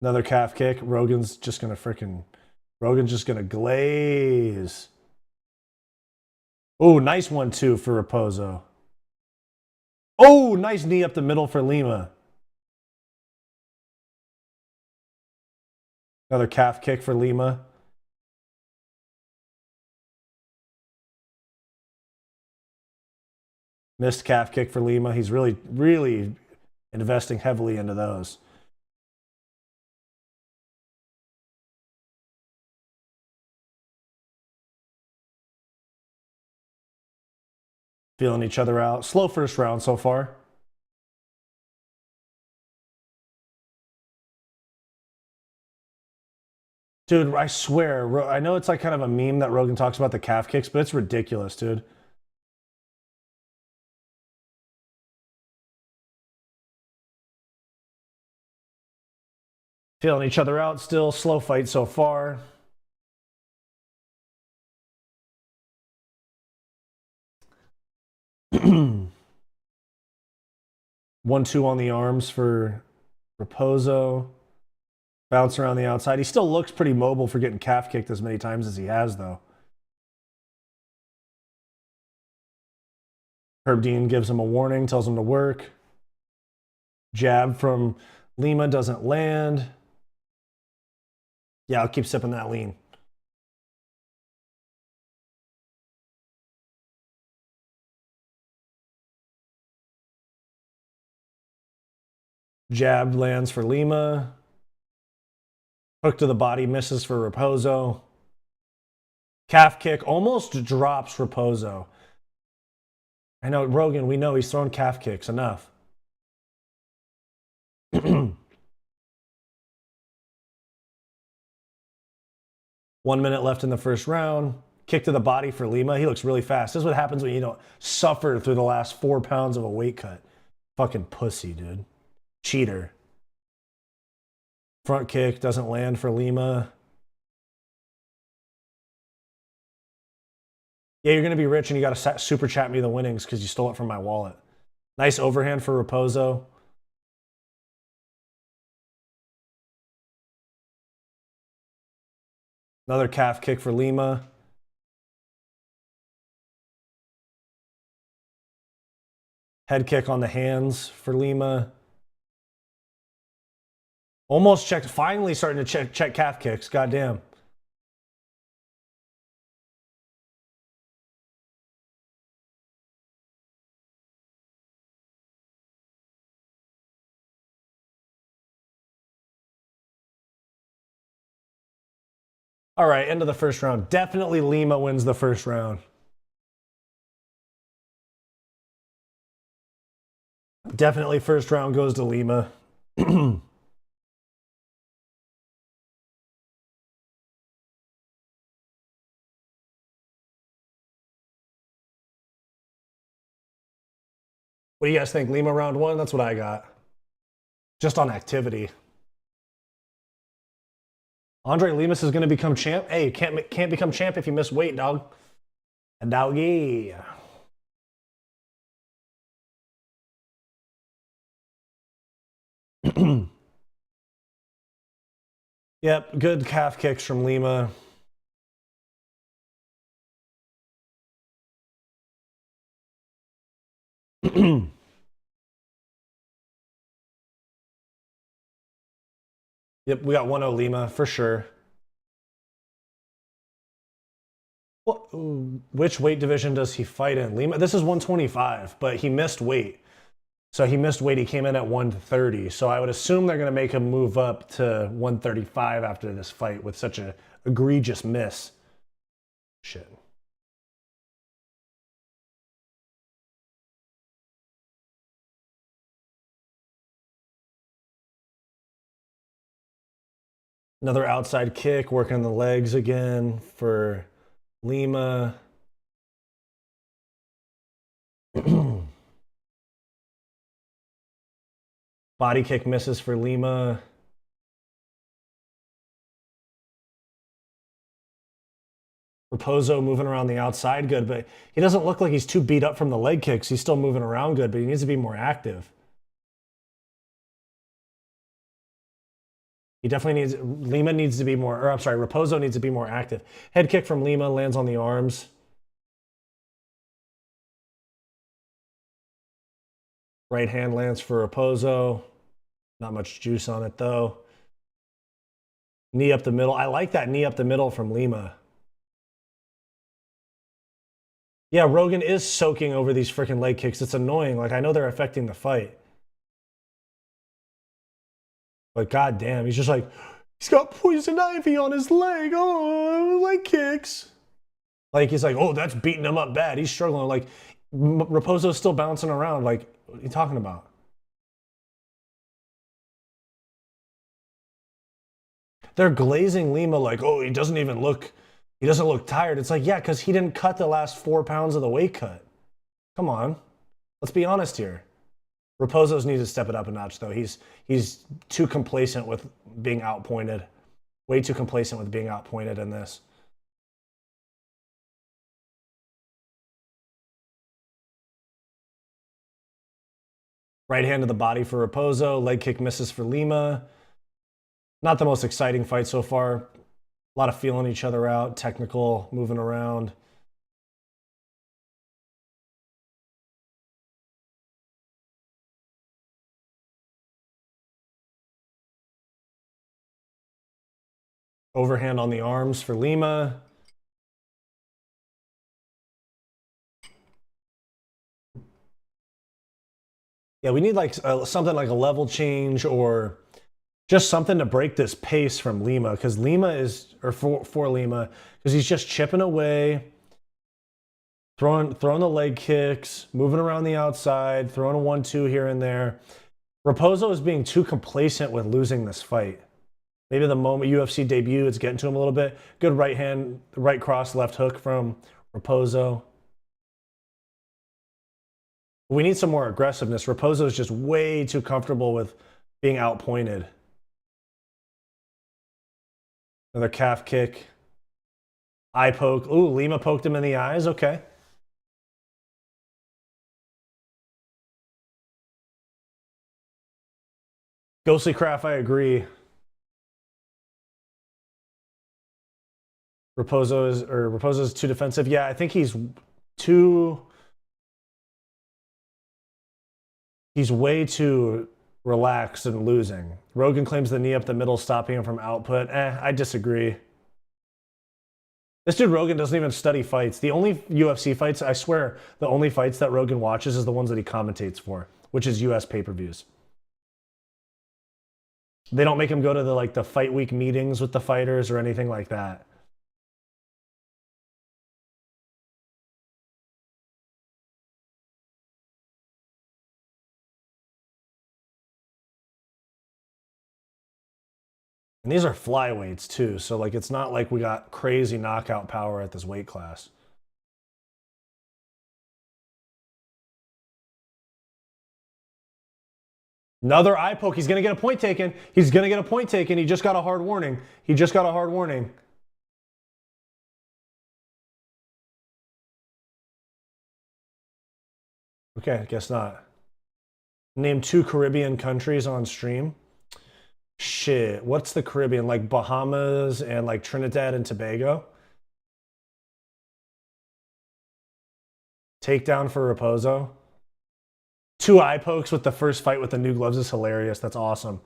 Speaker 1: Another calf kick. Rogan's just going to glaze. Oh, nice 1-2 for Raposo. Oh, nice knee up the middle for Lima. Another calf kick for Lima. Missed calf kick for Lima. He's really, really investing heavily into those. Feeling each other out. Slow first round so far. Dude, I swear, I know it's like kind of a meme that Rogan talks about the calf kicks, but it's ridiculous, dude. Feeling each other out still. Slow fight so far. One, two on the arms for Raposo. Bounce around the outside. He still looks pretty mobile for getting calf kicked as many times as he has, though. Herb Dean gives him a warning, tells him to work. Jab from Lima doesn't land. Yeah, I'll keep sipping that lean. Jab lands for Lima. Hook to the body misses for Raposo. Calf kick almost drops Raposo. I know, Rogan, we know he's throwing calf kicks. Enough. 1 minute left in the first round. Kick to the body for Lima. He looks really fast. This is what happens when you don't suffer through the last 4 pounds of a weight cut. Fucking pussy, dude. Cheater. Front kick doesn't land for Lima. Yeah, you're going to be rich and you got to super chat me the winnings because you stole it from my wallet. Nice overhand for Raposo. Another calf kick for Lima. Head kick on the hands for Lima. Almost checked. Finally starting to check calf kicks. Goddamn. All right, end of the first round. Definitely Lima wins the first round. Definitely first round goes to Lima. What do you guys think? Lima round one? That's what I got. Just on activity. Andre Lemus is going to become champ. Hey, you can't become champ if you miss weight, dog. Doggy. Yep, good calf kicks from Lima. Yep, we got 1-0 Lima for sure. Which weight division does he fight in? Lima? This is 125, but he missed weight. So he missed weight. He came in at 130. So I would assume they're going to make him move up to 135 after this fight with such an egregious miss. Shit. Another outside kick, working the legs again for Lima. Body kick misses for Lima. Raposo moving around the outside good, but he doesn't look like he's too beat up from the leg kicks. He's still moving around good, but he needs to be more active. He definitely needs, Lima needs to be more, or I'm sorry, Raposo needs to be more active. Head kick from Lima, lands on the arms. Right hand lands for Raposo. Not much juice on it though. Knee up the middle. I like that knee up the middle from Lima. Yeah, Rogan is soaking over these freaking leg kicks. It's annoying. Like, I know they're affecting the fight. But goddamn, he's just like, he's got poison ivy on his leg. Oh, leg kicks. Like, he's like, oh, that's beating him up bad. He's struggling. Like, Raposo's still bouncing around. Like, what are you talking about? They're glazing Lima like, oh, he doesn't look tired. It's like, yeah, because he didn't cut the last 4 pounds of the weight cut. Come on. Let's be honest here. Raposo's needs to step it up a notch, though. He's too complacent with being outpointed. Way too complacent with being outpointed in this. Right hand to the body for Raposo. Leg kick misses for Lima. Not the most exciting fight so far. A lot of feeling each other out. Technical, moving around. Overhand on the arms for Lima. Yeah, we need like something like a level change or just something to break this pace from Lima, because Lima is, or for Lima, because he's just chipping away, throwing the leg kicks, moving around the outside, throwing a 1-2 here and there. Raposo is being too complacent with losing this fight. Maybe the moment UFC debut, it's getting to him a little bit. Good right hand, right cross, left hook from Raposo. We need some more aggressiveness. Raposo is just way too comfortable with being outpointed. Another calf kick. Eye poke. Ooh, Lima poked him in the eyes. Okay. Ghostly Craft, I agree. Raposo is too defensive. Yeah, I think he's way too relaxed and losing. Rogan claims the knee up the middle stopping him from output. I disagree. This dude Rogan doesn't even study fights. The only UFC fights, I swear, the only fights that Rogan watches is the ones that he commentates for, which is US pay-per-views. They don't make him go to the fight week meetings with the fighters or anything like that. And these are flyweights too, so like it's not like we got crazy knockout power at this weight class. Another eye poke. He's going to get a point taken. He's going to get a point taken. He just got a hard warning. He just got a hard warning. Okay, I guess not. Name 2 Caribbean countries on stream. Shit, what's the Caribbean? Like Bahamas and like Trinidad and Tobago? Takedown for Raposo. 2 eye pokes with the first fight with the new gloves is hilarious. That's awesome.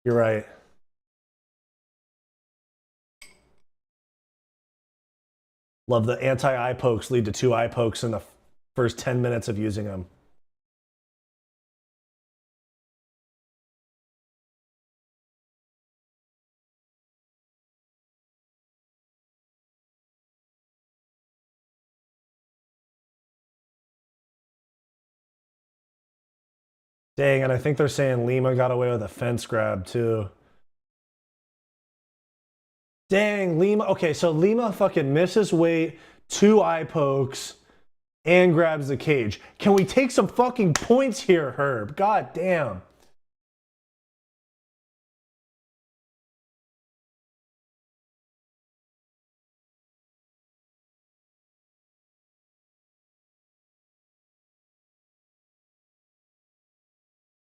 Speaker 1: You're right. Love the anti-eye pokes lead to 2 eye pokes in the first 10 minutes of using them. Dang, and I think they're saying Lima got away with a fence grab too. Dang, Lima. Okay, so Lima fucking misses weight, 2 eye pokes, and grabs the cage. Can we take some fucking points here, Herb? God damn.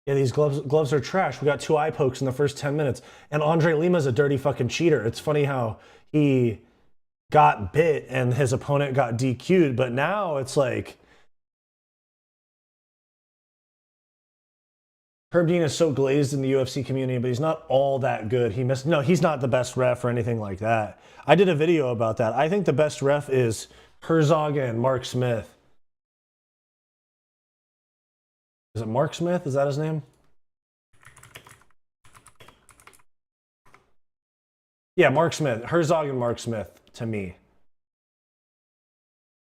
Speaker 1: Yeah, these gloves are trash. We got 2 eye pokes in the first 10 minutes. And Andre Lima's a dirty fucking cheater. It's funny how he got bit and his opponent got DQ'd, but now it's like Herb Dean is so glazed in the UFC community, but he's not all that good. No, he's not the best ref or anything like that. I did a video about that. I think the best ref is Herzog and Mark Smith. Is it Mark Smith? Is that his name? Yeah, Mark Smith. Herzog and Mark Smith, to me.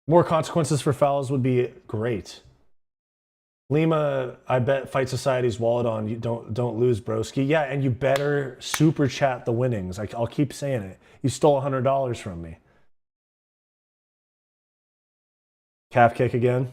Speaker 1: More consequences for fouls would be great. Lima, I bet Fight Society's wallet on. You don't lose, broski. Yeah, and you better super chat the winnings. I'll keep saying it. You stole $100 from me. Calf kick again.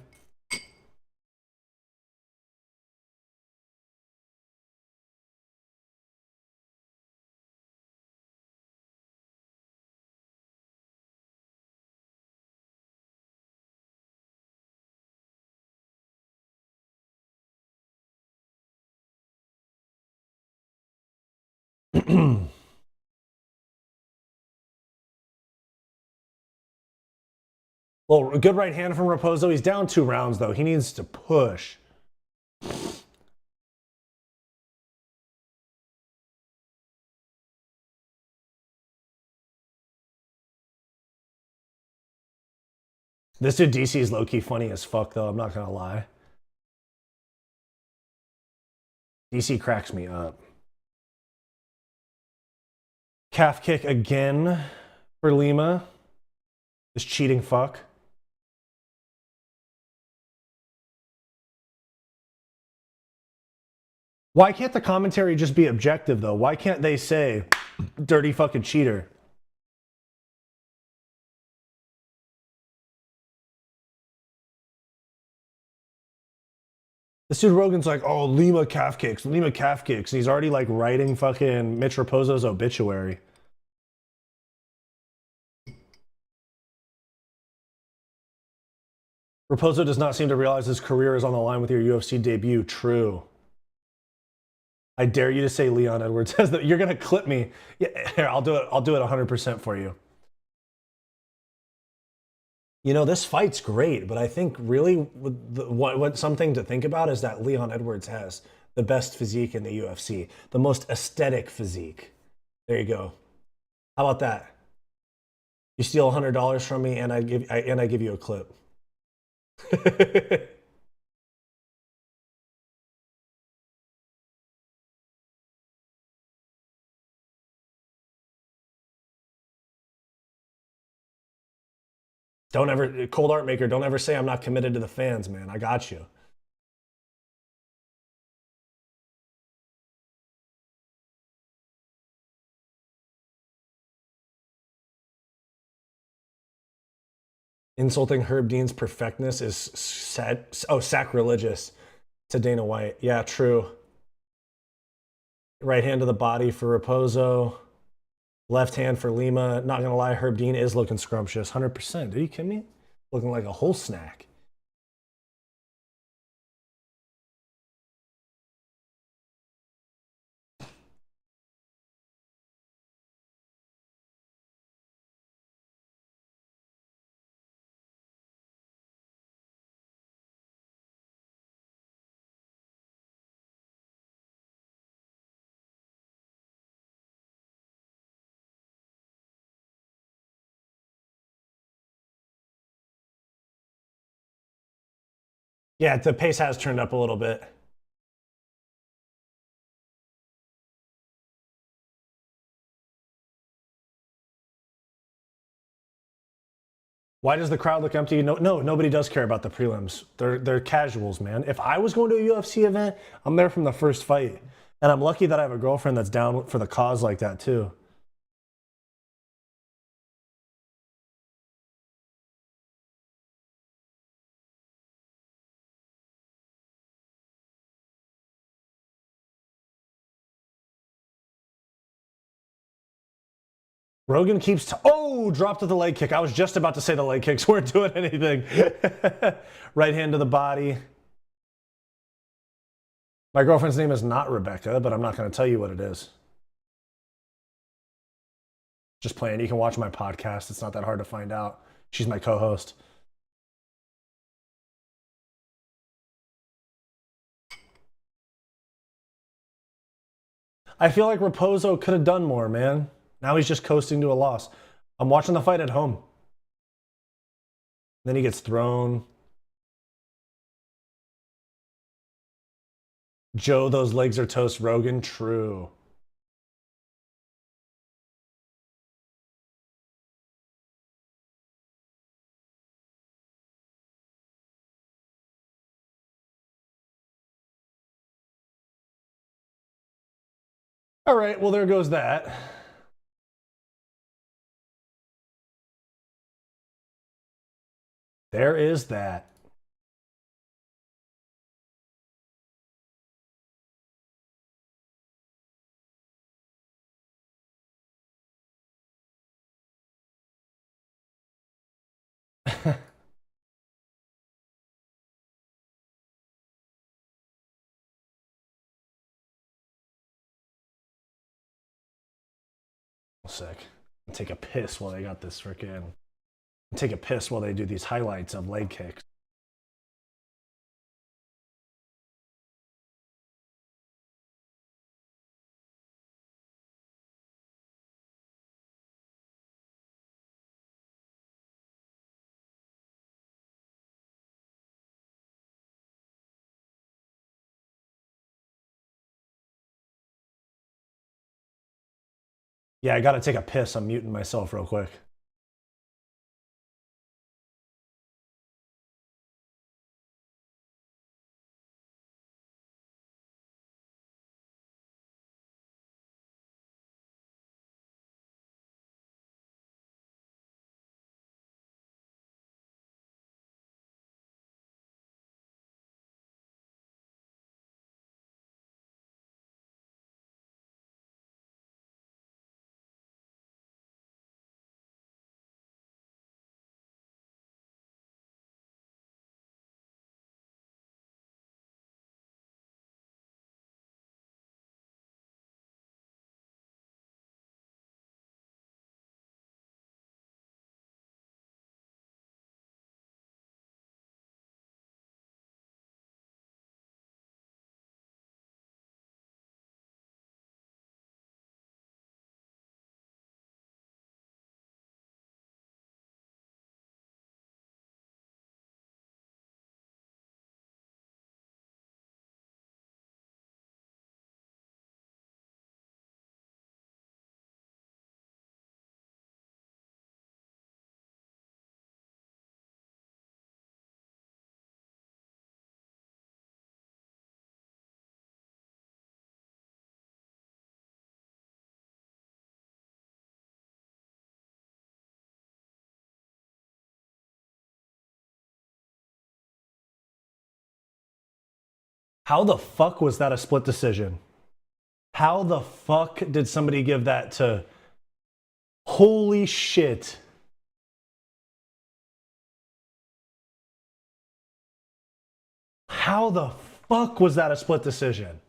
Speaker 1: Well, a good right hand from Raposo. He's down 2 rounds, though. He needs to push. This dude DC is low-key funny as fuck, though. I'm not going to lie. DC cracks me up. Calf kick again for Lima. This cheating fuck. Why can't the commentary just be objective, though? Why can't they say, dirty fucking cheater? This dude Rogan's like, oh, Lima calf kicks. And he's already like writing fucking Mitch Raposo's obituary. Raposo does not seem to realize his career is on the line with your UFC debut. True. I dare you to say Leon Edwards says that. You're gonna clip me. Yeah, here, I'll do it 100% for you. You know, this fight's great, but I think really what something to think about is that Leon Edwards has the best physique in the UFC, the most aesthetic physique. There you go. How about that? You steal $100 from me, and I give you a clip. Don't ever, Cold Art Maker, don't ever say I'm not committed to the fans, man. I got you. Insulting Herb Dean's perfectness is sacrilegious to Dana White. Yeah, true. Right hand to the body for Raposo. Left hand for Lima. Not going to lie, Herb Dean is looking scrumptious. 100%. Are you kidding me? Looking like a whole snack. Yeah, the pace has turned up a little bit. Why does the crowd look empty? No, nobody does care about the prelims. They're casuals, man. If I was going to a UFC event, I'm there from the first fight. And I'm lucky that I have a girlfriend that's down for the cause like that too. Rogan keeps dropped to the leg kick. I was just about to say the leg kicks weren't doing anything. Right hand to the body. My girlfriend's name is not Rebecca, but I'm not going to tell you what it is. Just playing. You can watch my podcast. It's not that hard to find out. She's my co-host. I feel like Raposo could have done more, man. Now he's just coasting to a loss. I'm watching the fight at home. Then he gets thrown. Joe, those legs are toast. Rogan, true. All right, well, there goes that. There is that. Sick. Take a piss while they got this freaking. Take a piss while they do these highlights of leg kicks. Yeah, I gotta take a piss. I'm muting myself real quick. How the fuck was that a split decision? How the fuck did somebody give that to... Holy shit. How the fuck was that a split decision?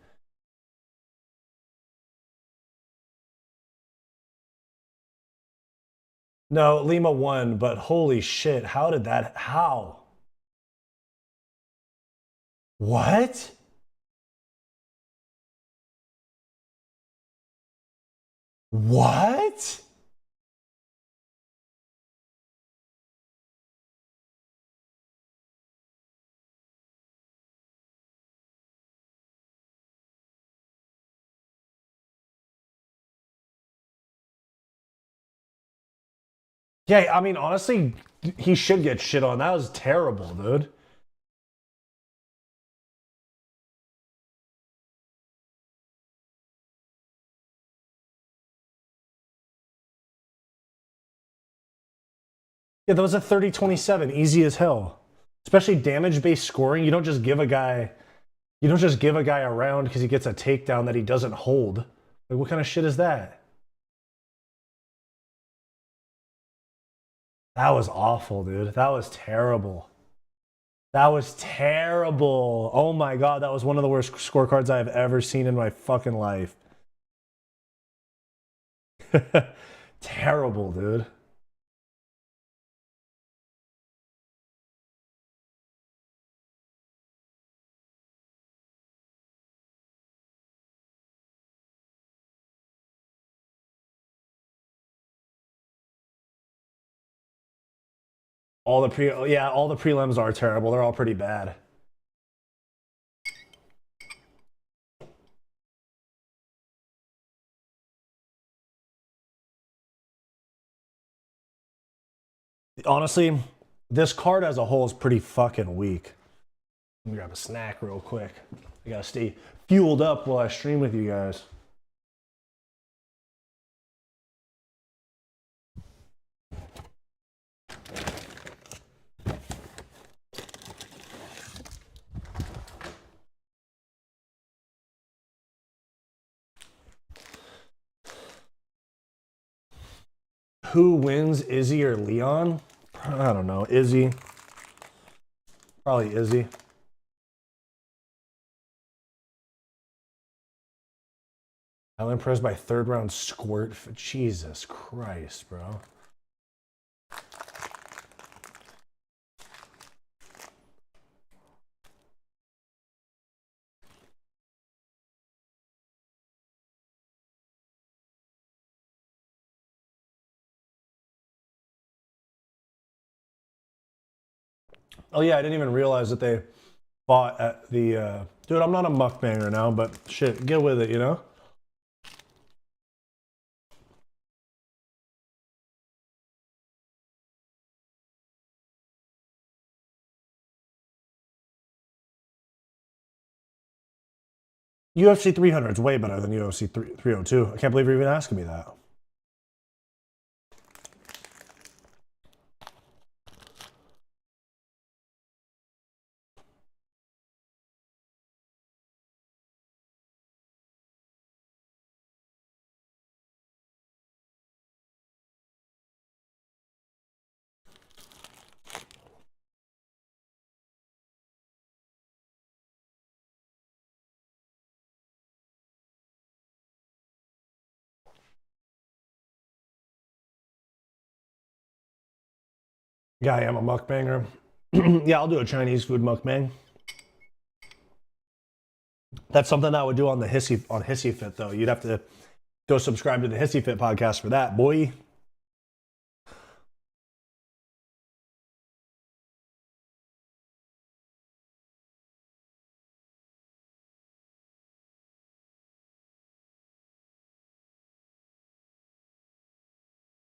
Speaker 1: No, Lima won, but holy shit, how did that... How? What? What? Yeah, I mean, honestly, he should get shit on. That was terrible, dude. Yeah, that was a 30-27, easy as hell. Especially damage-based scoring. You don't just give a guy a round because he gets a takedown that he doesn't hold. Like, what kind of shit is that? That was awful, dude. That was terrible. That was terrible. Oh my god, that was one of the worst scorecards I have ever seen in my fucking life. Terrible, dude. All the prelims are terrible. They're all pretty bad. Honestly, this card as a whole is pretty fucking weak. Let me grab a snack real quick. I gotta stay fueled up while I stream with you guys. Who wins, Izzy or Leon? I don't know. Izzy. Probably Izzy. I'm impressed by third round squirt. Jesus Christ, bro. Oh yeah, I didn't even realize that they fought at the... Dude, I'm not a mukbanger now, but shit, get with it, you know? UFC 300 is way better than UFC 302. I can't believe you're even asking me that. Yeah, I am a mukbanger. Yeah, I'll do a Chinese food mukbang. That's something I would do on the Hissyfit though. You'd have to go subscribe to the Hissyfit podcast for that, boy.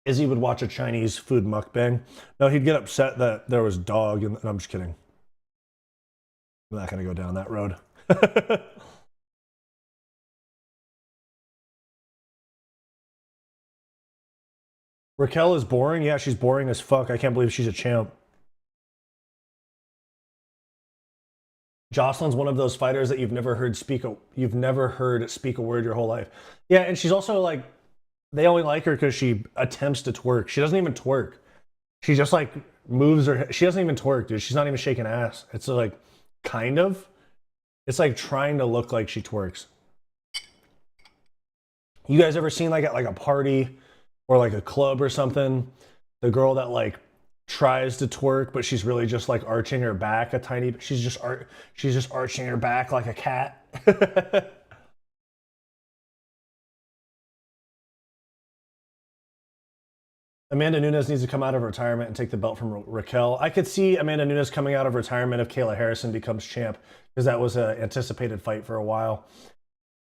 Speaker 1: Izzy would watch a Chinese food mukbang. No, he'd get upset that there was dog, and I'm just kidding. I'm not gonna go down that road. Raquel is boring. Yeah, she's boring as fuck. I can't believe she's a champ. Jocelyn's one of those fighters that you've never heard speak a word your whole life. Yeah, and she's also like, they only like her because she attempts to twerk. She doesn't even twerk. She just like moves her. She doesn't even twerk, dude. She's not even shaking ass. It's like kind of. It's like trying to look like she twerks. You guys ever seen like at like a party or like a club or something, the girl that like tries to twerk, but she's really just like arching her back a tiny bit. She's just arching her back like a cat. Amanda Nunes needs to come out of retirement and take the belt from Raquel. I could see Amanda Nunes coming out of retirement if Kayla Harrison becomes champ, because that was an anticipated fight for a while.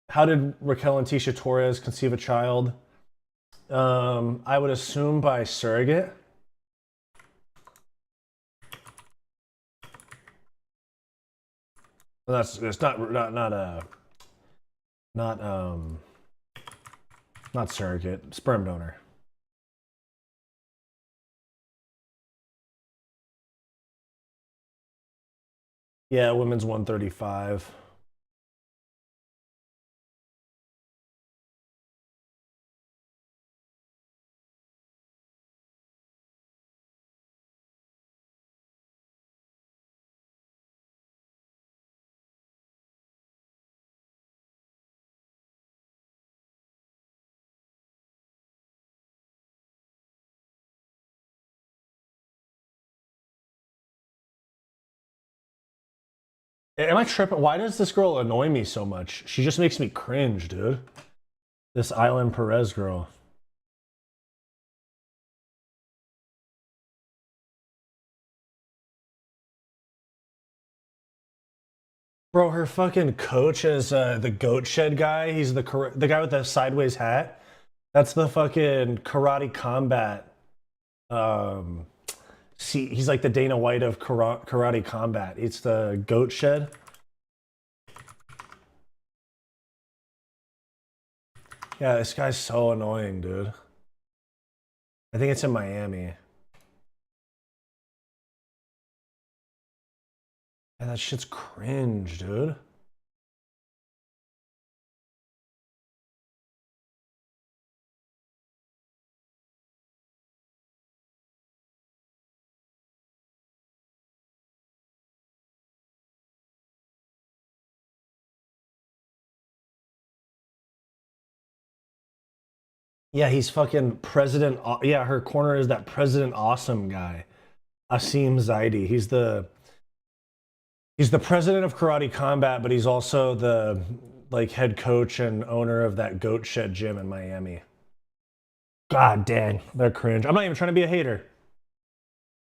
Speaker 1: How did Raquel and Tisha Torres conceive a child? I would assume by surrogate. Well, it's not surrogate, sperm donor. Yeah, women's 135. Am I tripping? Why does this girl annoy me so much? She just makes me cringe, dude. This Island Perez girl. Bro, her fucking coach is the goat shed guy. He's the guy with the sideways hat. That's the fucking karate combat. See, he's like the Dana White of karate combat. It's the goat shed. Yeah, this guy's so annoying, dude. I think it's in Miami. And that shit's cringe, dude. Yeah, he's fucking President. Yeah, her corner is that President Awesome guy, Asim Zaidi. He's the president of Karate Combat, but he's also the like head coach and owner of that Goat Shed gym in Miami. God dang, they're cringe. I'm not even trying to be a hater.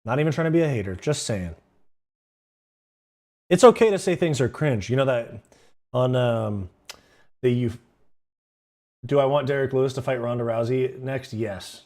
Speaker 1: Not even trying to be a hater. Just saying. It's okay to say things are cringe. You know that on the you. Do I want Derek Lewis to fight Ronda Rousey next? Yes.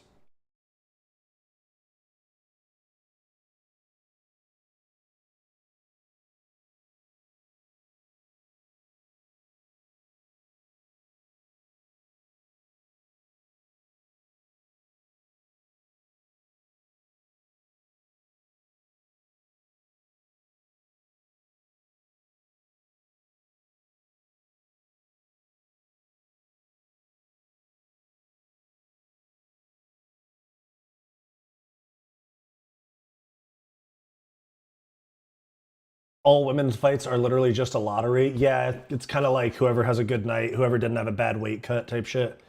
Speaker 1: All women's fights are literally just a lottery. Yeah, it's kind of like whoever has a good night, whoever didn't have a bad weight cut type shit.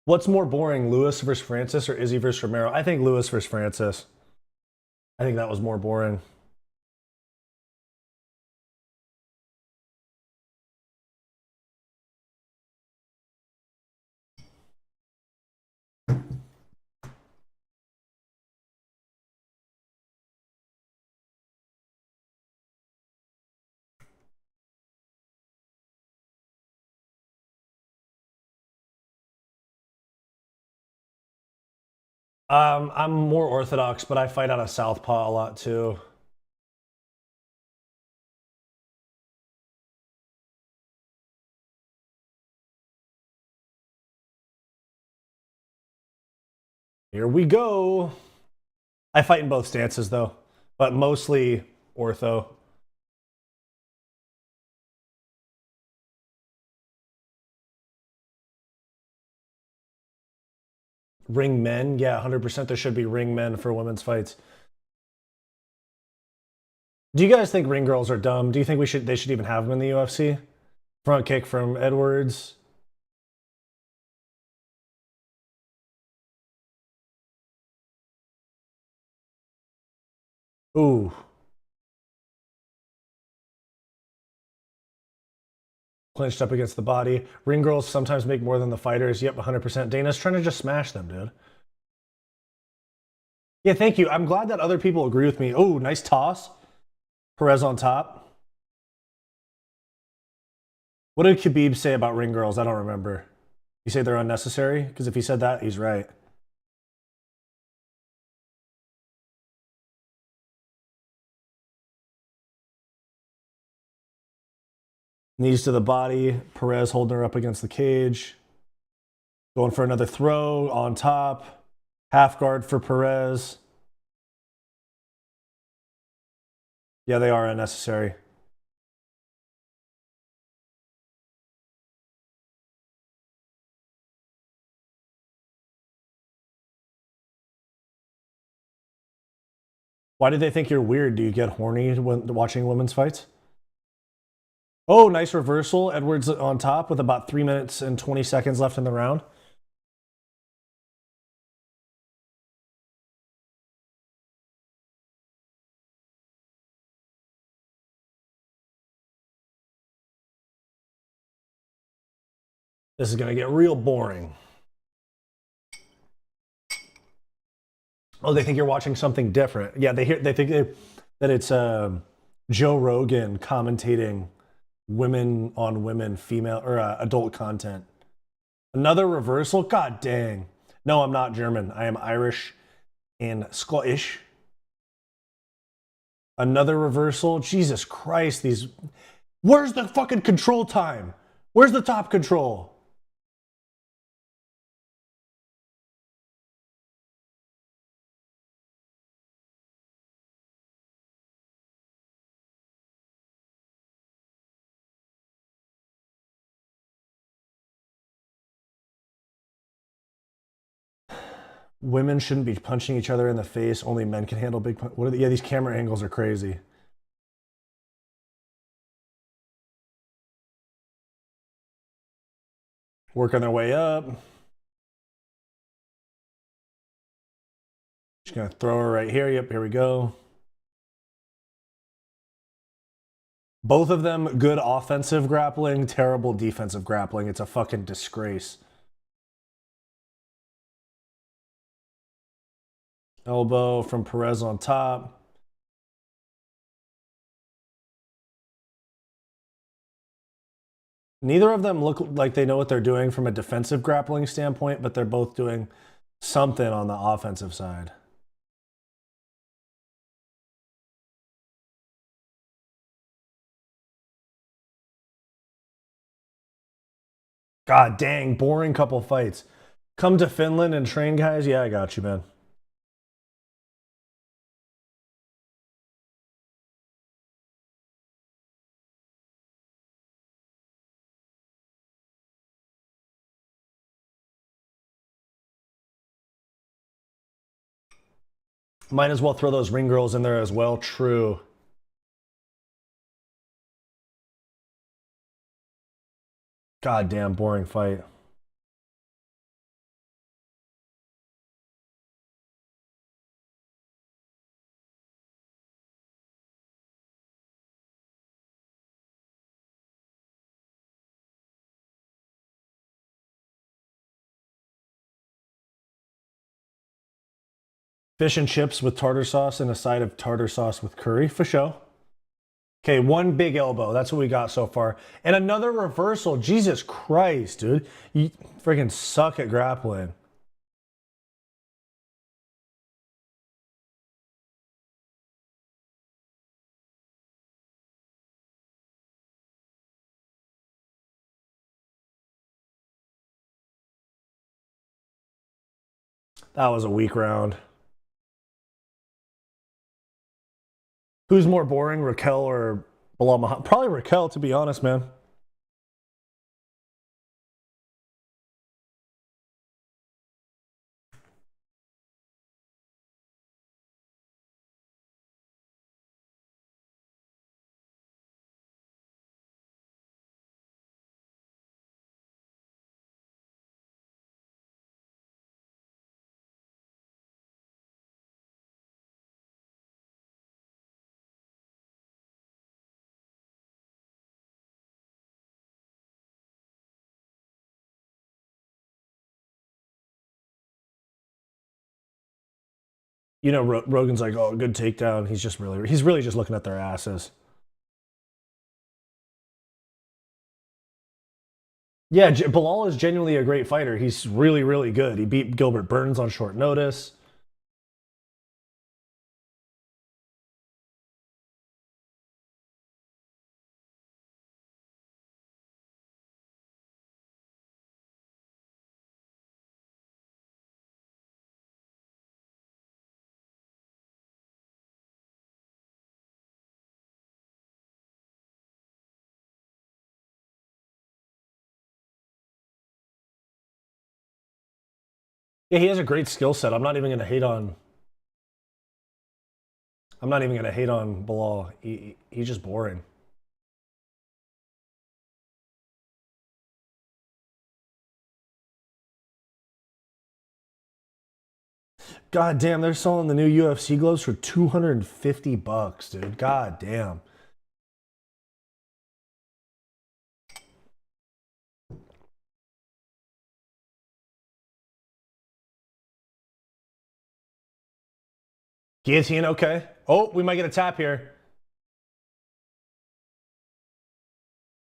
Speaker 1: What's more boring, Lewis versus Francis or Izzy versus Romero? I think Lewis versus Francis. I think that was more boring. I'm more orthodox, but I fight out of southpaw a lot too. Here we go. I fight in both stances though. but mostly ortho. Ring men, yeah, 100% there should be ring men for women's fights. Do you guys think ring girls are dumb? Do you think they should even have them in the UFC? Front kick from Edwards. Ooh. Clinched up against the body. Ring girls sometimes make more than the fighters. Yep, 100%. Dana's trying to just smash them, dude. Yeah, thank you. I'm glad that other people agree with me. Oh, nice toss. Perez on top. What did Khabib say about ring girls? I don't remember. You say they're unnecessary? Because if he said that, he's right. Knees to the body. Perez holding her up against the cage. Going for another throw on top. Half guard for Perez. Yeah, they are unnecessary. Why do they think you're weird? Do you get horny when watching women's fights? Oh, nice reversal. Edwards on top with about 3 minutes and 20 seconds left in the round. This is going to get real boring. Oh, they think you're watching something different. Yeah, they think that it's Joe Rogan commentating women on women, female or adult content. Another reversal? God dang. No, I'm not German. I am Irish and Scottish. Another reversal? Jesus Christ, these... Where's the fucking control time? Where's the top control? Women shouldn't be punching each other in the face. Only men can handle big punch. Yeah, these camera angles are crazy. Working their way up. Just gonna throw her right here. Yep, here we go. Both of them good offensive grappling, terrible defensive grappling. It's a fucking disgrace. Elbow from Perez on top. Neither of them look like they know what they're doing from a defensive grappling standpoint, but they're both doing something on the offensive side. God dang, boring couple fights. Come to Finland and train, guys? Yeah, I got you, man. Might as well throw those ring girls in there as well. True. God damn, boring fight. Fish and chips with tartar sauce and a side of tartar sauce with curry, for sure. Okay, one big elbow. That's what we got so far. And another reversal. Jesus Christ, dude. You freaking suck at grappling. That was a weak round. Who's more boring, Raquel or Bilal Muhammad? Probably Raquel, to be honest, man. You know, Rogan's like, oh, good takedown. He's really just looking at their asses. Yeah, Bilal is genuinely a great fighter. He's really, really good. He beat Gilbert Burns on short notice. Yeah, he has a great skill set. I'm not even gonna hate on. I'm not even gonna hate on Bilal. He's just boring. God damn, they're selling the new UFC gloves for $250, dude. God damn. Guillotine, okay. Oh, we might get a tap here.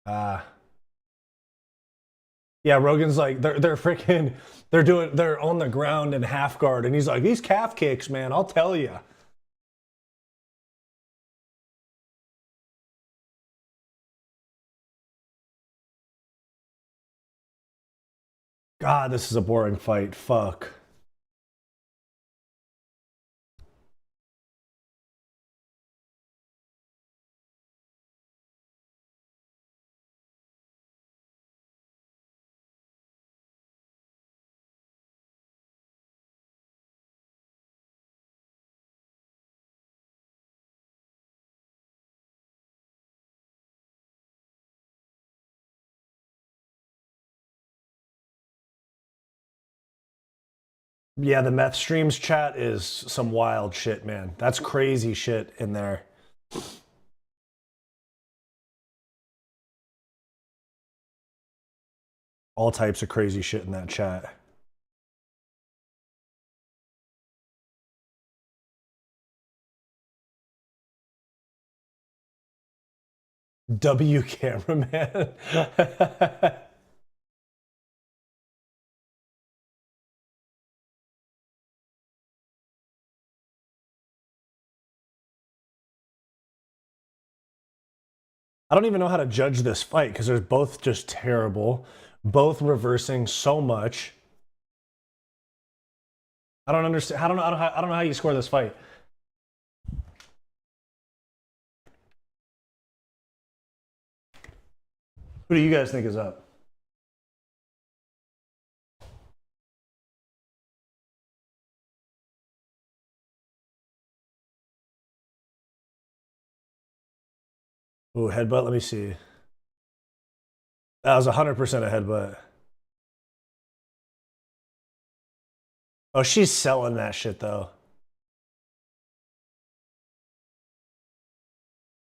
Speaker 1: Yeah, Rogan's like, they're freaking, they're on the ground in half guard, and he's like, these calf kicks, man, I'll tell you. God, this is a boring fight. Fuck. Yeah, the meth streams chat is some wild shit, man. That's crazy shit in there. All types of crazy shit in that chat. W cameraman. I don't even know how to judge this fight because they're both just terrible, both reversing so much. I don't understand. I don't know how you score this fight. Who do you guys think is up? Ooh, headbutt. Let me see. That was 100% a headbutt. Oh, she's selling that shit though.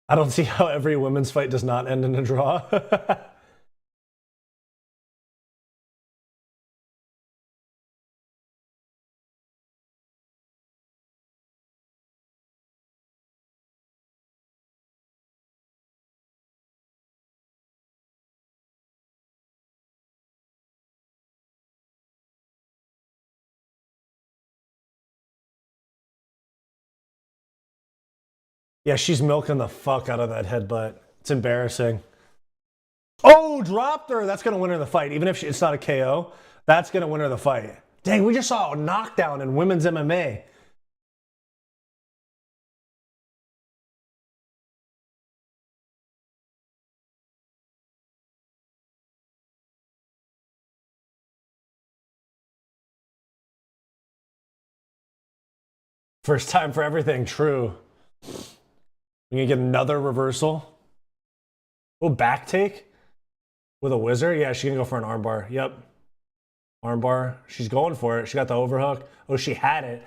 Speaker 1: I don't see how every women's fight does not end in a draw. Yeah, she's milking the fuck out of that headbutt. It's embarrassing. Oh, dropped her. That's going to win her the fight. Even if it's not a KO, that's going to win her the fight. Dang, we just saw a knockdown in women's MMA. First time for everything, true. We can get another reversal. Oh, back take with a wizard? Yeah, she's gonna go for an armbar. Yep. Armbar. She's going for it. She got the overhook. Oh, she had it.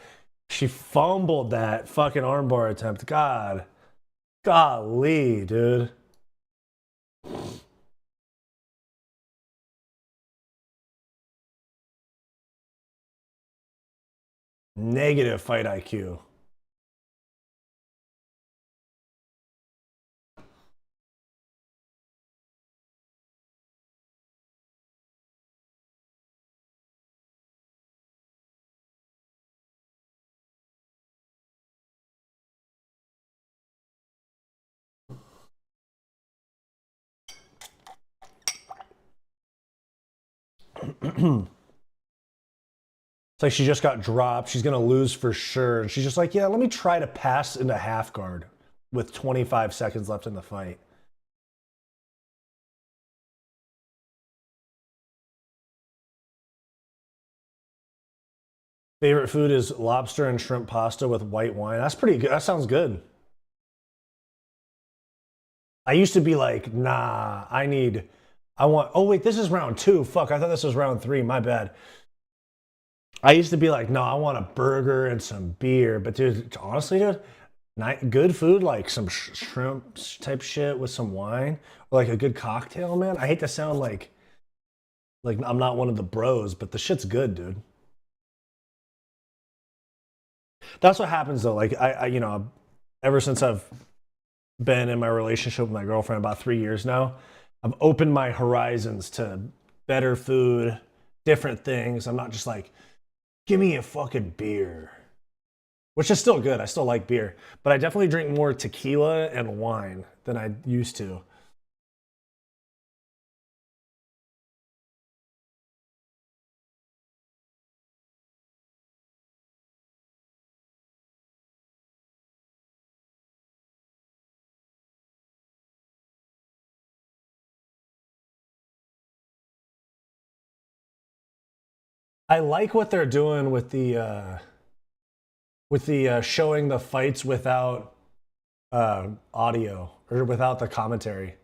Speaker 1: She fumbled that fucking armbar attempt. God. Golly, dude. Negative fight IQ. It's like she just got dropped. She's going to lose for sure. And she's just like, yeah, let me try to pass into half guard with 25 seconds left in the fight. Favorite food is lobster and shrimp pasta with white wine. That's pretty good. That sounds good. I used to be like, nah, oh wait, this is round 2. Fuck, I thought this was round 3. My bad. I used to be like, no, I want a burger and some beer. But dude, honestly, dude, good food, like some shrimp type shit with some wine, or like a good cocktail, man. I hate to sound like I'm not one of the bros, but the shit's good, dude. That's what happens though. Like you know, ever since I've been in my relationship with my girlfriend about 3 years now, I've opened my horizons to better food, different things. I'm not just like, give me a fucking beer, which is still good. I still like beer, but I definitely drink more tequila and wine than I used to. I like what they're doing with the showing the fights without audio or without the commentary.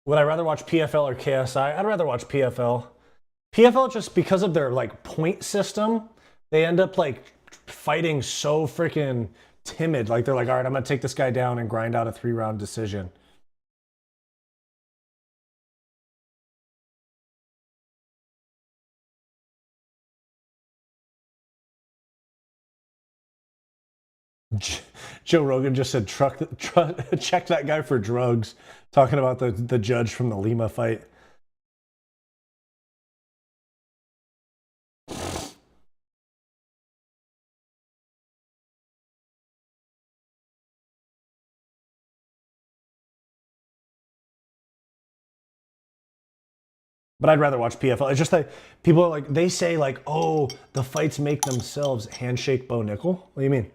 Speaker 1: Would I rather watch PFL or KSI? I'd rather watch PFL. PFL, just because of their like point system, they end up like fighting so freaking timid. Like they're like, all right, I'm gonna take this guy down and grind out a 3-round decision. Joe Rogan just said, check that guy for drugs, talking about the judge from the Lima fight. But I'd rather watch PFL. It's just that people are like, they say like, oh, the fights make themselves. Handshake Bo Nickel? What do you mean?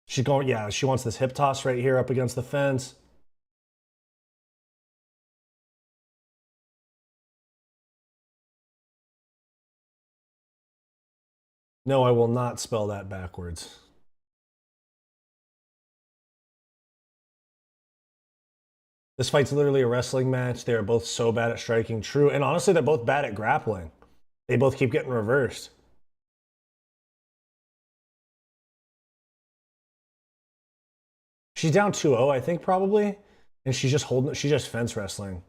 Speaker 1: She's going, yeah, she wants this hip toss right here up against the fence. No, I will not spell that backwards. This fight's literally a wrestling match. They are both so bad at striking. True. And honestly, they're both bad at grappling. They both keep getting reversed. She's down 2-0, I think, probably. And she's just holding, she's just fence wrestling.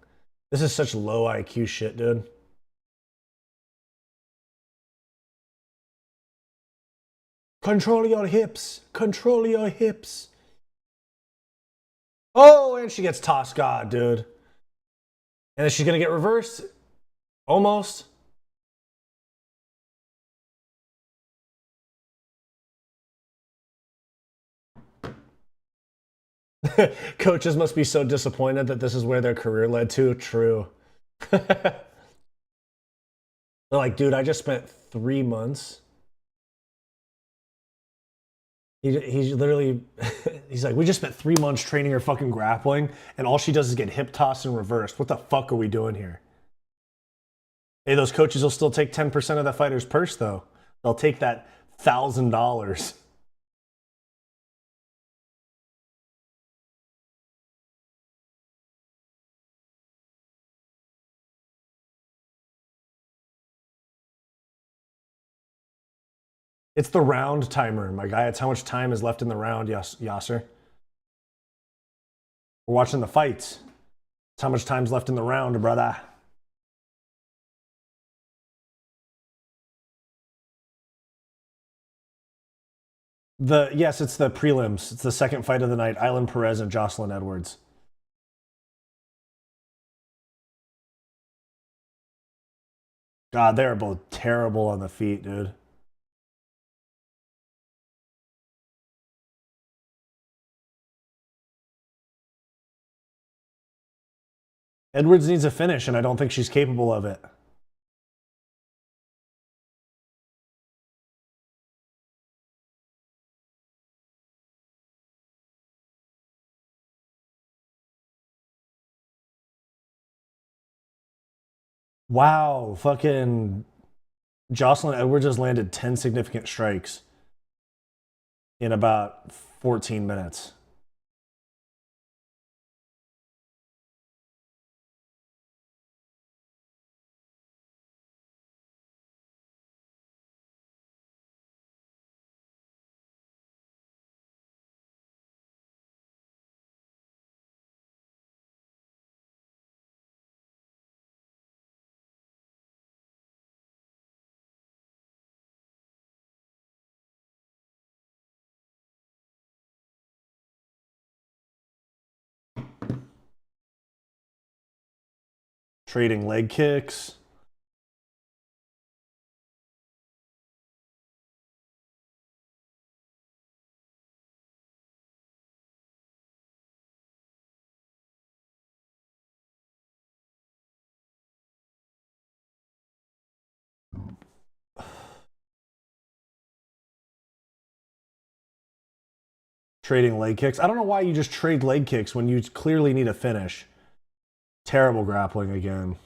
Speaker 1: This is such low IQ shit, dude. Control your hips. Control your hips. Oh, and she gets tossed. God, dude. And then she's going to get reversed. Almost. Coaches must be so disappointed that this is where their career led to. True. They're like, dude, I just spent 3 months He's literally, he's like, we just spent 3 months training her fucking grappling, and all she does is get hip tossed and reversed. What the fuck are we doing here? Hey, those coaches will still take 10% of the fighter's purse, though. They'll take that $1,000. It's the round timer, my guy. It's how much time is left in the round, Yasser. We're watching the fights. It's how much time's left in the round, brother. Yes, it's the prelims. It's the second fight of the night. Island Perez and Jocelyn Edwards. God, they're both terrible on the feet, dude. Edwards needs a finish, and I don't think she's capable of it. Wow, fucking Jocelyn Edwards has landed 10 significant strikes in about 14 minutes. Trading leg kicks. Trading leg kicks. I don't know why you just trade leg kicks when you clearly need a finish. Terrible grappling again.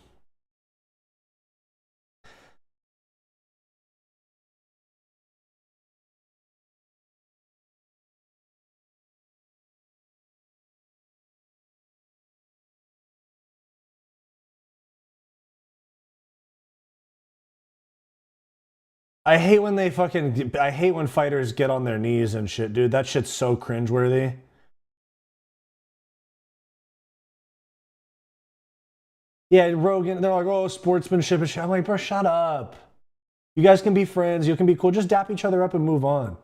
Speaker 1: I hate when I hate when fighters get on their knees and shit, dude. That shit's so cringeworthy. Yeah, Rogan, they're like, oh, sportsmanship and shit. I'm like, bro, shut up. You guys can be friends. You can be cool. Just dap each other up and move on.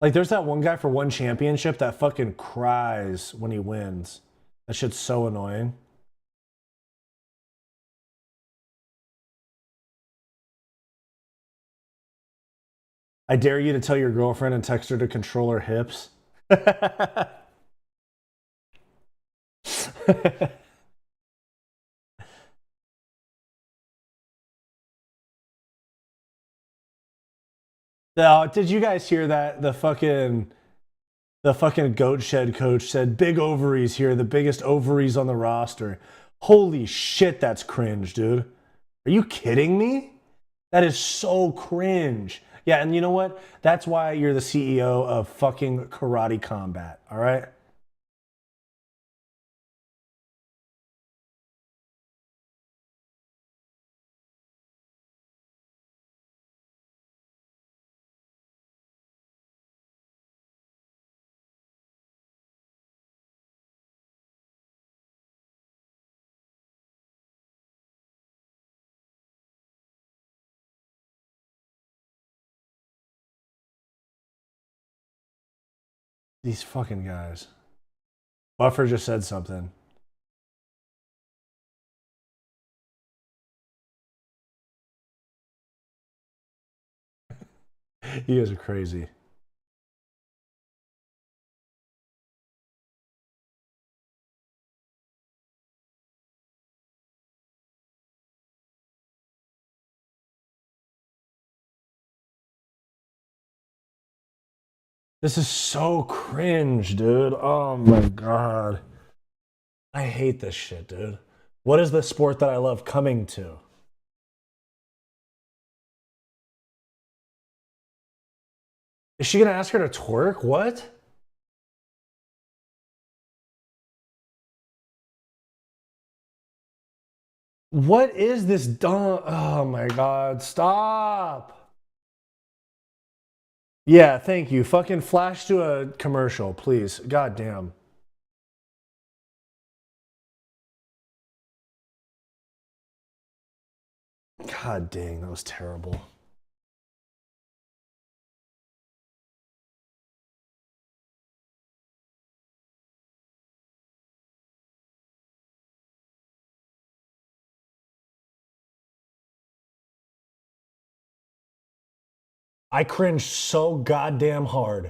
Speaker 1: Like, there's that one guy for one championship that fucking cries when he wins. That shit's so annoying. I dare you to tell your girlfriend and text her to control her hips. Now, did you guys hear that? The fucking goat shed coach said big ovaries here, the biggest ovaries on the roster. Holy shit, that's cringe, dude. Are you kidding me? That is so cringe. Yeah, and you know what? That's why you're the CEO of fucking Karate Combat, all right? These fucking guys. Buffer just said something. You guys are crazy. This is so cringe, dude. Oh my god. I hate this shit, dude. What is the sport that I love coming to? Is she gonna ask her to twerk? What? What is this dumb? Oh my god, stop. Yeah, thank you. Fucking flash to a commercial, please. God damn. God dang, that was terrible. I cringed so goddamn hard.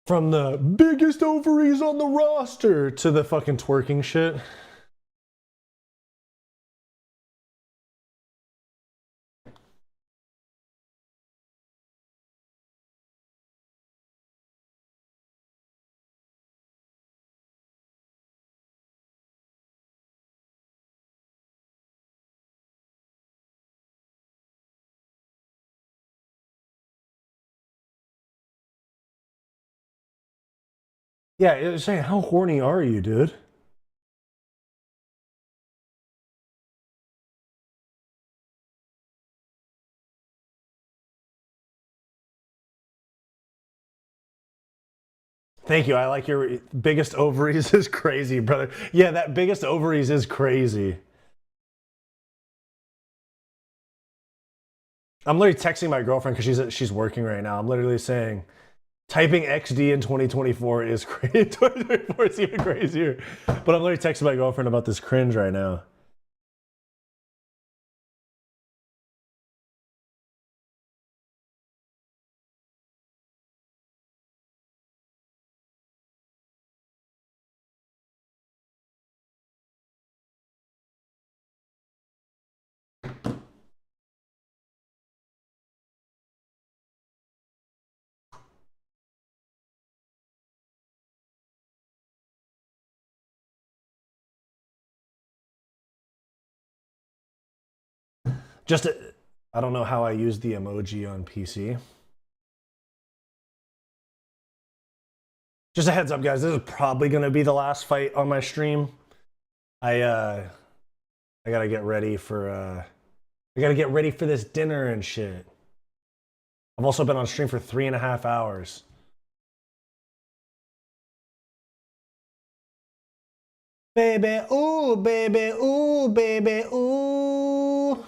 Speaker 1: From the biggest ovaries on the roster to the fucking twerking shit. Yeah, it was saying, how horny are you, dude? Thank you. I like your biggest ovaries is crazy, brother. Yeah, that biggest ovaries is crazy. I'm literally texting my girlfriend because she's working right now. I'm literally saying, typing XD in 2024 is crazy. 2024 is even crazier. But I'm literally texting my girlfriend about this cringe right now. I don't know how I use the emoji on PC. Just a heads up, guys. This is probably going to be the last fight on my stream. I gotta get ready for I gotta get ready for this dinner and shit. I've also been on stream for 3.5 hours. Baby, ooh, baby, ooh, baby, ooh.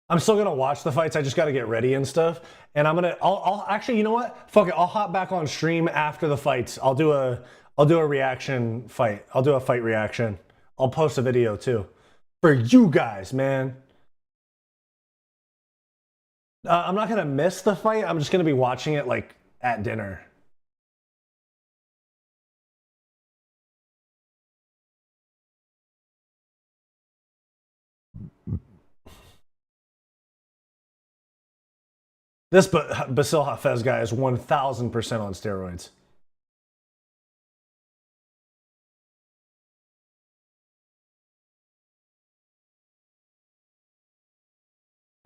Speaker 1: I'm still gonna watch the fights. I just gotta get ready and stuff. And I'll actually, you know what? Fuck it. I'll hop back on stream after the fights. I'll do a reaction fight. I'll do a fight reaction. I'll post a video too for you guys, man. I'm not gonna miss the fight. I'm just gonna be watching it like at dinner. This Basil Hafez guy is 1,000% on steroids.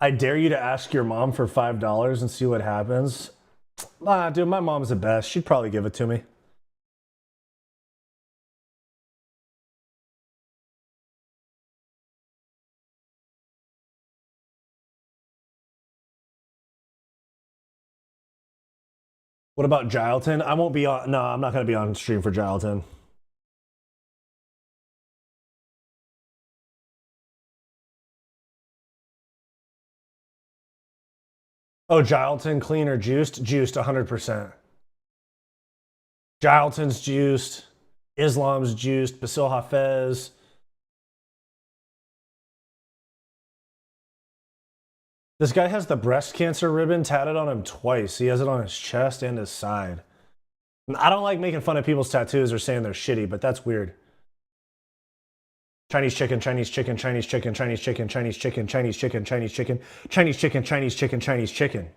Speaker 1: I dare you to ask your mom for $5 and see what happens. Nah, dude, my mom's the best. She'd probably give it to me. What about Gilton? I won't be on. No, I'm not going to be on stream for Gilton. Oh, Gilton, clean or juiced? Juiced, 100%. Gilton's juiced. Islam's juiced. Basil Hafez. This guy has the breast cancer ribbon tatted on him twice. He has it on his chest and his side. I don't like making fun of people's tattoos or saying they're shitty, but that's weird. Chinese chicken, Chinese chicken, Chinese chicken, Chinese chicken, Chinese chicken, Chinese chicken, Chinese chicken, Chinese chicken, Chinese chicken, Chinese chicken.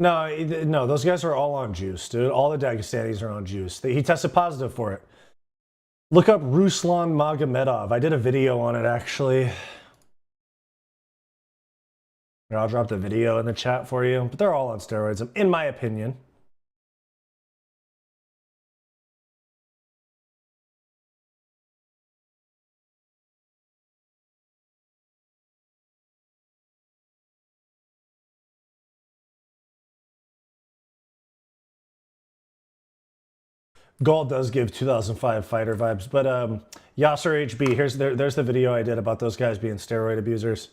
Speaker 1: No, those guys are all on juice, dude. All the Dagestanis are on juice. He tested positive for it. Look up Ruslan Magomedov. I did a video on it, actually. Here, I'll drop the video in the chat for you. But they're all on steroids, in my opinion. Gall does give 2005 fighter vibes, but Yasser HB, there's the video I did about those guys being steroid abusers.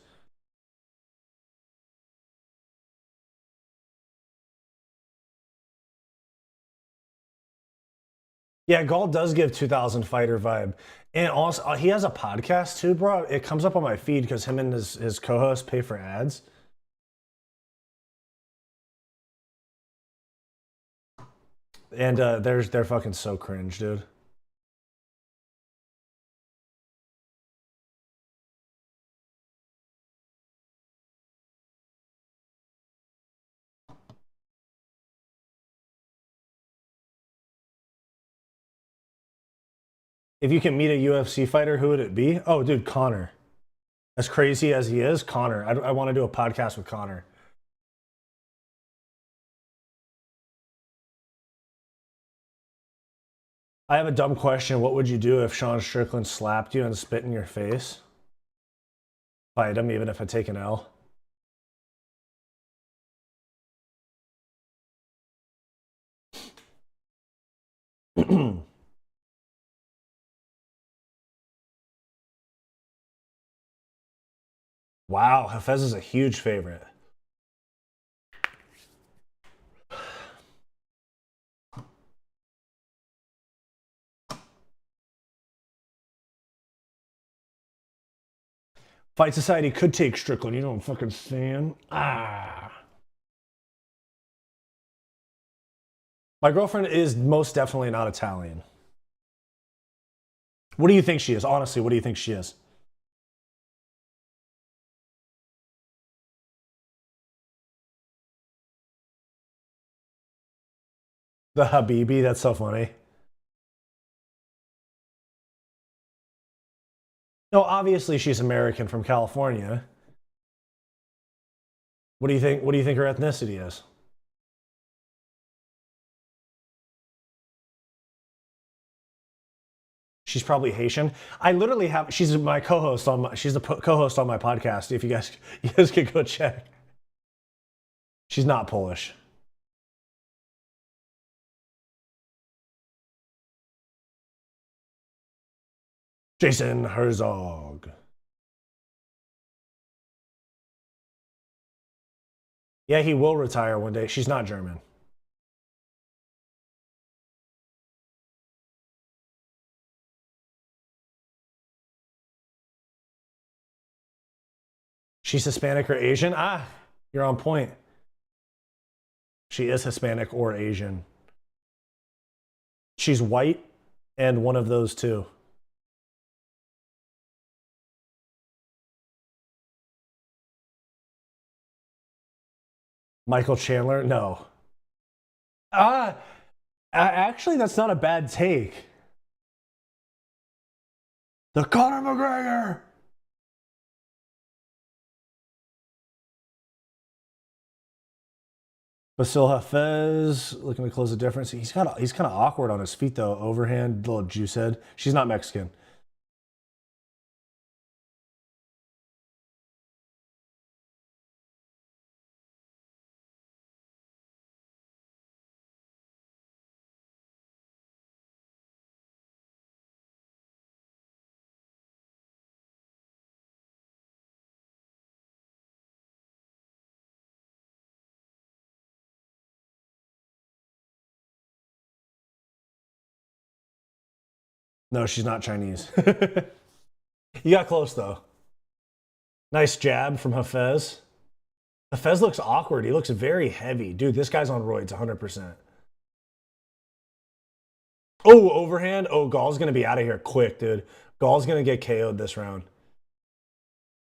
Speaker 1: Yeah, Gall does give 2000 fighter vibe. And also, he has a podcast too, bro. It comes up on my feed because him and his co-host pay for ads. And they're fucking so cringe, dude. If you can meet a UFC fighter, who would it be? Oh, dude, Connor. As crazy as he is, Connor. I want to do a podcast with Connor. I have a dumb question. What would you do if Sean Strickland slapped you and spit in your face? Fight him, even if I take an L. Wow, Hafez is a huge favorite. Fight Society could take Strickland. You know what I'm fucking saying? Ah. My girlfriend is most definitely not Italian. What do you think she is? Honestly, what do you think she is? The Habibi, that's so funny. No, obviously she's American from California. What do you think? What do you think her ethnicity is? She's probably Haitian. I literally have. She's my co-host on my. She's the co-host on my podcast. If you guys could go check. She's not Polish. Jason Herzog. Yeah, he will retire one day. She's not German. She's Hispanic or Asian? Ah, you're on point. She is Hispanic or Asian. She's white and one of those two. Michael Chandler? No. Actually, that's not a bad take. The Conor McGregor. Basil Hafez looking to close the difference. He's kind of awkward on his feet though. Overhand, little juice head. She's not Mexican. No, she's not Chinese. You got close, though. Nice jab from Hafez. Hafez looks awkward. He looks very heavy. Dude, this guy's on roids, 100%. Oh, overhand. Oh, Gall's going to be out of here quick, dude. Gall's going to get KO'd this round.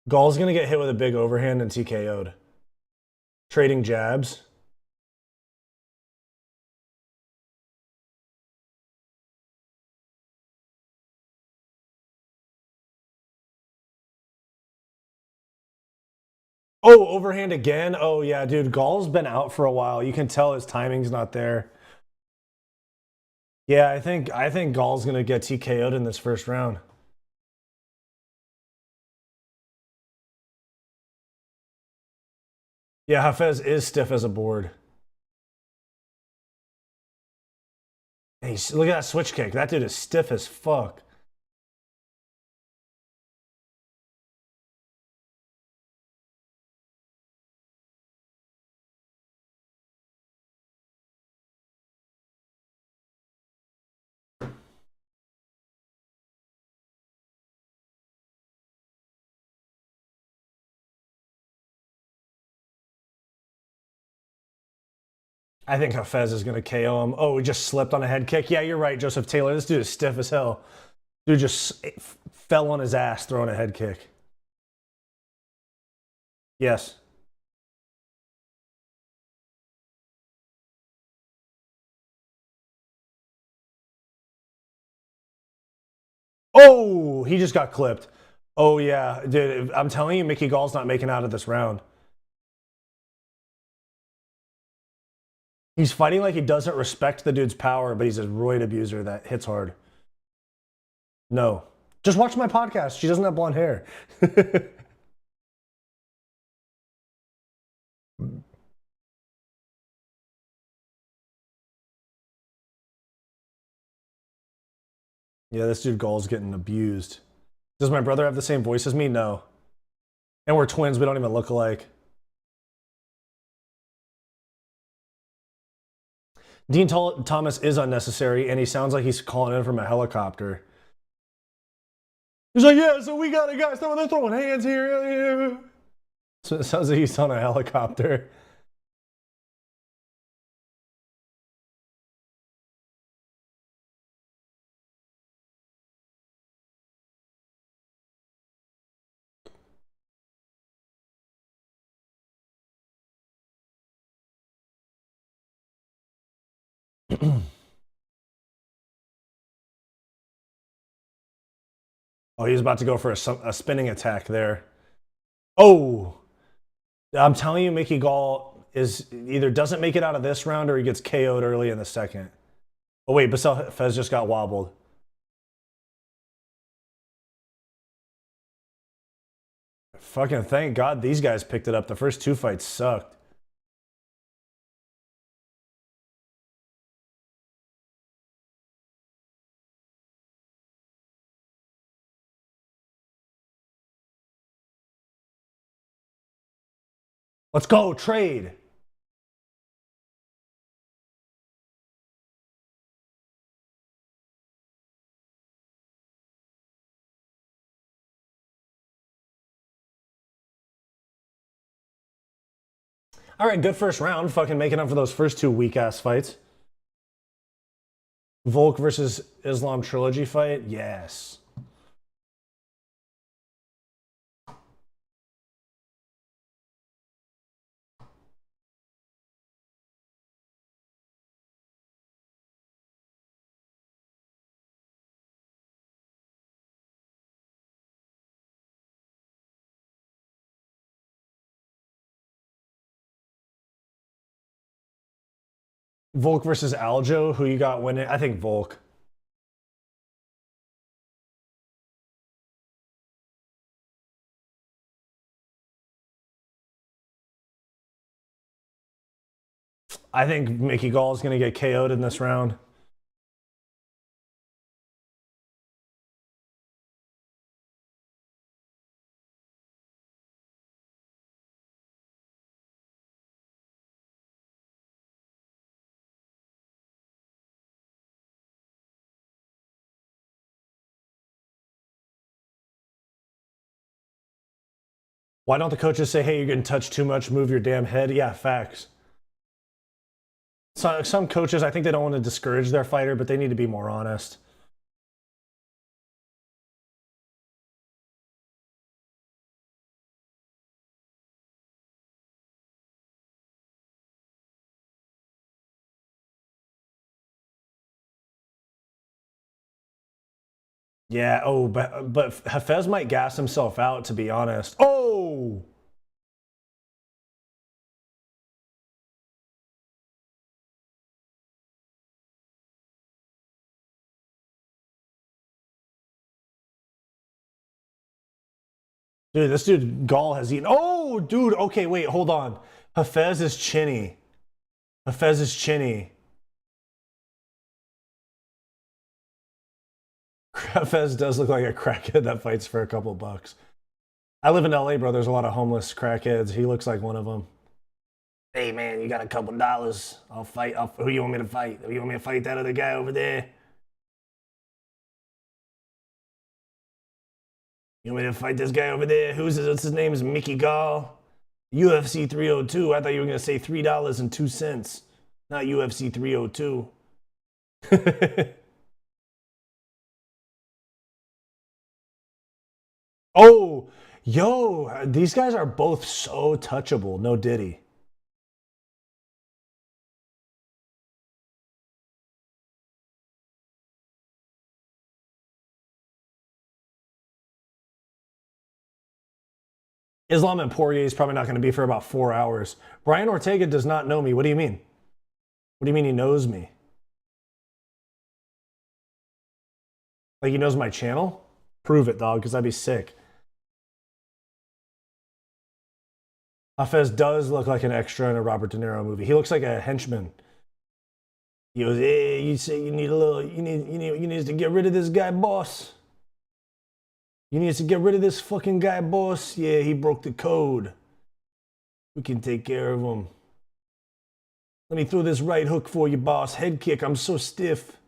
Speaker 1: Gall's going to get hit with a big overhand and TKO'd. Trading jabs. Oh, overhand again. Oh, yeah, dude. Gall's been out for a while. You can tell his timing's not there. Yeah, I think Gall's going to get TKO'd in this first round. Yeah, Hafez is stiff as a board. Hey, look at that switch kick. That dude is stiff as fuck. I think Hafez is going to KO him. Oh, he just slipped on a head kick. Yeah, you're right, Joseph Taylor. This dude is stiff as hell. Dude just fell on his ass throwing a head kick. Yes. Oh, he just got clipped. Oh, yeah. Dude, I'm telling you, Mickey Gall's not making out of this round. He's fighting like he doesn't respect the dude's power, but he's a roid abuser that hits hard. No. Just watch my podcast. She doesn't have blonde hair. Yeah, this dude Gall's getting abused. Does my brother have the same voice as me? No. And we're twins. We don't even look alike. Dean Thomas is unnecessary, and he sounds like he's calling in from a helicopter. He's like, yeah, so we got a guy. They're throwing hands here. So it sounds like he's on a helicopter. Oh, he's about to go for a spinning attack there. Oh, I'm telling you, Mickey Gall is either doesn't make it out of this round or he gets KO'd early in the second. Oh, wait, Basel Fez just got wobbled. Fucking thank God these guys picked it up. The first two fights sucked. Let's go, trade. All right, good first round. Fucking making up for those first two weak-ass fights. Volk versus Islam trilogy fight? Yes. Volk versus Aljo, who you got winning? I think Volk. I think Mickey Gall is going to get KO'd in this round. Why don't the coaches say, hey, you're getting touched too much, move your damn head? Yeah, facts. So, some coaches, I think they don't want to discourage their fighter, but they need to be more honest. Yeah, oh, but Hafez might gas himself out, to be honest. Oh! Dude, this dude Gall has eaten. Oh, dude. Okay, wait, hold on. Hafez is chinny. Hafez is chinny. Hafez does look like a crackhead that fights for a couple bucks. I live in LA, bro. There's a lot of homeless crackheads. He looks like one of them. Hey, man, you got a couple dollars? I'll fight. Who you want me to fight? You want me to fight that other guy over there? You want me to fight this guy over there? What's his name? Is Mickey Gall? UFC 302. I thought you were going to say $3.02. Not UFC 302. Oh, yo, these guys are both so touchable. No Diddy. Islam and Poirier is probably not going to be for about 4 hours. Brian Ortega does not know me. What do you mean? What do you mean he knows me? Like he knows my channel? Prove it, dog, because I'd be sick. Hafez does look like an extra in a Robert De Niro movie. He looks like a henchman. He goes, hey, you say you need a little, you need to get rid of this guy, boss. You need to get rid of this fucking guy, boss. Yeah, he broke the code. We can take care of him. Let me throw this right hook for you, boss. Head kick. I'm so stiff.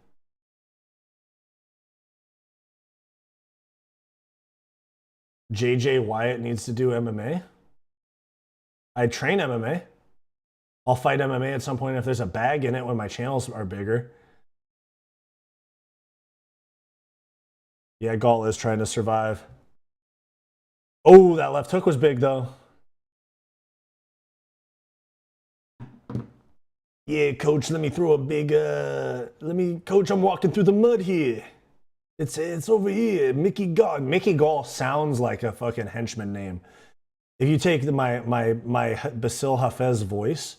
Speaker 1: JJ Wyatt needs to do MMA. I train MMA. I'll fight MMA at some point if there's a bag in it when my channels are bigger. Yeah, Gall is trying to survive. Oh, that left hook was big, though. Yeah, coach, let me throw a big, coach, I'm walking through the mud here. It's over here, Mickey Gall. Mickey Gall sounds like a fucking henchman name. If you take my Basil Hafez voice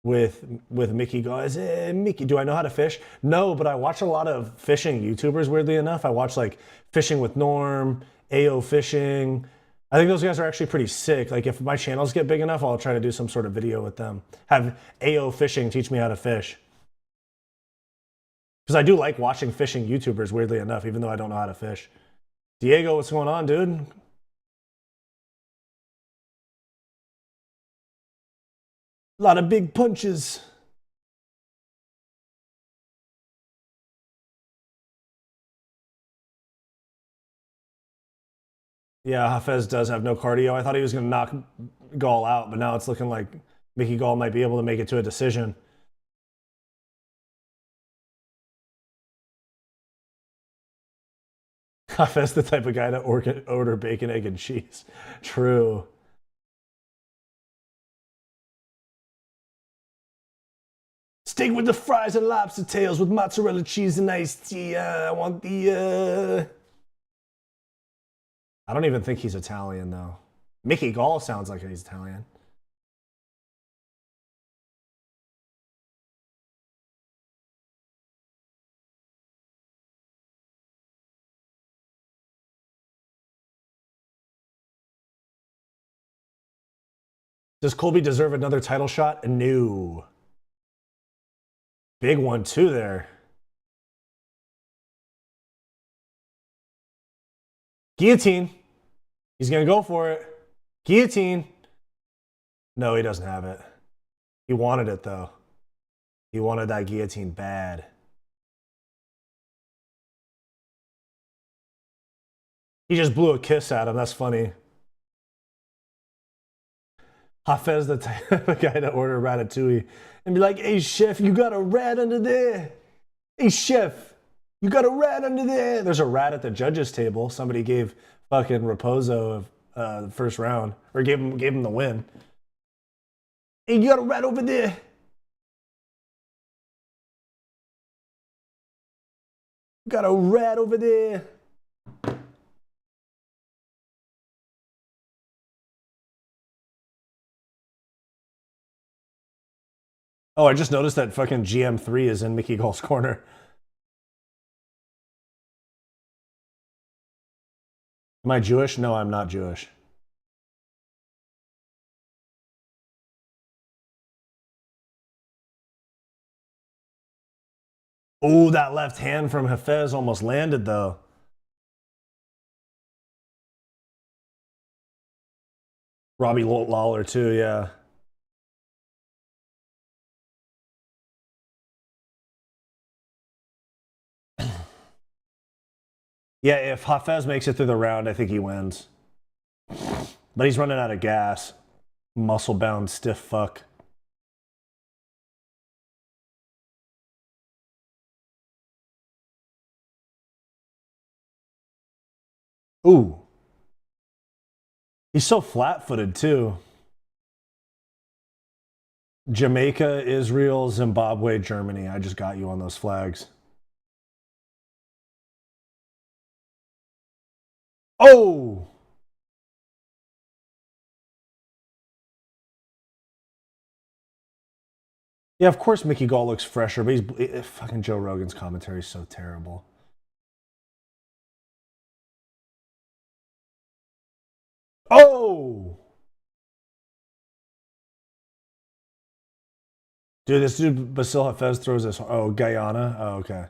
Speaker 1: with Mickey Gall, hey, Mickey, do I know how to fish? No, but I watch a lot of fishing YouTubers, weirdly enough. I watch like Fishing with Norm, AO Fishing. I think those guys are actually pretty sick. Like if my channels get big enough, I'll try to do some sort of video with them. Have AO Fishing teach me how to fish. Because I do like watching fishing YouTubers, weirdly enough, even though I don't know how to fish. Diego, what's going on, dude? A lot of big punches. Yeah, Hafez does have no cardio. I thought he was going to knock Gall out, but now it's looking like Mickey Gall might be able to make it to a decision. Hafez the type of guy to order bacon, egg, and cheese. True. Steak with the fries and lobster tails with mozzarella cheese and iced tea. I want the... I don't even think he's Italian, though. Mickey Gall sounds like he's Italian. Does Colby deserve another title shot? No. Big one, too, there. Guillotine. He's going to go for it. Guillotine. No, he doesn't have it. He wanted it, though. He wanted that guillotine bad. He just blew a kiss at him. That's funny. Hafez, the type of guy to order ratatouille and be like, hey, chef, you got a rat under there. Hey, chef, you got a rat under there. There's a rat at the judges' table. Somebody gave fucking Raposo the first round, or gave him the win. Hey, you got a rat over there. You got a rat over there. Oh, I just noticed that fucking GM3 is in Mickey Gall's corner. Am I Jewish? No, I'm not Jewish. Oh, that left hand from Hafez almost landed, though. Robbie Lawler, too, yeah. Yeah, if Hafez makes it through the round, I think he wins. But he's running out of gas. Muscle-bound, stiff fuck. Ooh. He's so flat-footed, too. Jamaica, Israel, Zimbabwe, Germany. I just got you on those flags. Oh! Yeah, of course Mickey Gall looks fresher, but he's fucking Joe Rogan's commentary is so terrible. Oh! Dude, this dude Basil Hafez throws this. Oh, Guyana. Oh, okay.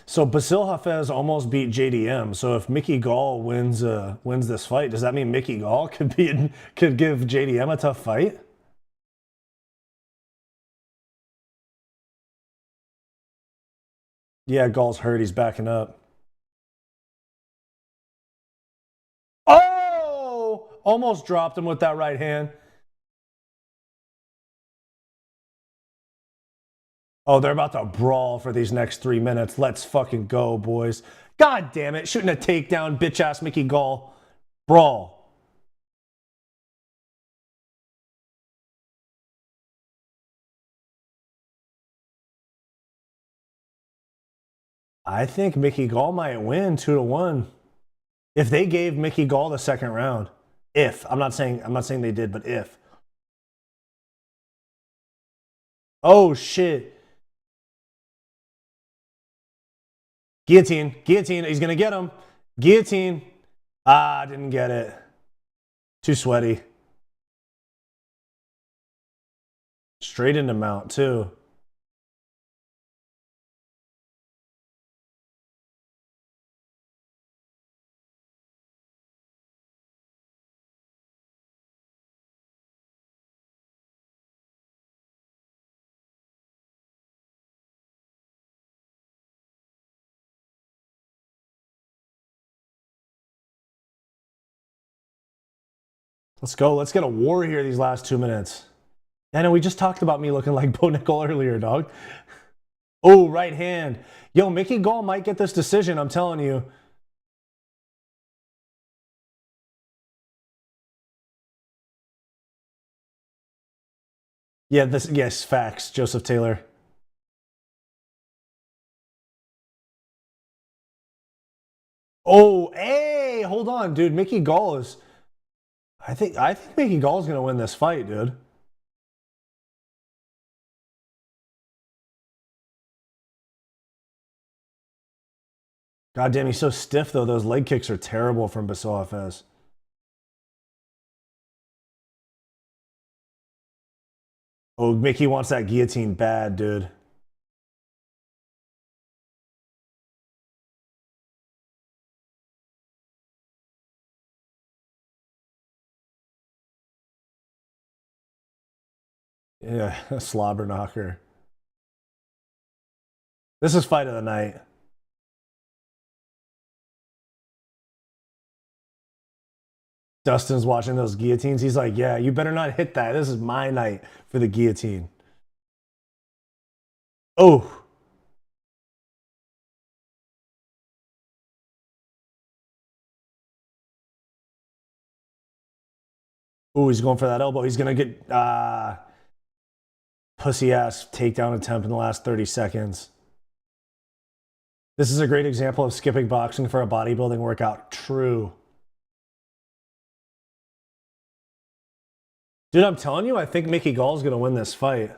Speaker 1: So Basil Hafez almost beat JDM. So if Mickey Gall wins this fight, does that mean Mickey Gall could give JDM a tough fight? Yeah, Gall's hurt. He's backing up. Oh! Almost dropped him with that right hand. Oh, they're about to brawl for these next 3 minutes. Let's fucking go, boys. God damn it. Shooting a takedown, bitch ass Mickey Gall. Brawl. I think Mickey Gall might win 2-1. If they gave Mickey Gall the second round. If. I'm not saying they did, but if. Oh shit. Guillotine. Guillotine. He's gonna get him. Guillotine. Ah, didn't get it. Too sweaty. Straight into mount, too. Let's go. Let's get a war here these last 2 minutes. I know we just talked about me looking like Bo Nickel earlier, dog. Oh, right hand. Yo, Mickey Gall might get this decision, I'm telling you. Yeah, yes, facts, Joseph Taylor. Oh, hey, hold on, dude. Mickey Gall is I think Mickey Gall is gonna win this fight, dude. God damn, he's so stiff though. Those leg kicks are terrible from Basil Hafez. Oh, Mickey wants that guillotine bad, dude. Yeah, a slobber knocker. This is fight of the night. Dustin's watching those guillotines. He's like, yeah, you better not hit that. This is my night for the guillotine. Oh. Oh, he's going for that elbow. He's going to get pussy ass takedown attempt in the last 30 seconds. This is a great example of skipping boxing for a bodybuilding workout. True. Dude, I'm telling you, I think Mickey Gall's going to win this fight.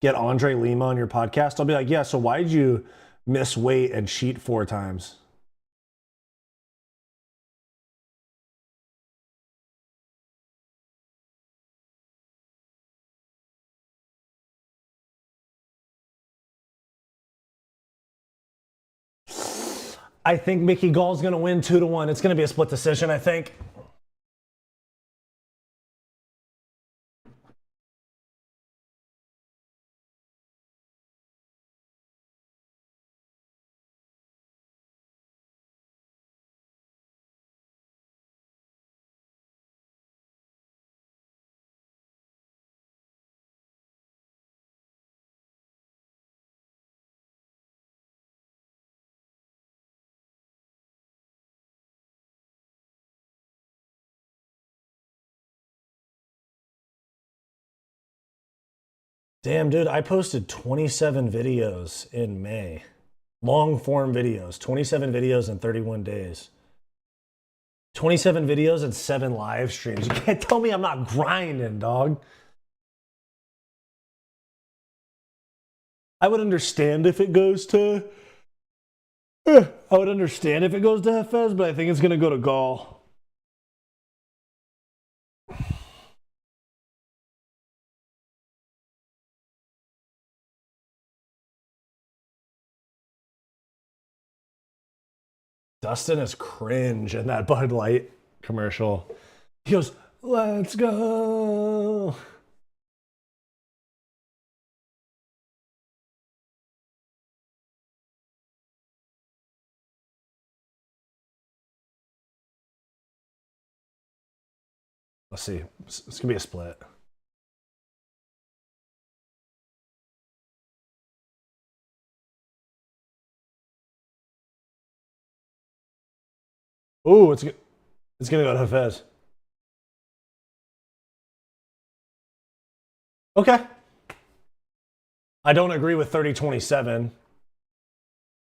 Speaker 1: Get Andre Lima on your podcast. I'll be like, yeah, so why'd you miss weight and cheat 4 times? I think Mickey Gall's going to win 2-1. It's going to be a split decision, I think. Damn, dude, I posted 27 videos in May. Long form videos, 27 videos in 31 days. 27 videos and 7 live streams. You can't tell me I'm not grinding, dog. I would understand if it goes to... I would understand if it goes to Hafez, but I think it's going to go to Gall. Dustin is cringe in that Bud Light commercial. He goes, let's go. Let's see. It's going to be a split. Ooh, it's going to go to Hafez. Okay. I don't agree with 30-27.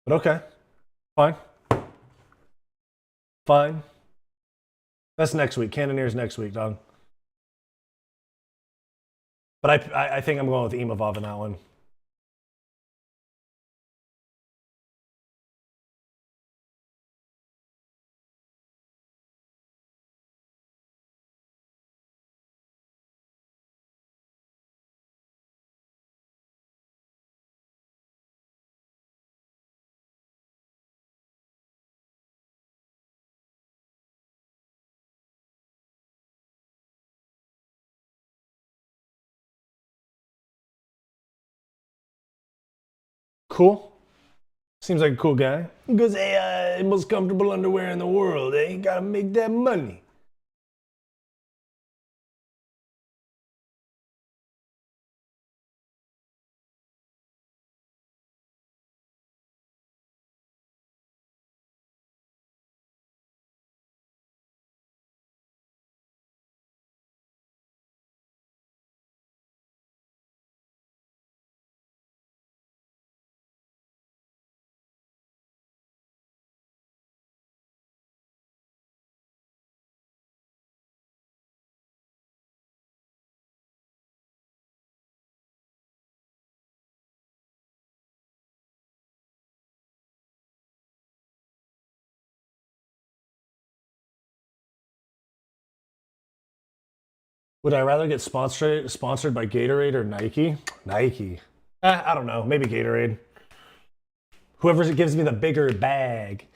Speaker 1: But okay. Fine. Fine. That's next week. Cannoneers next week, dog. But I think I'm going with Imavov in that one. Cool. Seems like a cool guy. He goes, hey, most comfortable underwear in the world, eh? Gotta make that money. Would I rather get sponsored by Gatorade or Nike? Nike. I don't know. Maybe Gatorade. Whoever gives me the bigger bag.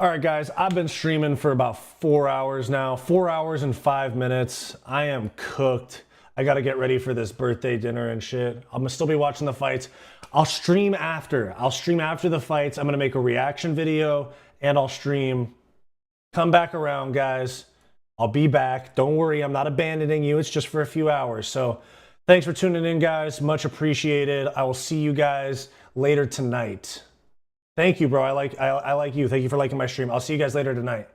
Speaker 1: All right, guys, I've been streaming for about 4 hours now, 4 hours and 5 minutes. I am cooked. I got to get ready for this birthday dinner and shit. I'm gonna still be watching the fights. I'll stream after. I'll stream after the fights. I'm gonna make a reaction video and I'll stream. Come back around, guys. I'll be back. Don't worry, I'm not abandoning you. It's just for a few hours. So thanks for tuning in, guys. Much appreciated. I will see you guys later tonight. Thank you, bro. I like you. Thank you for liking my stream. I'll see you guys later tonight.